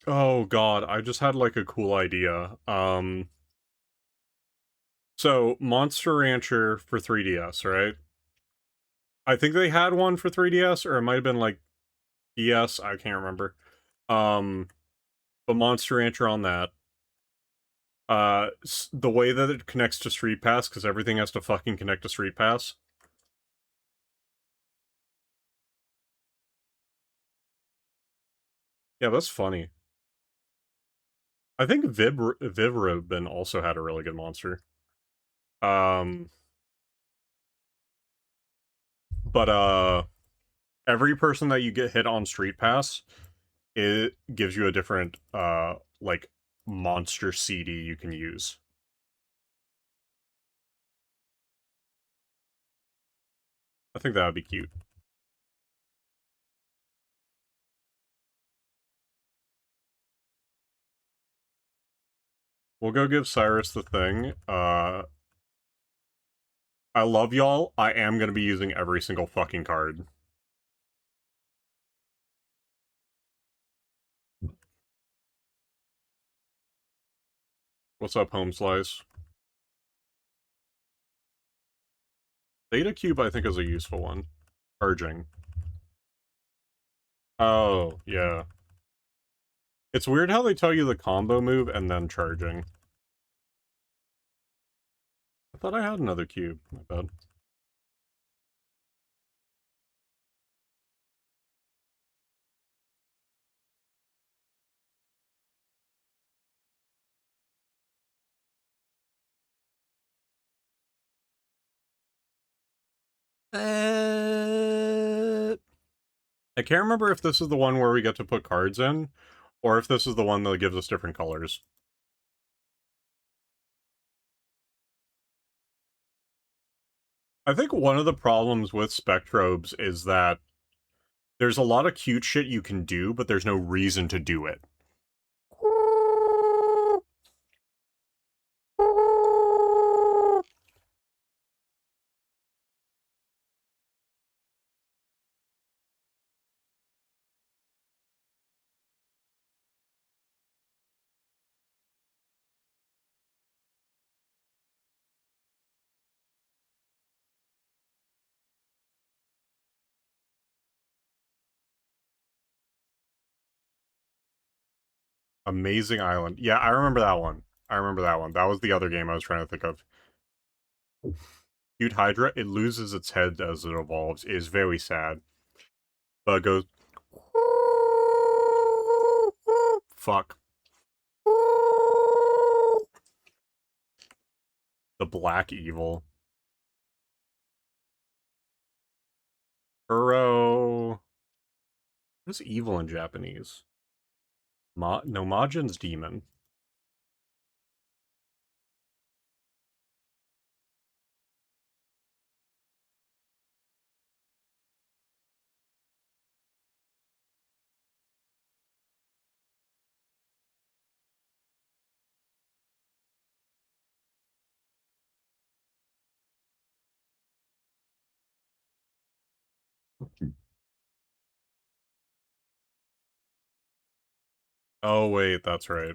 S1: Oh god, I just had, like, a cool idea. So, Monster Rancher for 3DS, right? I think they had one for 3DS, or it might have been, like, DS, I can't remember. Um, but Monster Rancher on that. The way that it connects to Street Pass, because everything has to fucking connect to Street Pass. Yeah, that's funny. I think Vivrobin also had a really good monster. Um, but every person that you get hit on Street Pass, it gives you a different like monster CD you can use. I think that would be cute. We'll go give Cyrus the thing. I love y'all. I am gonna be using every single fucking card. What's up, Home Slice? Data Cube, I think, is a useful one. Urging. Oh, yeah. It's weird how they tell you the combo move and then charging. I thought I had another cube. My bad. I can't remember if this is the one where we get to put cards in, or if this is the one that gives us different colors. I think one of the problems with Spectrobes is that there's a lot of cute shit you can do, but there's no reason to do it. Amazing Island. Yeah, I remember that one. I remember that one. That was the other game I was trying to think of. Cute Hydra, it loses its head as it evolves. It is very sad. But it goes... Fuck. The Black Evil. Uro. What's evil in Japanese? No, Majin's demon. Oh, wait, that's right.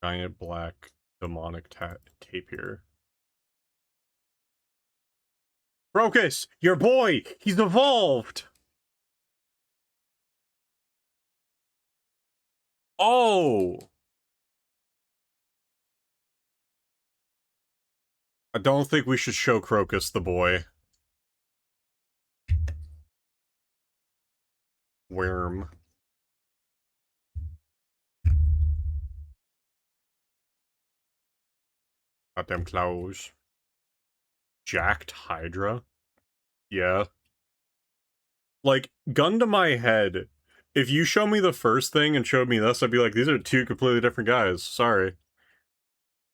S1: Giant black demonic tapir. Crocus, your boy! He's evolved! Oh! I don't think we should show Crocus the boy. Worm. Goddamn claws. Jacked Hydra? Yeah. Like, gun to my head, if you show me the first thing and showed me this, I'd be like, these are two completely different guys. Sorry.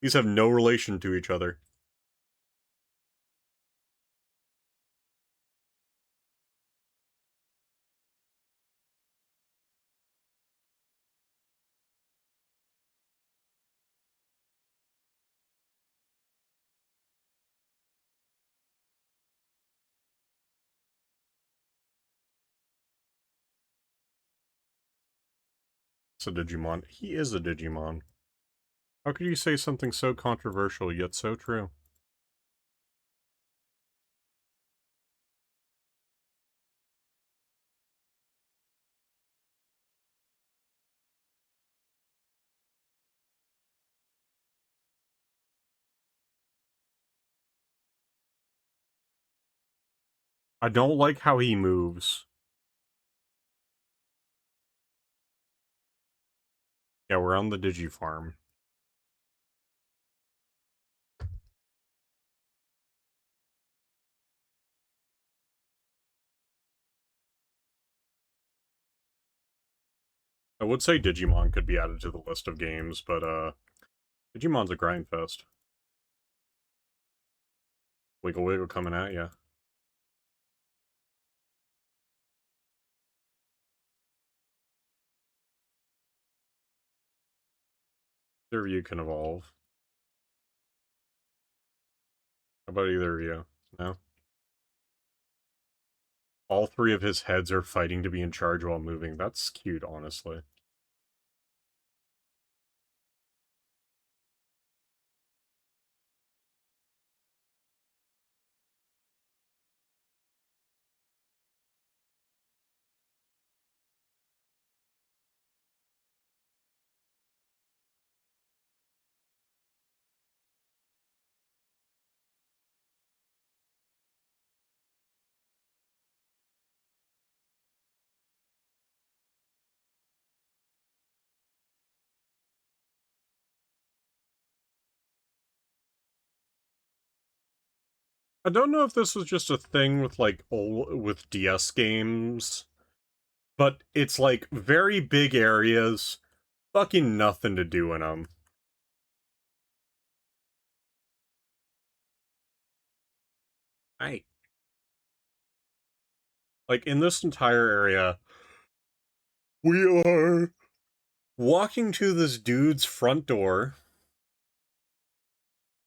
S1: These have no relation to each other. It's a Digimon. He is a Digimon. How could you say something so controversial yet so true? I don't like how he moves. Yeah, we're on the Digifarm. I would say Digimon could be added to the list of games, but Digimon's a grind fest. Wiggle Wiggle coming at ya. Either of you can evolve. How about either of you? No? All three of his heads are fighting to be in charge while moving. That's cute, honestly. I don't know if this was just a thing with, like, with DS games, but it's, like, very big areas, fucking nothing to do in them. Right. Like, in this entire area, we are walking to this dude's front door.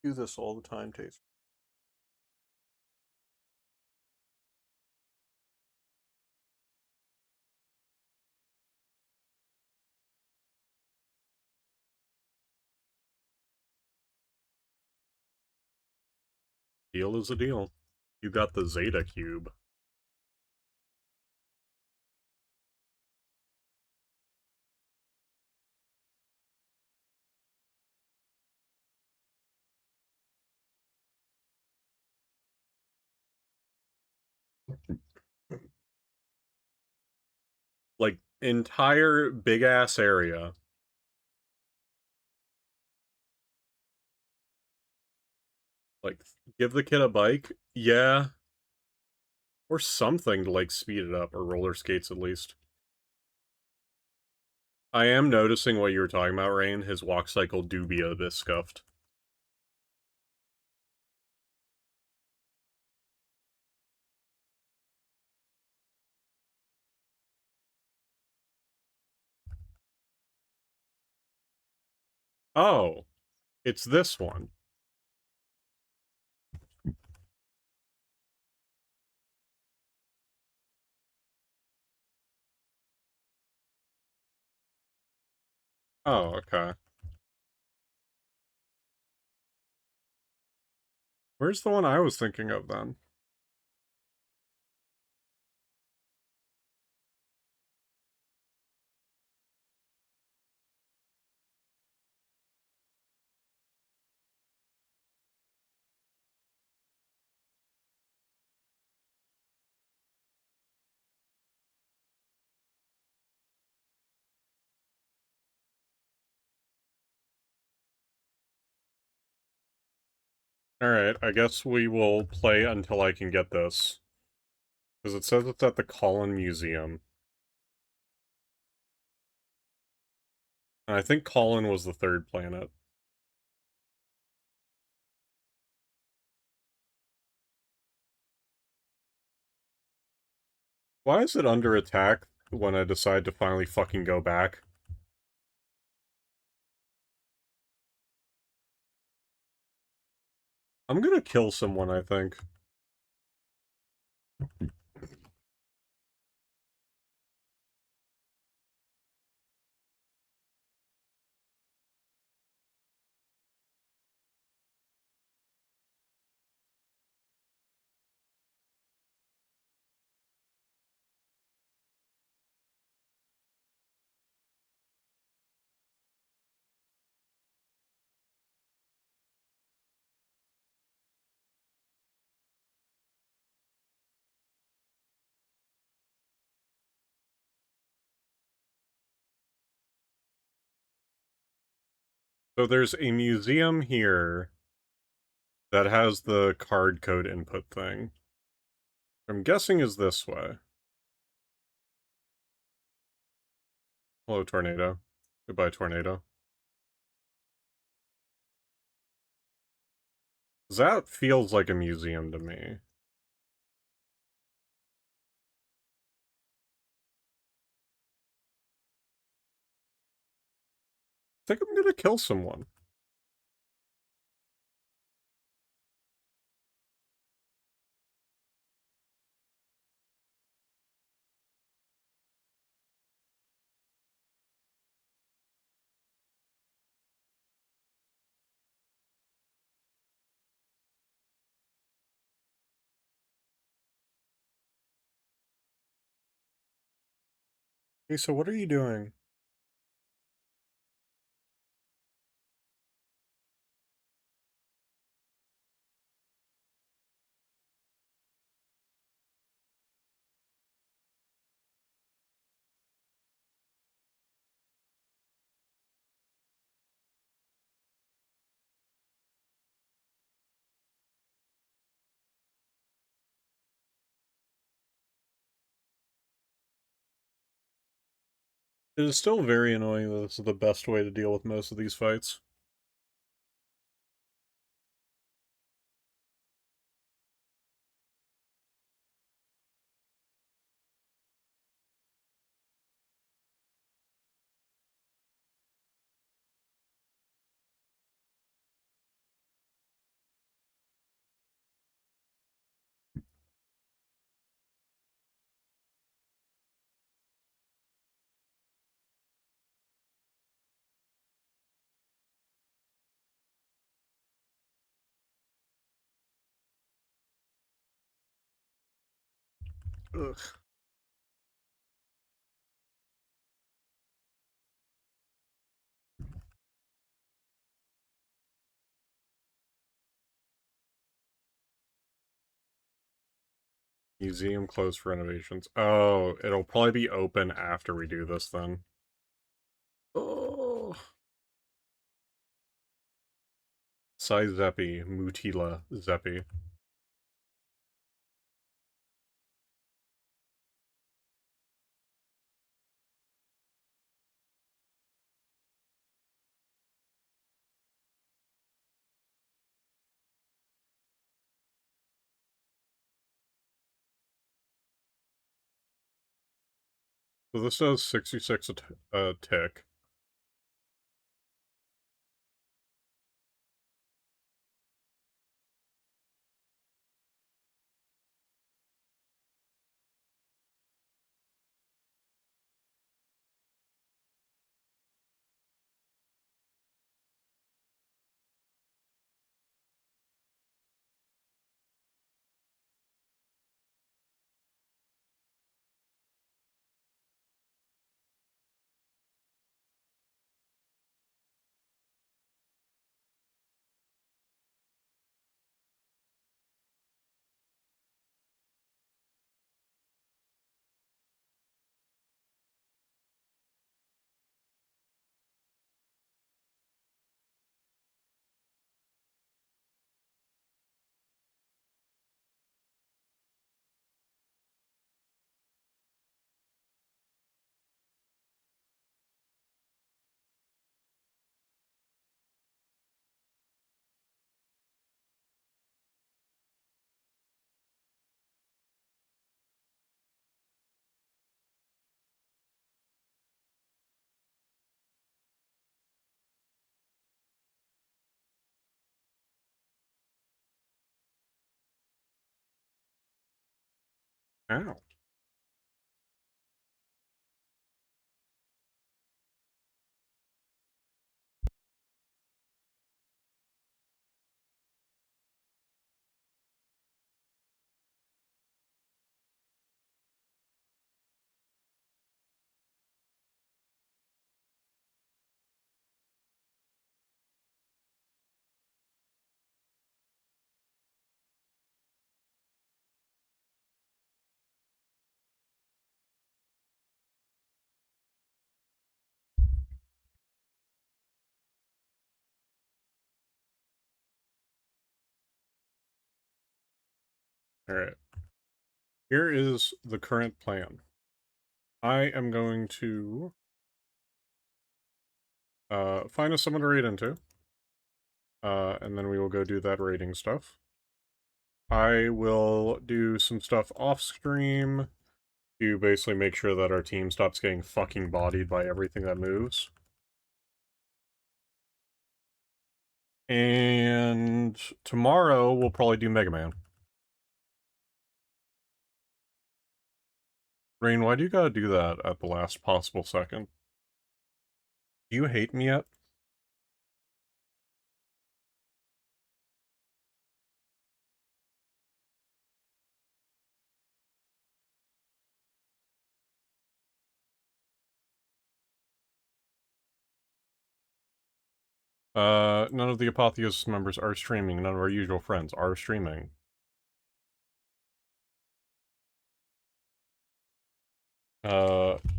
S1: Do this all the time, Taste. Deal is a deal. You got the Zeta Cube. Like, entire big-ass area. Like, give the kid a bike? Yeah. Or something to, like, speed it up, or roller skates at least. I am noticing what you were talking about, Rain. His walk cycle do be a bit scuffed. Oh, it's this one. Oh, okay. Where's the one I was thinking of, then? Alright, I guess we will play until I can get this. Because it says it's at the Colin Museum. And I think Colin was the third planet. Why is it under attack when I decide to finally fucking go back? I'm gonna kill someone, I think. So there's a museum here that has the card code input thing. I'm guessing is this way. Hello, tornado. Goodbye, tornado. That feels like a museum to me. I think I'm gonna kill someone. Hey, so what are you doing? It is still very annoying that this is the best way to deal with most of these fights. Ugh. Museum closed for renovations. Oh, it'll probably be open after we do this then. Oh. Sai Zeppi, Mutila Zeppi. So this does 66 a tick. Ow. Alright. Here is the current plan. I am going to find us someone to raid into. And then we will go do that raiding stuff. I will do some stuff off stream to basically make sure that our team stops getting fucking bodied by everything that moves. And tomorrow we'll probably do Mega Man. Rain, why do you gotta do that at the last possible second? Do you hate me yet? None of the Apotheosis members are streaming. None of our usual friends are streaming.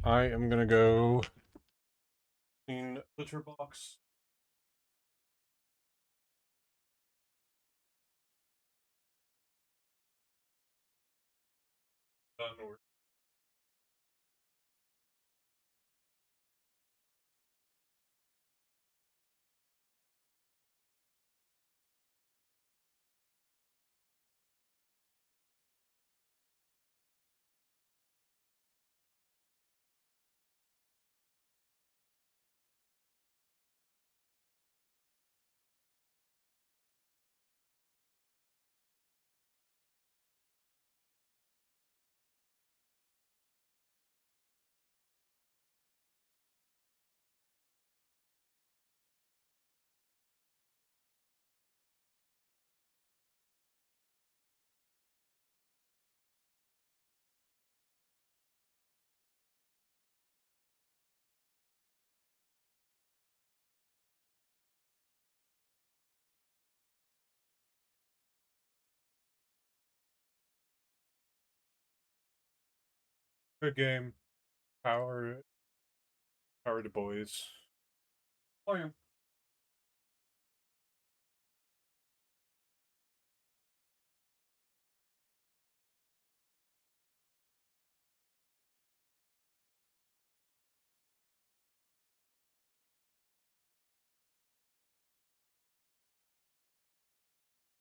S1: I am gonna go clean litter box. Done. Good game. Power to boys. Playing.